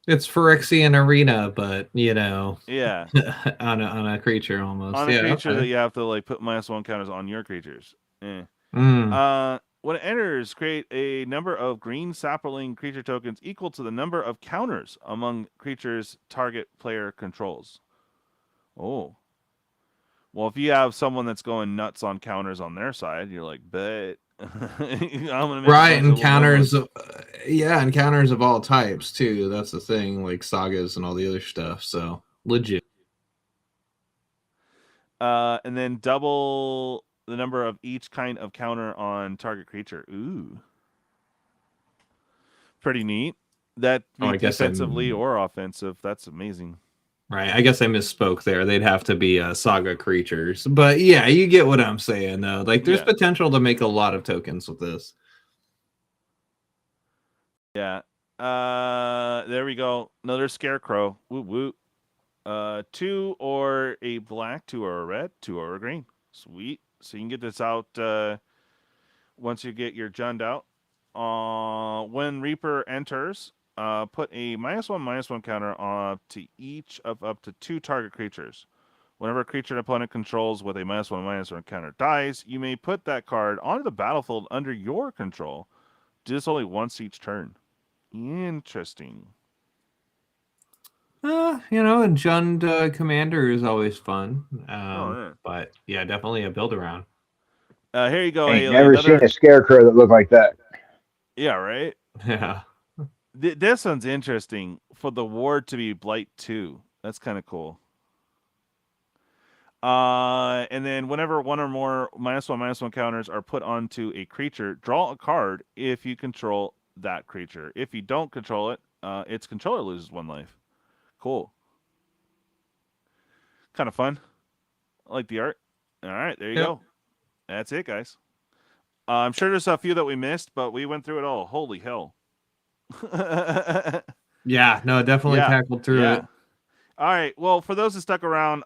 It's Phyrexian Arena, but yeah, on a creature almost. On a creature that you have to like put -1 counters on your creatures. When it enters, create a number of green sapling creature tokens equal to the number of counters among creatures target player controls. Oh. Well, if you have someone that's going nuts on counters on their side, you're like, bet. I'm gonna make and counters, and counters of all types too. That's the thing, like sagas and all the other stuff. So legit. And then double the number of each kind of counter on target creature. Ooh, pretty neat. That be defensively or offensive. That's amazing. Right, I guess I misspoke there. They'd have to be saga creatures. But yeah, you get what I'm saying, though. Like, there's potential to make a lot of tokens with this. Yeah. There we go. Another Scarecrow. Woo woo. 2 or a black, 2 or a red, 2 or a green. Sweet. So you can get this out once you get your Jund out. When Reaper enters, put a -1/-1 counter on to each of up to 2 target creatures. Whenever a creature an opponent controls with a -1/-1 counter dies, you may put that card onto the battlefield under your control. Do this only once each turn. Interesting. A Jund commander is always fun. But yeah, definitely a build around. Here you go. I've never seen a Scarecrow that looked like that. Yeah, right? Yeah. This one's interesting. For the ward to be Blight 2. That's kind of cool. And then whenever 1 or more -1/-1 counters are put onto a creature, draw a card if you control that creature. If you don't control it, its controller loses 1 life. Cool. Kind of fun. I like the art. All right, there you go. That's it, guys. I'm sure there's a few that we missed, but we went through it all. Holy hell. Yeah, no, definitely tackled through it. All right. Well, for those that stuck around,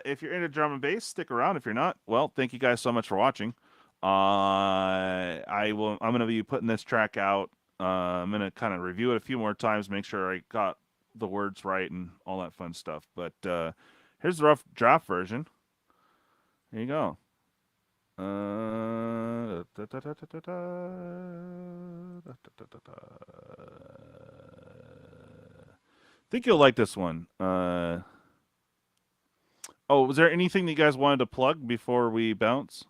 if you're into drum and bass, stick around. If you're not, well, thank you guys so much for watching. I'm going to be putting this track out. I'm going to kind of review it a few more times, make sure I got the words right and all that fun stuff. But here's the rough draft version. Here you go. I think you'll like this one. Was there anything that you guys wanted to plug before we bounce?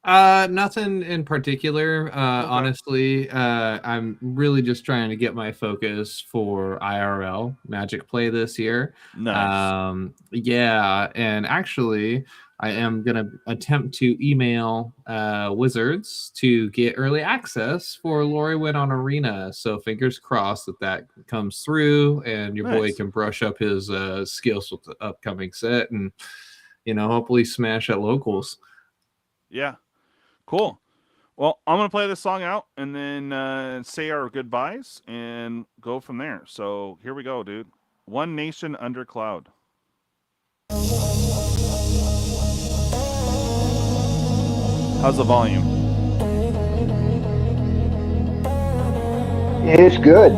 Nothing in particular. Okay. Honestly, I'm really just trying to get my focus for IRL Magic play this year. Nice. Yeah, and actually, I am going to attempt to email Wizards to get early access for Lorwyn on Arena. So fingers crossed that comes through and your boy can brush up his skills with the upcoming set and, hopefully smash at locals. Yeah. Cool. Well, I'm going to play this song out and then say our goodbyes and go from there. So here we go, dude. One Nation Under Cloud. How's the volume? It's good.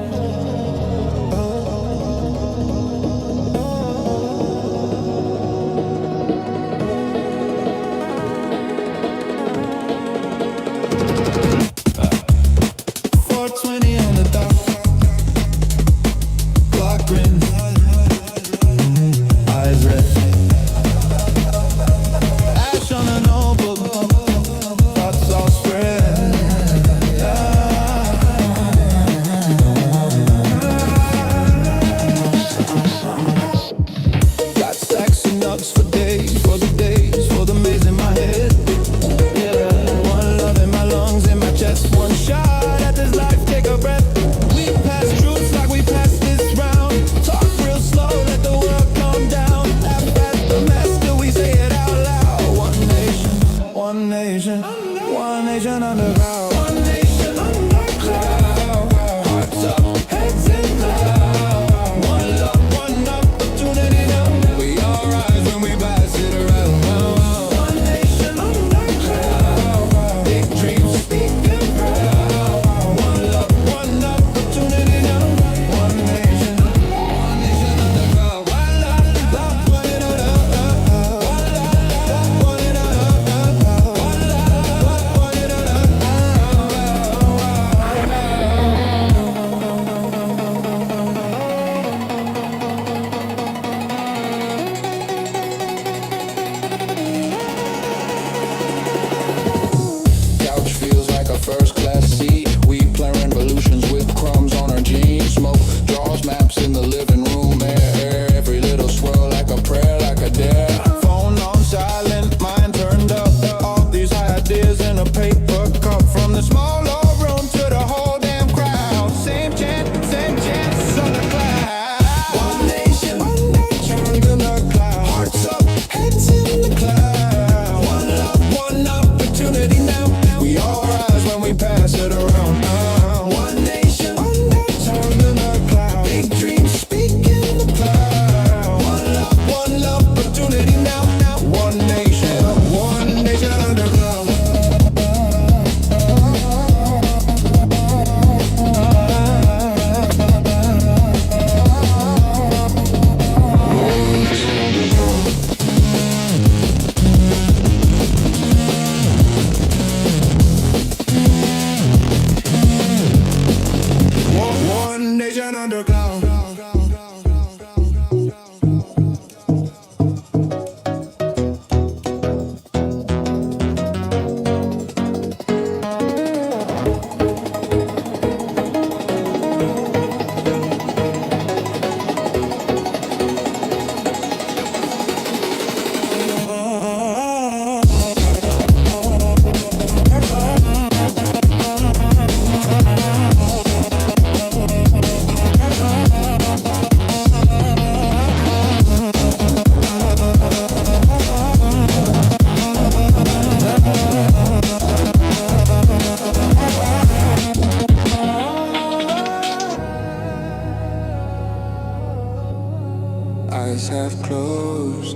Eyes half closed,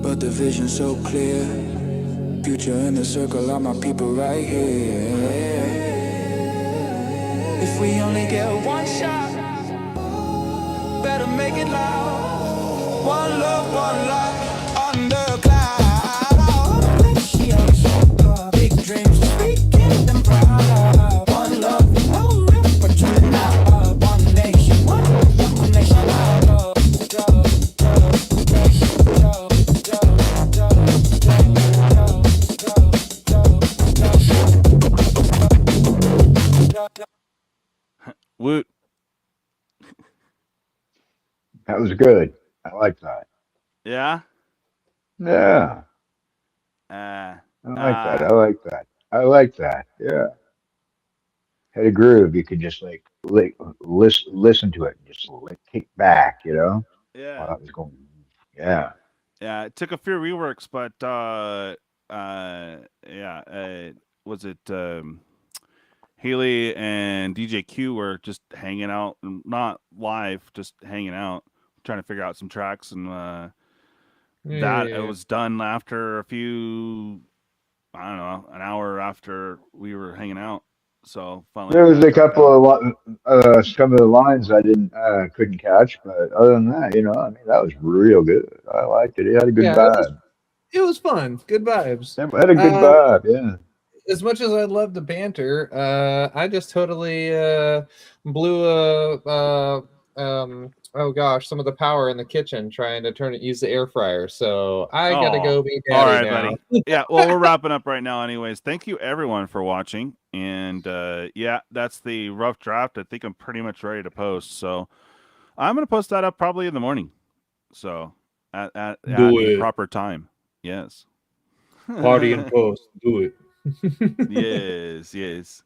but the vision so clear. Future in the circle, all my people right here. If we only get one shot, better make it loud. One love, one life, under cloud. Big dreams, speaking them proud. One love, no opportunity now. One nation, one nation. Woot. That was good. I like that. Yeah. Yeah. I like that. I like that. I like that. Yeah. Had a groove. You could just like listen to it, and just like kick back, while Yeah. that was going. Yeah. Yeah, it took a few reworks, but yeah, was it Hayley and DJ were just hanging out, not live, just hanging out, trying to figure out some tracks, and that it was done after a few, I don't know, an hour after we were hanging out. So finally, There was a got couple of some of the lines I couldn't catch, but other than that, I mean, that was real good. I liked it. It had a good vibe. It was fun. Good vibes. It had a good vibe. Yeah. As much as I love the banter, I just totally blew oh gosh, some of the power in the kitchen trying to use the air fryer. So I gotta go be daddy all right, now. buddy. Yeah, well, we're wrapping up right now anyways. Thank you everyone for watching. And yeah, that's the rough draft. I think I'm pretty much ready to post. So I'm gonna post that up probably in the morning. So at the proper time. Yes. Party and post. Do it. Yes.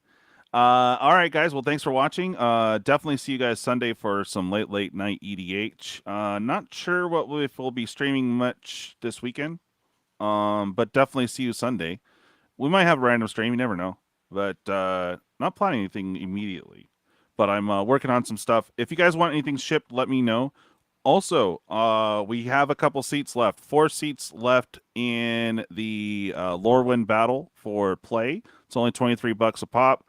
All right, guys. Well, thanks for watching. Definitely see you guys Sunday for some late night EDH. Not sure if we'll be streaming much this weekend. But definitely see you Sunday. We might have a random stream. You never know. But not planning anything immediately. But I'm working on some stuff. If you guys want anything shipped, let me know. Also, we have a couple seats left. 4 seats left in the Lorwyn battle for play. It's only $23 a pop.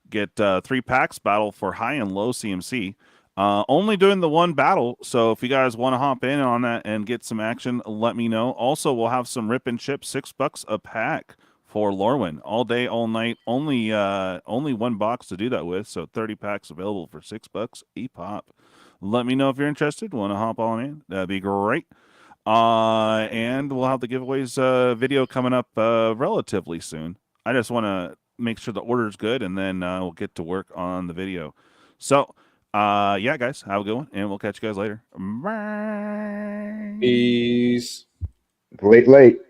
Get 3 packs, battle for high and low CMC. Only doing the one battle, so if you guys want to hop in on that and get some action, let me know. Also, we'll have some rip and chip, $6 a pack for Lorwyn. All day, all night. Only one box to do that with, so 30 packs available for $6 a pop. Let me know if you're interested. Want to hop on in? That'd be great. And we'll have the giveaways video coming up relatively soon. I just want to make sure the order's good, and then we'll get to work on the video. So, yeah, guys, have a good one, and we'll catch you guys later. Bye. Peace. Late.